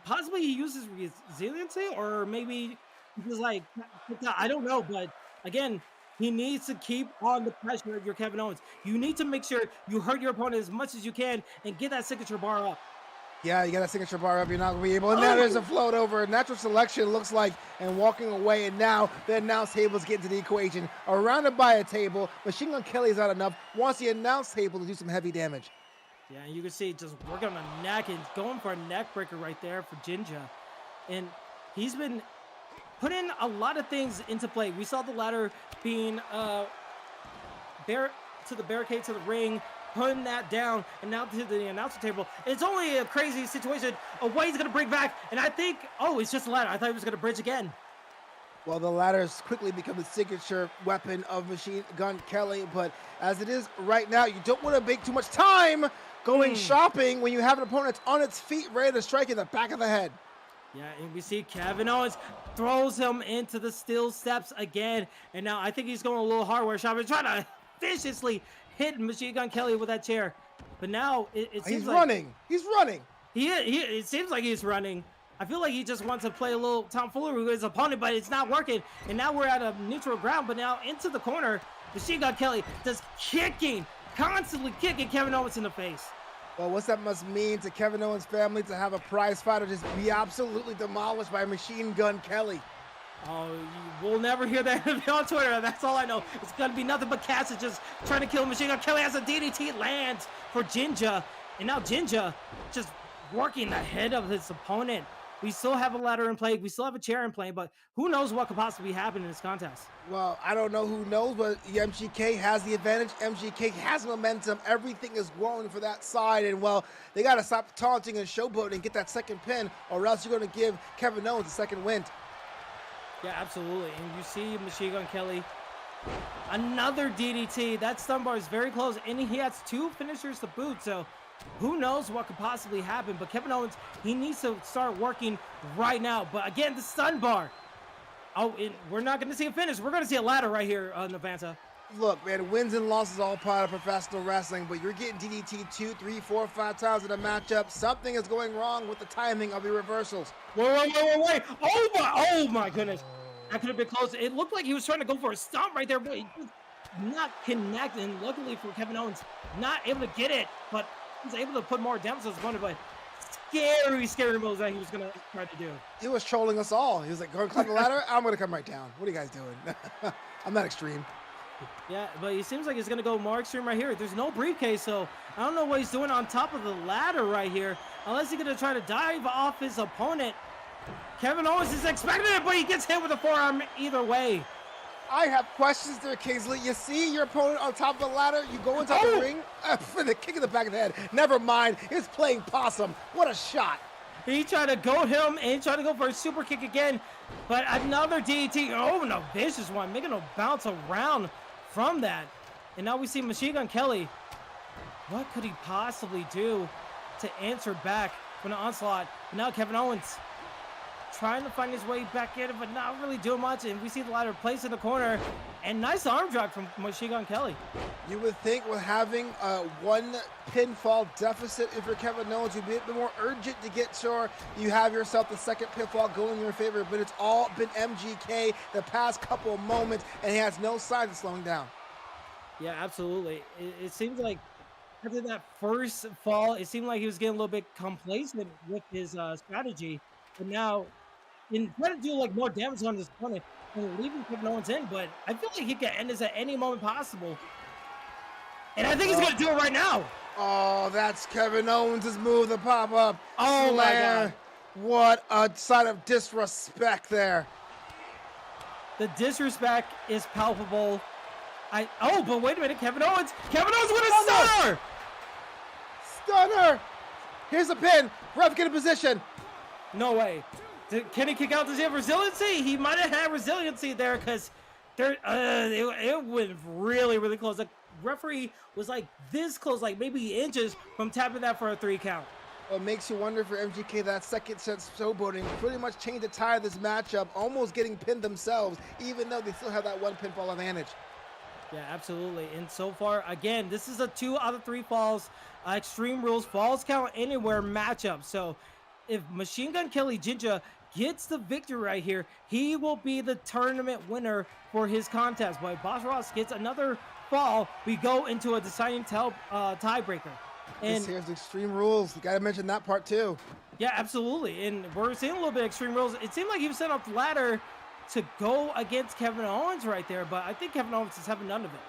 Possibly he uses resiliency, or maybe he's like, I don't know. But, again, he needs to keep on the pressure of your Kevin Owens. You need to make sure you hurt your opponent as much as you can and get that signature bar up. Yeah, you got that signature bar up. You're not going to be able. And now there's a float over. Natural selection looks like, and walking away. And now the announce table's getting to the equation. Surrounded by a table. Machine Gun Kelly's not enough. Wants the announce table to do some heavy damage. Yeah, and you can see just working on the neck and going for a neck breaker right there for Jinja. And he's been putting a lot of things into play. We saw the ladder being to the barricade, to the ring, putting that down, and now to the announcer table. It's only a crazy situation of what he's going to bring back, and I think, oh, it's just a ladder. I thought he was going to bridge again. Well, the ladder has quickly become the signature weapon of Machine Gun Kelly, but as it is right now, you don't want to make too much time going shopping when you have an opponent on its feet ready to strike in the back of the head. Yeah, and we see Kevin Owens throws him into the steel steps again, and now I think he's going a little hardware shopping, trying to viciously hit Machine Gun Kelly with that chair. But now it seems he's like running. He's running. It seems like he's running. I feel like he just wants to play a little tomfoolery with his opponent, but it's not working. And now we're at a neutral ground, but now into the corner, Machine Gun Kelly just constantly kicking Kevin Owens in the face. Well, what's that must mean to Kevin Owens' family to have a prize fighter just be absolutely demolished by Machine Gun Kelly? Oh, we'll never hear that on Twitter. That's all I know. It's going to be nothing but Cass just trying to kill Machine Gun Kelly as a DDT lands for Jinja. And now Jinja just working the head of his opponent. We still have a ladder in play. We still have a chair in play, but who knows what could possibly happen in this contest? Well, I don't know who knows, but MGK has the advantage. MGK has momentum. Everything is growing for that side, and well, they got to stop taunting and showboating and get that second pin, or else you're going to give Kevin Owens a second win. Yeah, absolutely. And you see Machine Gun Kelly, another DDT. That stun bar is very close, and he has 2 finishers to boot, so who knows what could possibly happen. But Kevin Owens, he needs to start working right now. But again, the stun bar. Oh, we're not going to see a finish. We're going to see a ladder right here on Navanta. Look, man, wins and losses all part of professional wrestling, but you're getting DDT 2, 3, 4, 5 times in a matchup. Something is going wrong with the timing of your reversals. Wait. Oh my goodness. That could have been close. It looked like he was trying to go for a stomp right there, but he just not connected. And luckily for Kevin Owens, not able to get it, but he's able to put more damage on his opponent. But scary moves that he was going to try to do. He was trolling us all. He was like, go and climb the ladder. I'm going to come right down. What are you guys doing? I'm not extreme. Yeah, but he seems like he's going to go more extreme right here. There's no briefcase, so I don't know what he's doing on top of the ladder right here. Unless he's going to try to dive off his opponent. Kevin Owens is expecting it, but he gets hit with a forearm either way. I have questions there, Kingsley. You see your opponent on top of the ladder, you go into the ring for the kick in the back of the head. Never mind, he's playing possum. What a shot. He tried to goat him and he tried to go for a super kick again, but another DDT. Oh, no, vicious one, making him bounce around from that. And now we see Machine Gun Kelly. What could he possibly do to answer back from the onslaught? But now Kevin Owens trying to find his way back in, but not really doing much. And we see the ladder placed in the corner. And nice arm drag from Machine Gun Kelly. You would think with having a 1 pinfall deficit, if you're Kevin Owens, you'd be a bit more urgent to get sure you have yourself the second pinfall going in your favor. But it's all been MGK the past couple of moments, and he has no signs of slowing down. Yeah, absolutely. It seems like after that first fall, it seemed like he was getting a little bit complacent with his strategy. But now, in trying to do like more damage on his opponent and leaving Kevin Owens in, but I feel like he can end this at any moment possible. And I think he's going to do it right now. Oh, that's Kevin Owens' move, the pop-up. Oh, my God. What a sign of disrespect there. The disrespect is palpable. But wait a minute, Kevin Owens with a stunner! Stunner! Here's a pin. Ref, get in position. No way. Can he kick out? Does he have resiliency? He might have had resiliency there because it went really close. The referee was like this close, like maybe inches from tapping that for a 3 count. Well, it makes you wonder for MGK that second set showboating pretty much changed the tide of this matchup, almost getting pinned themselves, even though they still have that 1 pinfall advantage. Yeah, absolutely. And so far, again, this is a 2 out of 3 falls, Extreme Rules, falls count anywhere matchup. So if Machine Gun Kelly Jinja gets the victory right here, he will be the tournament winner for his contest. But Boss Ross gets another fall. We go into a deciding tiebreaker. And this here's Extreme Rules. You got to mention that part too. Yeah, absolutely. And we're seeing a little bit of Extreme Rules. It seemed like he was set up the ladder to go against Kevin Owens right there, but I think Kevin Owens is having none of it.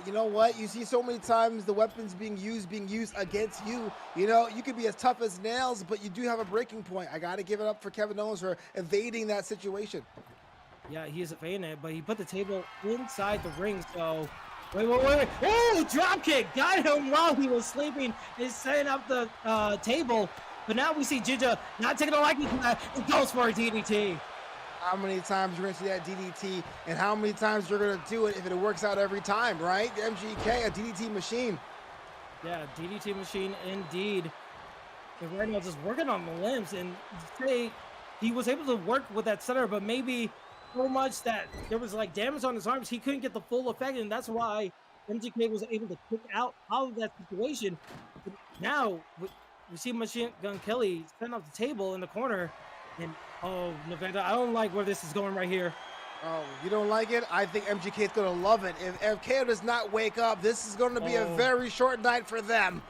You know what? You see so many times the weapons being used against you. You know, you could be as tough as nails, but you do have a breaking point. I got to give it up for Kevin Owens for evading that situation. Yeah, he is evading it, but he put the table inside the ring, so... Wait. Oh, drop kick! Got him while he was sleeping. He's setting up the table, but now we see Jinja not taking a liking to that. It goes for a DDT. How many times you're going to see that DDT, and how many times you're going to do it if it works out every time, right? MGK, a DDT machine. Yeah, DDT machine indeed. And right now just working on the limbs, and say he was able to work with that center, but maybe so much that there was like damage on his arms, he couldn't get the full effect, and that's why MGK was able to kick out of that situation. But now we see Machine Gun Kelly setting up the table in the corner, and oh, Nevada, I don't like where this is going right here. Oh, you don't like it? I think MGK is going to love it. If KO does not wake up, this is going to be a very short night for them.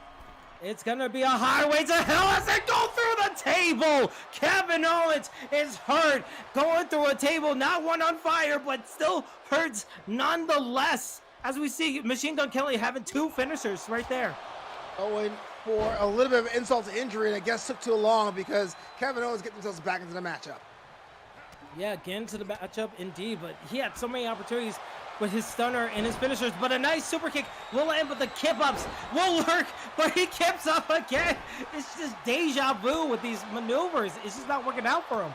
It's going to be a highway to hell as they go through the table. Kevin Owens is hurt, going through a table, not one on fire, but still hurts nonetheless. As we see Machine Gun Kelly having 2 finishers right there. Owen for a little bit of insult to injury, and I guess took too long because Kevin Owens get themselves back into the matchup. Yeah, get into the matchup indeed, but he had so many opportunities with his stunner and his finishers, but a nice super kick will end, but the kip ups will work, but he kips up again. It's just deja vu with these maneuvers. It's just not working out for him.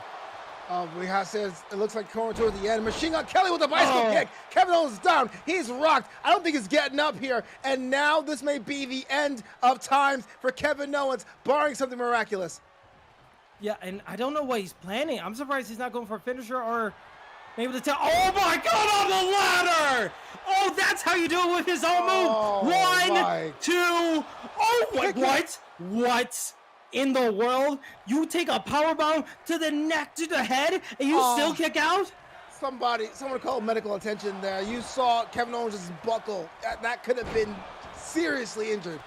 We have says it looks like going towards the end. Machine Gun Kelly with the bicycle kick. Kevin Owens is down. He's rocked. I don't think he's getting up here. And now this may be the end of times for Kevin Owens, barring something miraculous. Yeah, and I don't know what he's planning. I'm surprised he's not going for a finisher or maybe the oh my God, on the ladder! Oh, that's how you do it with his own move. 1, 2. Oh, what in the world? You take a power bomb to the neck, to the head, and you still kick out? Someone called medical attention there. You saw Kevin Owens just buckle. That could have been seriously injured.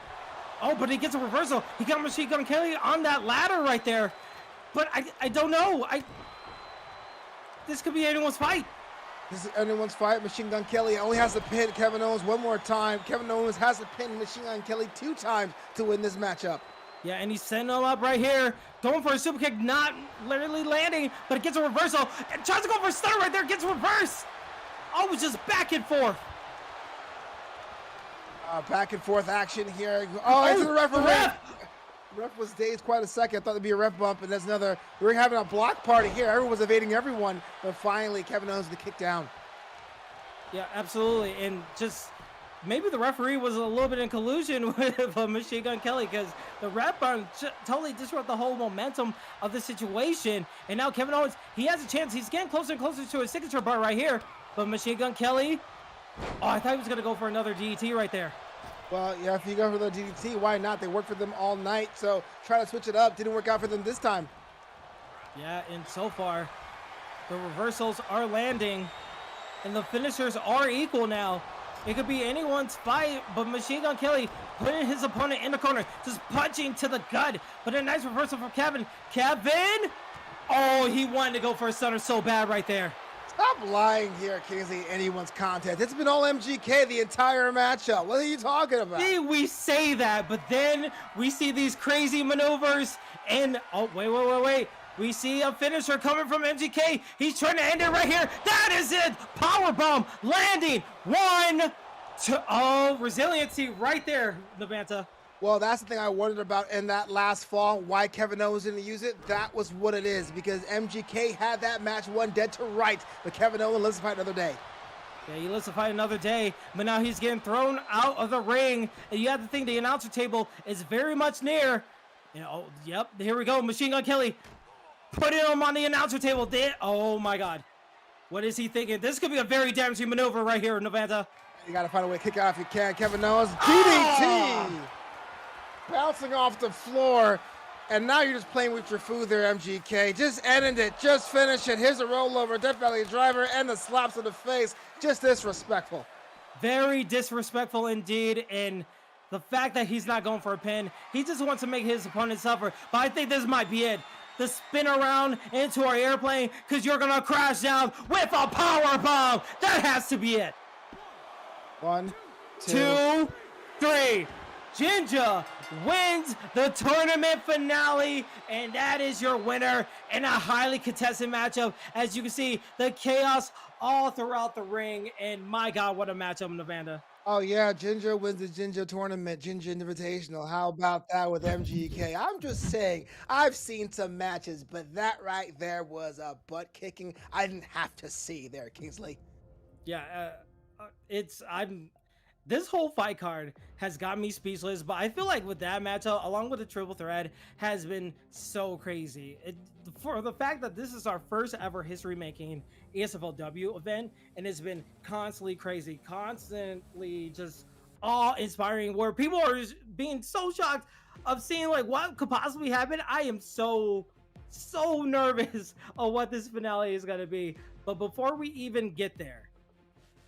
Oh, but he gets a reversal. He got Machine Gun Kelly on that ladder right there. But I don't know. This could be anyone's fight. This is anyone's fight. Machine Gun Kelly only has to pin Kevin Owens one more time. Kevin Owens has to pin Machine Gun Kelly 2 times to win this matchup. Yeah, and he's setting him up right here. Going for a super kick, not literally landing, but it gets a reversal. And tries to go for a stunner right there, gets reversed. Oh, it's just back and forth. Back and forth action here. Oh, into the referee. Ref was dazed quite a second. I thought there'd be a ref bump, and there's another. We're having a block party here. Everyone was evading everyone, but finally Kevin Owens the kick down. Yeah, absolutely, and just maybe the referee was a little bit in collusion with Machine Gun Kelly because the ref bump totally disrupted the whole momentum of the situation. And now Kevin Owens, he has a chance. He's getting closer and closer to his signature bar right here. But Machine Gun Kelly, oh, I thought he was gonna go for another DDT right there. Well, yeah, if you go for the DDT, why not? They worked for them all night, so try to switch it up. Didn't work out for them this time. Yeah, and so far, the reversals are landing, and the finishers are equal now. It could be anyone's fight, but Machine Gun Kelly putting his opponent in the corner, just punching to the gut. But a nice reversal from Kevin. Kevin! Oh, he wanted to go for a stunner so bad right there. Stop lying here, Kingsley. Anyone's contest. It's been all MGK the entire matchup. What are you talking about? See, we say that, but then we see these crazy maneuvers, and oh, wait. We see a finisher coming from MGK. He's trying to end it right here. That is it. Powerbomb landing. 1, 2. Oh, resiliency right there, Levanta. Well, that's the thing I wondered about in that last fall, why Kevin Owens didn't use it. That was what it is, because MGK had that match won dead to right, but Kevin Owens lives to fight another day. Yeah, he lives to fight another day, but now he's getting thrown out of the ring, and you have to think the announcer table is very much near. You know, yep, here we go, Machine Gun Kelly. Putting him on the announcer table. Oh my God. What is he thinking? This could be a very damaging maneuver right here, Nevada. You got to find a way to kick out if you can. Kevin Owens, DDT! Bouncing off the floor, and now you're just playing with your food there, MGK. Just ending it, just finish it. Here's a rollover, Death Valley driver, and the slaps to the face. Just disrespectful. Very disrespectful indeed, and the fact that he's not going for a pin, he just wants to make his opponent suffer. But I think this might be it. The spin around into our airplane, because you're going to crash down with a power bomb. That has to be it. 1, 2, 3. Jinja wins the tournament finale, and that is your winner in a highly contested matchup. As you can see, the chaos all throughout the ring, and my God, what a matchup, Navanda. Oh yeah, Ginger wins the Ginger tournament, Ginger Invitational. How about that with MGK? I'm just saying, I've seen some matches, but that right there was a butt kicking I didn't have to see there, Kingsley. Yeah, this whole fight card has got me speechless, but I feel like with that matchup, along with the triple threat, has been so crazy. For the fact that this is our first ever history-making ESFLW event, and it's been constantly crazy, constantly just awe-inspiring, where people are just being so shocked of seeing like what could possibly happen. I am so nervous of what this finale is going to be. But before we even get there,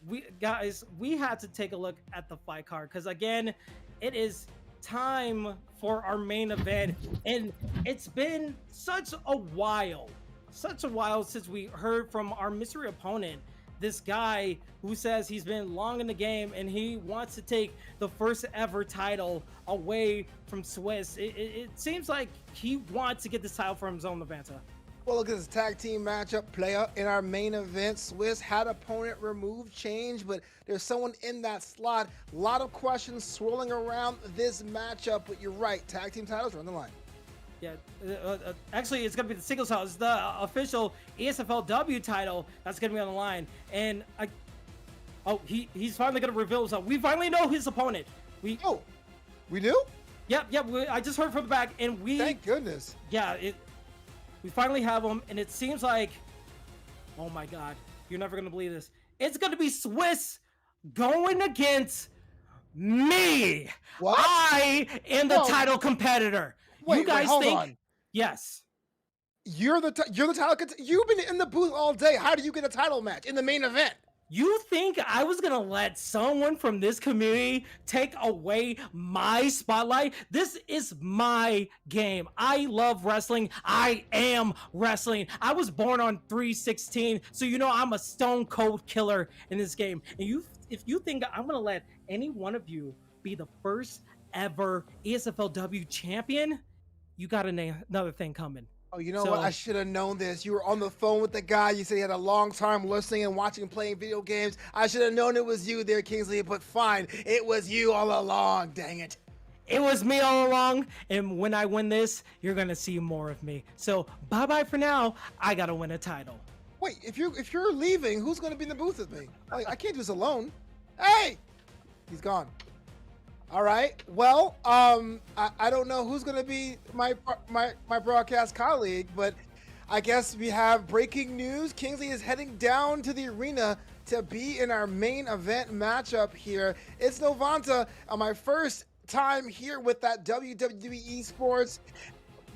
we had to take a look at the fight card, because again, it is time for our main event, and it's been such a while since we heard from our mystery opponent, this guy who says he's been long in the game and he wants to take the first ever title away from Swiss. It seems like he wants to get this title for his own Levanta. Well, look at this tag team matchup player in our main event. Swiss had opponent remove change, but there's someone in that slot. A lot of questions swirling around this matchup, but you're right. Tag team titles are on the line. Yeah, actually, it's going to be the singles title. It's the official ESFLW title that's going to be on the line. And he's finally going to reveal himself. We finally know his opponent. We do? Yep. I just heard from the back, and Thank goodness. Yeah, we finally have him, and it seems like, oh my God, you're never going to believe this. It's going to be Swiss going against me. What? I am the title competitor. Wait, you guys hold think? on. Yes. You're the title. You've been in the booth all day. How do you get a title match in the main event? You think I was gonna let someone from this community take away my spotlight? This is my game. I love wrestling. I am wrestling. I was born on 3/16, so you know I'm a stone cold killer in this game. And if you think I'm gonna let any one of you be the first ever ESFLW champion, you got another thing coming. Oh, you know what? I should have known this. You were on the phone with the guy. You said he had a long time listening and watching and playing video games. I should have known it was you there, Kingsley, but fine. It was you all along. Dang it. It was me all along, and when I win this, you're going to see more of me. So, bye-bye for now. I got to win a title. Wait, if you're leaving, who's going to be in the booth with me? I can't do this alone. Hey! He's gone. All right. Well, I don't know who's going to be my broadcast colleague, but I guess we have breaking news. Kingsley is heading down to the arena to be in our main event matchup here. It's Novanta on my first time here with that WWE Esports,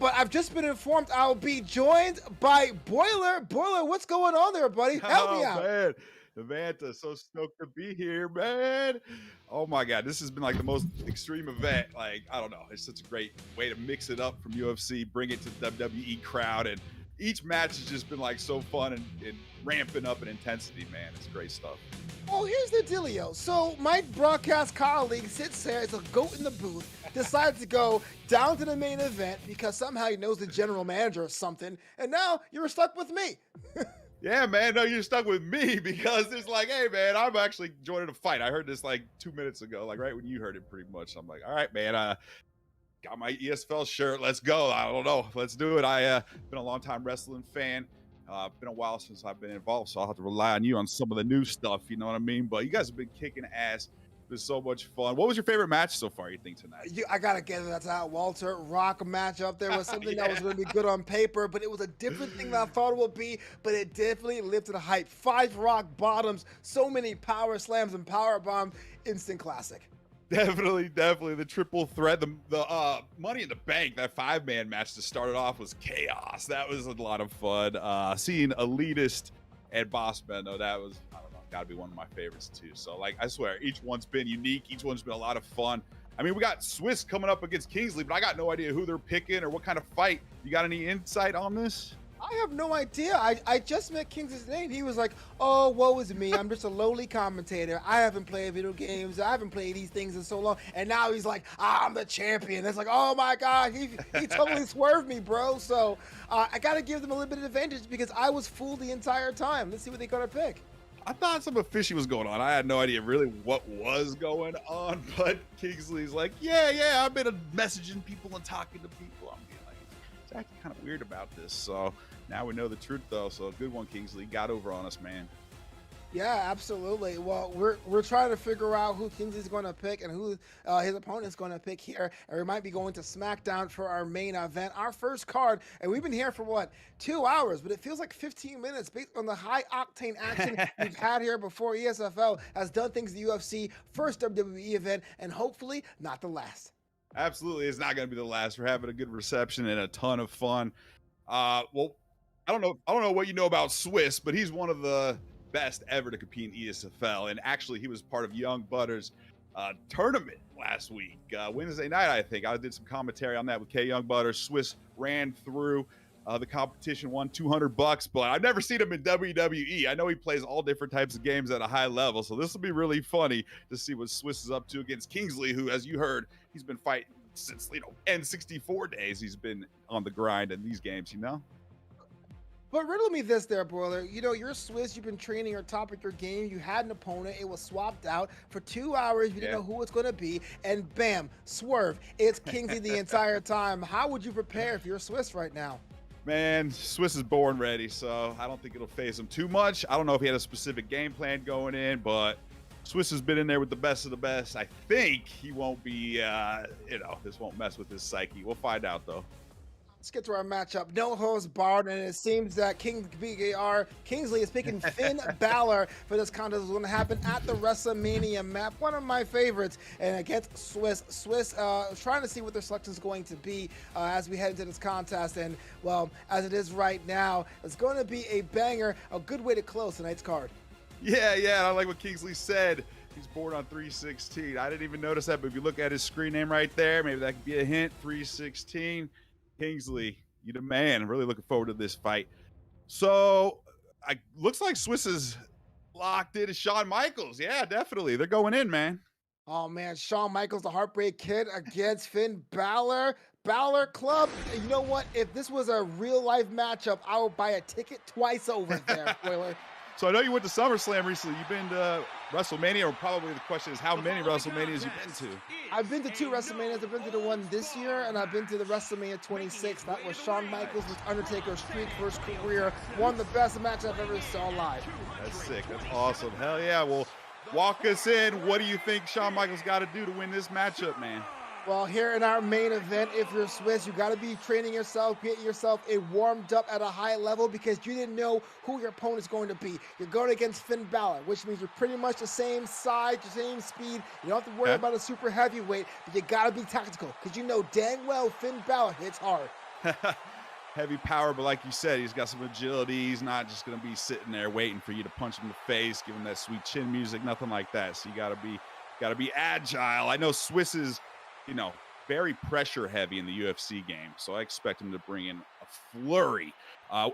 but I've just been informed I'll be joined by Boiler. Boiler, what's going on there, buddy? Help me out. Man. Devanta, so stoked to be here, man. Oh my God, this has been like the most extreme event. Like, I don't know, it's such a great way to mix it up from UFC, bring it to the WWE crowd, and each match has just been like so fun and ramping up in intensity, man. It's great stuff. Oh, here's the dealio. So my broadcast colleague sits there as a goat in the booth, decides to go down to the main event because somehow he knows the general manager or something, and now you're stuck with me. Yeah, man, no, you're stuck with me because it's like, hey, man, I'm actually joining a fight. I heard this like 2 minutes ago, like right when you heard it pretty much. I'm like, all right, man, got my ESFL shirt. Let's go. I don't know. Let's do it. Been a long time wrestling fan. Been a while since I've been involved, so I'll have to rely on you on some of the new stuff, you know what I mean? But you guys have been kicking ass. It was so much fun. What was your favorite match so far, you think, tonight? I got to get it. That's how Walter Rock matchup. There was something that was going to be good on paper, but it was a different thing than I thought it would be, but it definitely lifted the hype. 5 rock bottoms, so many power slams and power bombs. Instant classic. Definitely the triple threat, the Money in the Bank, that 5-man match to start it off was chaos. That was a lot of fun. Seeing Elitist and Bossman, though, that was, I don't know, gotta be one of my favorites too. So like, I swear, each one's been unique. Each one's been a lot of fun. I mean, we got Swiss coming up against Kingsley, but I got no idea who they're picking or what kind of fight. You got any insight on this? I have no idea. I just met Kingsley's name. He was like, "Oh, woe is me. I'm just a lowly commentator. I haven't played video games. I haven't played these things in so long." And now he's like, "I'm the champion." It's like, oh my God, he totally swerved me, bro. So I got to give them a little bit of advantage because I was fooled the entire time. Let's see what they're gonna pick. I thought something fishy was going on. I had no idea really what was going on, but Kingsley's like, yeah, I've been messaging people and talking to people. I'm being like, it's actually kind of weird about this. So now we know the truth, though. So good one, Kingsley. Got over on us, man. Yeah, absolutely. Well, we're trying to figure out who Kingsley's going to pick and who his opponent's going to pick here. And we might be going to SmackDown for our main event, our first card. And we've been here for what, 2 hours, but it feels like 15 minutes based on the high octane action we've had here before. ESFL has done things the UFC, first WWE event, and hopefully not the last. Absolutely, it's not going to be the last. We're having a good reception and a ton of fun. Well, I don't know what you know about Swiss, but he's one of the best ever to compete in ESFL, and actually he was part of Young Butter's tournament last week, Wednesday night. I think I did some commentary on that with K Young Butter. Swiss ran through the competition, won $200, but I've never seen him in WWE. I know he plays all different types of games at a high level, so this will be really funny to see what Swiss is up to against Kingsley, who, as you heard, he's been fighting since N64 days. He's been on the grind in these games, But riddle me this there, Broiler. You're Swiss. You've been training or topic your game. You had an opponent. It was swapped out for 2 hours. You didn't know who it's going to be. And bam, swerve. It's Kingsley the entire time. How would you prepare if you're Swiss right now? Man, Swiss is born ready, so I don't think it'll phase him too much. I don't know if he had a specific game plan going in, but Swiss has been in there with the best of the best. I think he won't be, this won't mess with his psyche. We'll find out, though. Let's get to our matchup. No holds barred, and it seems that BKR Kingsley is picking Finn Balor for this contest. It's going to happen at the WrestleMania map, one of my favorites, and against Swiss. Swiss trying to see what their selection is going to be as we head into this contest. And, well, as it is right now, it's going to be a banger, a good way to close tonight's card. Yeah, I like what Kingsley said. He's born on 316. I didn't even notice that, but if you look at his screen name right there, maybe that could be a hint. 316. Kingsley, you the man. I'm really looking forward to this fight. So, looks like Swiss is locked in to Shawn Michaels. Yeah, definitely. They're going in, man. Oh, man. Shawn Michaels, the Heartbreak Kid against Finn Balor. Balor Club. You know what? If this was a real-life matchup, I would buy a ticket twice over there, spoiler. So I know you went to SummerSlam recently. You've been to WrestleMania, or probably the question is how many WrestleManias you've been to? I've been to 2 WrestleManias. I've been to the one this year, and I've been to the WrestleMania 26. That was Shawn Michaels with Undertaker's streak, first career. One of the best matches I've ever saw live. That's sick. That's awesome. Hell yeah. Well, walk us in. What do you think Shawn Michaels got to do to win this matchup, man? Well, here in our main event, if you're Swiss, you got to be training yourself, getting yourself warmed up at a high level because you didn't know who your opponent's going to be. You're going against Finn Balor, which means you're pretty much the same size, the same speed. You don't have to worry about a super heavyweight, but you got to be tactical because you know dang well Finn Balor hits hard. Heavy power, but like you said, he's got some agility. He's not just going to be sitting there waiting for you to punch him in the face, give him that sweet chin music, nothing like that. So you got to be agile. I know Swiss is, very pressure heavy in the UFC game. So I expect him to bring in a flurry. I've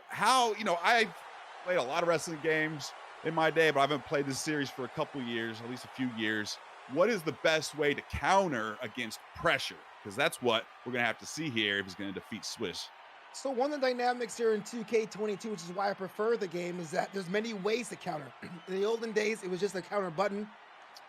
played a lot of wrestling games in my day, but I haven't played this series for a couple years, at least a few years. What is the best way to counter against pressure? Because that's what we're going to have to see here if he's going to defeat Swiss. So one of the dynamics here in 2K22, which is why I prefer the game, is that there's many ways to counter. In the olden days, it was just a counter button.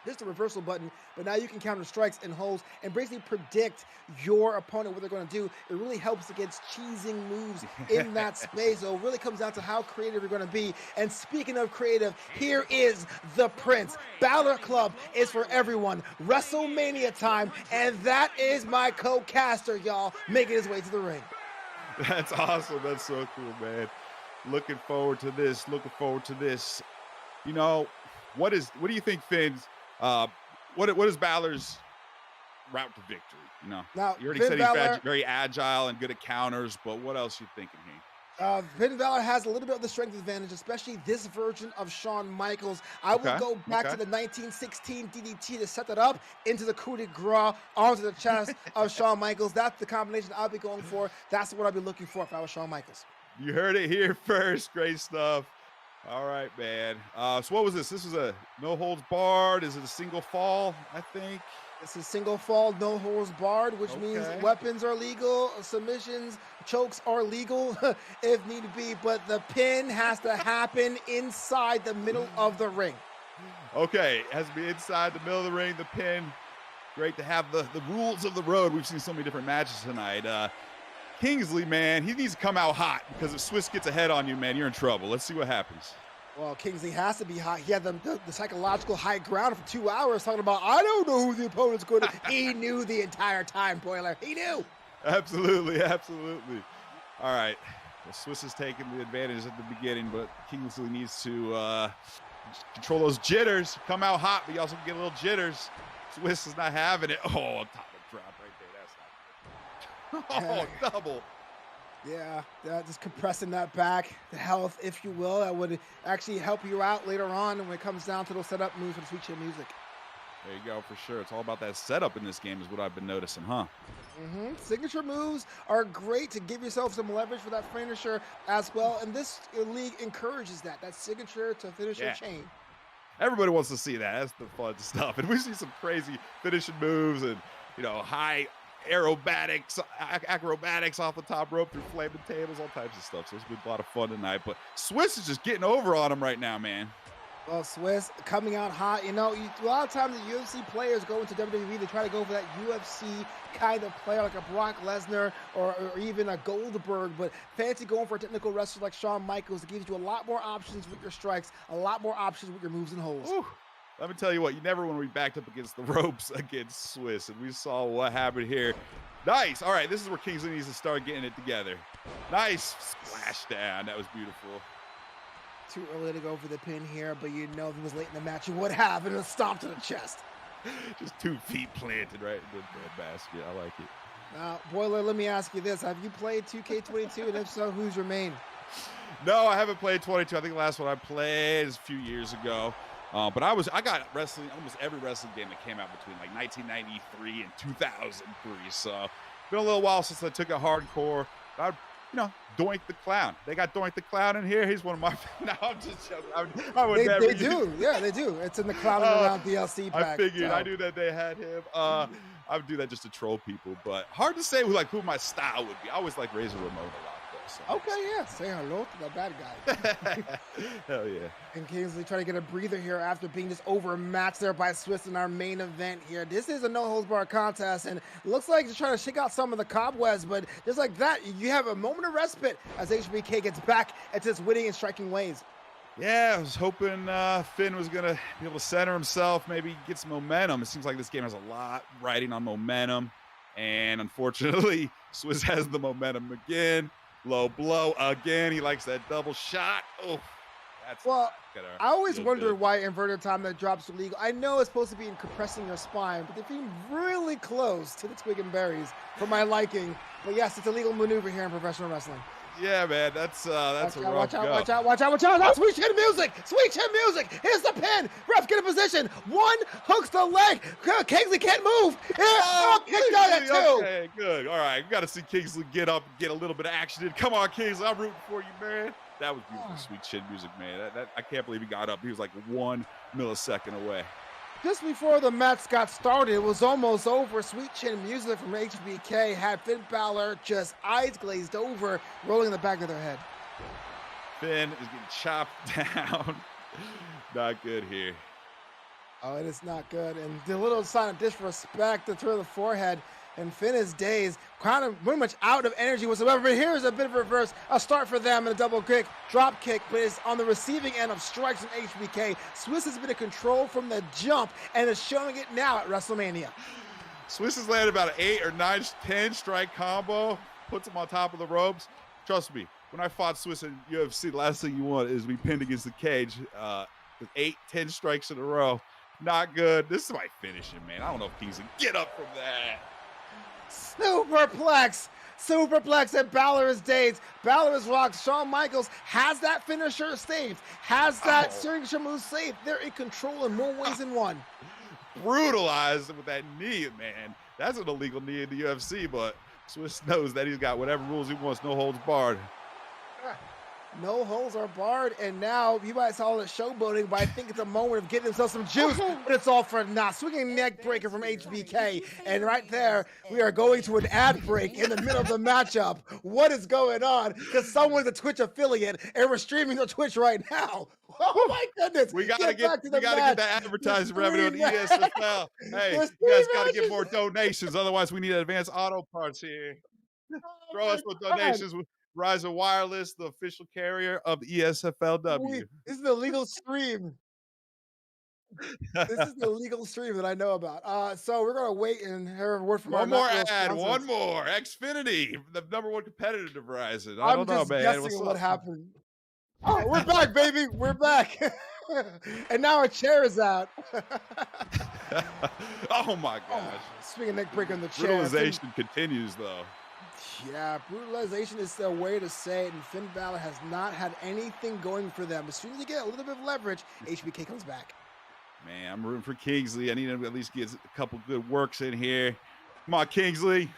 Just a reversal button, but now you can counter strikes and holds and basically predict your opponent, what they're going to do. It really helps against cheesing moves in that space. So it really comes down to how creative you're going to be. And speaking of creative, here is the Prince. Balor Club is for everyone. WrestleMania time, and that is my co-caster, y'all, making his way to the ring. That's awesome. That's so cool, man. Looking forward to this. What do you think, Finn's? What is Balor's route to victory? Now, you already said he's very agile and good at counters, but what else are you thinking here? Finn Balor has a little bit of the strength advantage, especially this version of Shawn Michaels. I will go back to the 1916 DDT to set that up into the coup de grace onto the chest of Shawn Michaels. That's the combination I'll be going for. That's what I'll be looking for if I was Shawn Michaels. You heard it here first. Great stuff. All right, man. So what was this? This was a no holds barred. Is it a single fall, I think? This is single fall, no holds barred, which means weapons are legal, submissions, chokes are legal if need be, but the pin has to happen inside the middle of the ring. Okay, it has to be inside the middle of the ring, the pin. Great to have the rules of the road. We've seen so many different matches tonight. Kingsley, man, he needs to come out hot because if Swiss gets ahead on you, man, you're in trouble. Let's see what happens. Well, Kingsley has to be hot. He had the psychological high ground for 2 hours talking about, I don't know who the opponent's going to. He knew the entire time, Boiler. He knew. Absolutely, absolutely. All right. Well, Swiss has taken the advantage at the beginning, but Kingsley needs to control those jitters. Come out hot, but you also get a little jitters. Swiss is not having it. Oh, top of drop right there. That's not good. Oh, double. Yeah, just compressing that back, the health, if you will, that would actually help you out later on when it comes down to those setup moves with Sweet Chin Music. There you go, for sure. It's all about that setup in this game is what I've been noticing, huh? Signature moves are great to give yourself some leverage for that finisher as well, and this league encourages that signature to finisher chain. Everybody wants to see that. That's the fun stuff. And we see some crazy finishing moves and, high acrobatics off the top rope through flaming tables, all types of stuff. So it's been a lot of fun tonight. But Swiss is just getting over on him right now, man. Well, Swiss coming out hot. A lot of times the UFC players go into WWE, they try to go for that UFC kind of player like a Brock Lesnar or even a Goldberg, but fancy going for a technical wrestler like Shawn Michaels. It gives you a lot more options with your strikes, a lot more options with your moves and holds. Ooh. Let me tell you what, you never want to be backed up against the ropes against Swiss, and we saw what happened here. Nice. All right, this is where Kingsley needs to start getting it together. Nice splash down. That was beautiful. Too early to go for the pin here, but if it was late in the match, you would have, and a stomp to the chest. Just 2 feet planted right in the basket. I like it. Now, Boiler, let me ask you this. Have you played 2K22, and if so, who's your main? No, I haven't played 22. I think the last one I played is a few years ago. But I got wrestling, almost every wrestling game that came out between like 1993 and 2003. So it's been a little while since I took a hardcore. Doink the Clown. They got Doink the Clown in here. He's one of my. No, I'm just joking. They do. Yeah, they do. It's in the Clown Around DLC pack. I figured. I knew that they had him. I would do that just to troll people, but hard to say who my style would be. I always like Razor Ramon a lot. So. Okay, yeah. Say hello to the bad guy. Hell yeah. And Kingsley trying to get a breather here after being just overmatched there by Swiss in our main event here. This is a no-holds-barred contest, and it looks like he's trying to shake out some of the cobwebs, but just like that, you have a moment of respite as HBK gets back at his winning and striking ways. Yeah, I was hoping Finn was going to be able to center himself, maybe get some momentum. It seems like this game has a lot riding on momentum, and unfortunately, Swiss has the momentum again. Low blow again. He likes that double shot. Oh, that's I always wondered why inverted time that drops illegal. I know it's supposed to be in compressing your spine, but they're being really close to the twig and berries for my liking. But yes, it's a legal maneuver here in professional wrestling. Yeah, man, that's a rough go. Watch out. That's Sweet Chin Music. Sweet Chin Music. Here's the pin. Ref, get in position. One hooks the leg. Kingsley can't move. Kicked out at 2. Okay, good. All right, we got to see Kingsley get up and get a little bit of action in. Come on, Kingsley. I'm rooting for you, man. That was beautiful, Sweet Chin Music, man. I can't believe he got up. He was like 1 millisecond away. Just before the match got started, it was almost over. Sweet Chin Music from HBK had Finn Balor just eyes glazed over, rolling in the back of their head. Finn is getting chopped down. Not good here. Oh, it is not good. And the little sign of disrespect to the forehead. And Finn is dazed, kind of pretty much out of energy whatsoever. But here's a bit of a reverse. A start for them and a double kick, drop kick, but it's on the receiving end of strikes from HBK. Swiss has been in control from the jump and is showing it now at WrestleMania. Swiss has landed about an 8 or 9, 10 strike combo, puts him on top of the ropes. Trust me, when I fought Swiss in UFC, the last thing you want is to be pinned against the cage with 8, 10 strikes in a row. Not good. This is my finishing, man. I don't know if Kingsley get up from that. Superplex, and Balor is dazed. Balor is rocked. Shawn Michaels has that finisher saved, has that signature move saved. They're in control in more ways than one. Brutalized with that knee, man. That's an illegal knee in the UFC, but Swiss knows that he's got whatever rules he wants, no holds barred. No holes are barred, and now you might call it showboating, but I think it's a moment of getting himself some juice, but it's all for naught. Swinging neck breaker from HBK, and right there, we are going to an ad break in the middle of the matchup. What is going on? Because someone's a Twitch affiliate, and we're streaming on Twitch right now. Oh my goodness! We gotta get that advertising revenue on ESFL. Hey, you guys gotta get more donations, otherwise we need advanced auto parts here. Throw us with donations. Rise of Wireless, the official carrier of ESFLW. This is the legal stream. This is the legal stream that I know about. So we're gonna wait and hear a word from one more Xfinity, the #1 competitor to Verizon. I don't know, man. Guessing what happened. Oh, we're back, baby. We're back. And now our chair is out. Oh my gosh. Swinging neck breaker in the chair. Brutalization continues though. Yeah, brutalization is the way to say it, and Finn Balor has not had anything going for them. As soon as they get a little bit of leverage, HBK comes back. Man, I'm rooting for Kingsley. I need him to at least get a couple good works in here. Come on, Kingsley.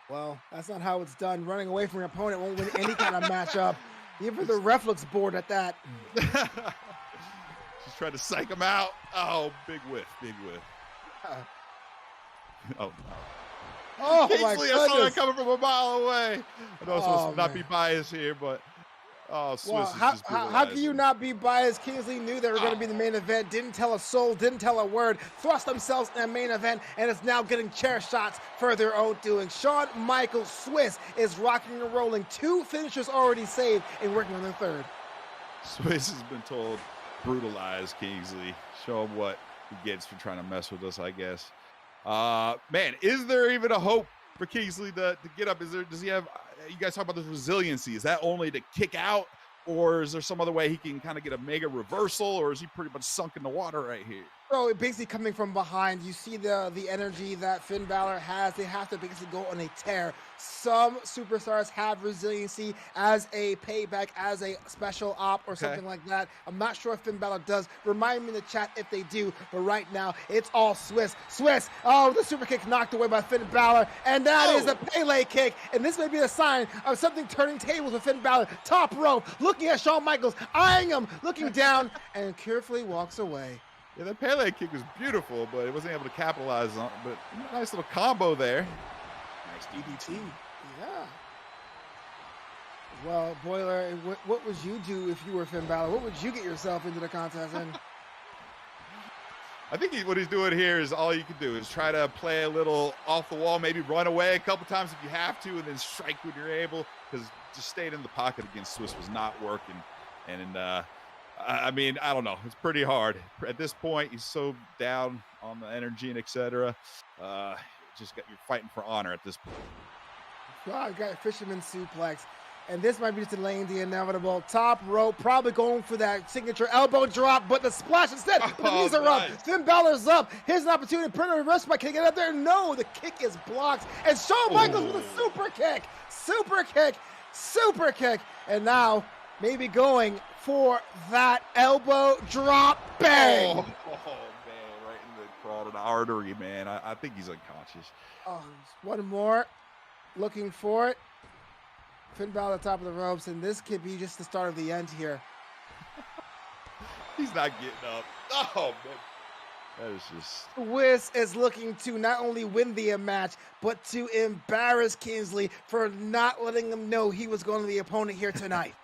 Well, that's not how it's done. Running away from your opponent won't win any kind of matchup. Even the ref looks bored at that. She's trying to psych him out. Oh, big whiff, big whiff. Oh, no. Oh, Kingsley, my goodness. I saw that coming from a mile away. I know I'm supposed to not be biased here, but Swiss is just how can you not be biased? Kingsley knew they were going to be the main event, didn't tell a soul, didn't tell a word, thrust themselves in the main event, and is now getting chair shots for their own doing. Shawn Michaels Swiss is rocking and rolling. 2 finishers already saved and working on the 3rd. Swiss has been told, brutalize Kingsley. Show him what he gets for trying to mess with us, I guess. Man, is there even a hope for Kingsley to get up? Does he have, you guys talk about this resiliency, is that only to kick out, or is there some other way he can kind of get a mega reversal, or is he pretty much sunk in the water right here? So basically coming from behind, you see the energy that Finn Balor has. They have to basically go on a tear. Some superstars have resiliency as a payback, as a special op or something like that. I'm not sure if Finn Balor does. Remind me in the chat if they do. But right now, it's all Swiss. Swiss, oh, the super kick knocked away by Finn Balor. And that is a Pele kick. And this may be a sign of something turning tables with Finn Balor. Top rope, looking at Shawn Michaels, eyeing him, looking down, and carefully walks away. Yeah, that Pele kick was beautiful, but it wasn't able to capitalize on it. But nice little combo there. Nice DDT. Yeah. Well, Boiler, what would you do if you were Finn Balor? What would you get yourself into the contest in? I think what he's doing here is all you can do is try to play a little off the wall, maybe run away a couple times if you have to, and then strike when you're able, because just staying in the pocket against Swiss was not working. And I mean, I don't know. It's pretty hard. At this point, he's so down on the energy and etc. You're fighting for honor at this point. Well, I got a fisherman suplex. And this might be just delaying the inevitable. Top rope, probably going for that signature elbow drop, but the splash instead. The knees are up. Finn Balor's up. Here's an opportunity to print a reverse spot. Can he get up there? No, the kick is blocked. And Shawn Michaels with a super kick. Super kick. Super kick. And now maybe going for that elbow drop. Bang! Oh, man, right in the carotid artery, man. I think he's unconscious. Oh, one more. Looking for it. Finn Balor at the top of the ropes, and this could be just the start of the end here. He's not getting up. Oh, man. That is just... Swiss is looking to not only win the match, but to embarrass Kingsley for not letting him know he was going to be the opponent here tonight.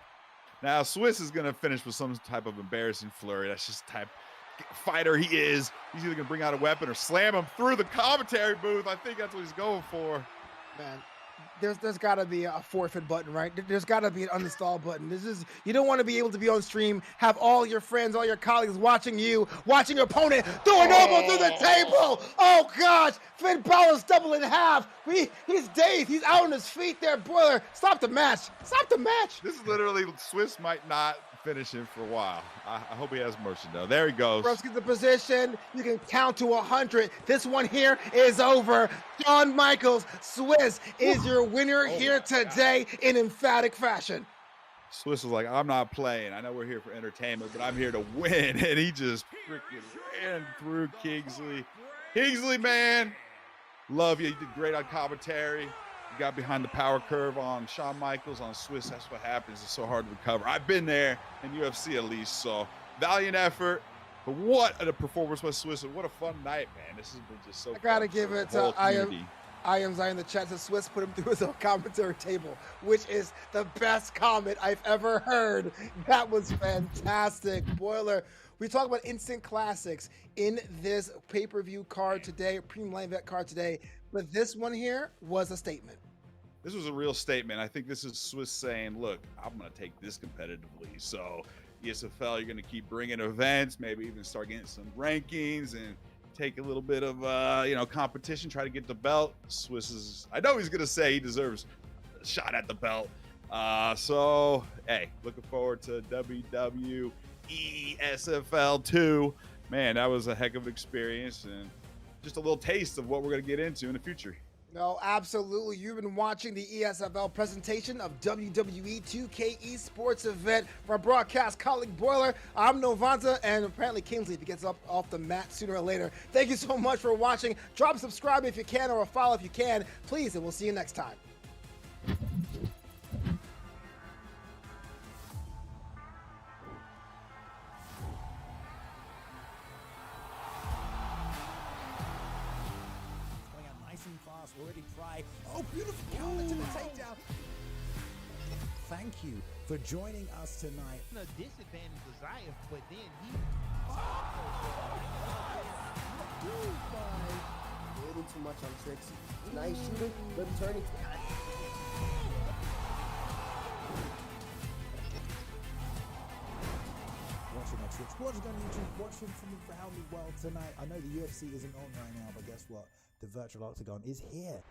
Now, Swiss is going to finish with some type of embarrassing flurry. That's just the type of fighter he is. He's either going to bring out a weapon or slam him through the commentary booth. I think that's what he's going for. Man, there's got to be a forfeit button, right? There's got to be an uninstall button. You don't want to be able to be on stream, have all your friends, all your colleagues watching your opponent throw an elbow through the table. Oh gosh, Finn Balor's double in half. He's dazed. He's out on his feet there. Boiler, stop the match. Stop the match. This is literally, Swiss might not finish him for a while. I hope he has mercy though. There he goes. Russ gets the position. You can count to 100. This one here is over. Shawn Michaels, Swiss is your winner here today in emphatic fashion. Swiss is like, I'm not playing. I know we're here for entertainment, but I'm here to win. And he just freaking ran through Kingsley. Kingsley, man, love you. You did great on commentary. You got behind the power curve on Shawn Michaels, on Swiss. That's what happens. It's so hard to recover. I've been there in UFC at least. So valiant effort. But what a performance by Swiss. And what a fun night, man. This has been just so I gotta fun give for it the whole to community. I am Zion in the chat. So Swiss put him through his own commentary table, which is the best comment I've ever heard. That was fantastic. Boiler, we talk about instant classics in this pay-per-view card today, premium line vet card today, but this one here was a statement. This was a real statement. I think this is Swiss saying, look, I'm going to take this competitively. So ESFL, you're going to keep bringing events, maybe even start getting some rankings and take a little bit of, competition, try to get the belt. Swiss is, I know he's going to say he deserves a shot at the belt. So, hey, looking forward to WWE ESFL 2. Man, that was a heck of an experience and just a little taste of what we're going to get into in the future. No, absolutely. You've been watching the ESFL presentation of WWE 2K Esports event from our broadcast colleague Boiler. I'm Novanta, and apparently Kingsley, if he gets up off the mat sooner or later. Thank you so much for watching. Drop a subscribe if you can, or a follow if you can, please, and we'll see you next time. Already try. Oh, beautiful counter to the takedown. Thank you for joining us tonight. The disadvantage Desire, but then he. Waiting too much on Trixie. Nice shooting, but turning. Watching our Twitch, watching on YouTube, watching from around the world tonight. I know the UFC isn't on right now, but guess what? The virtual octagon is here.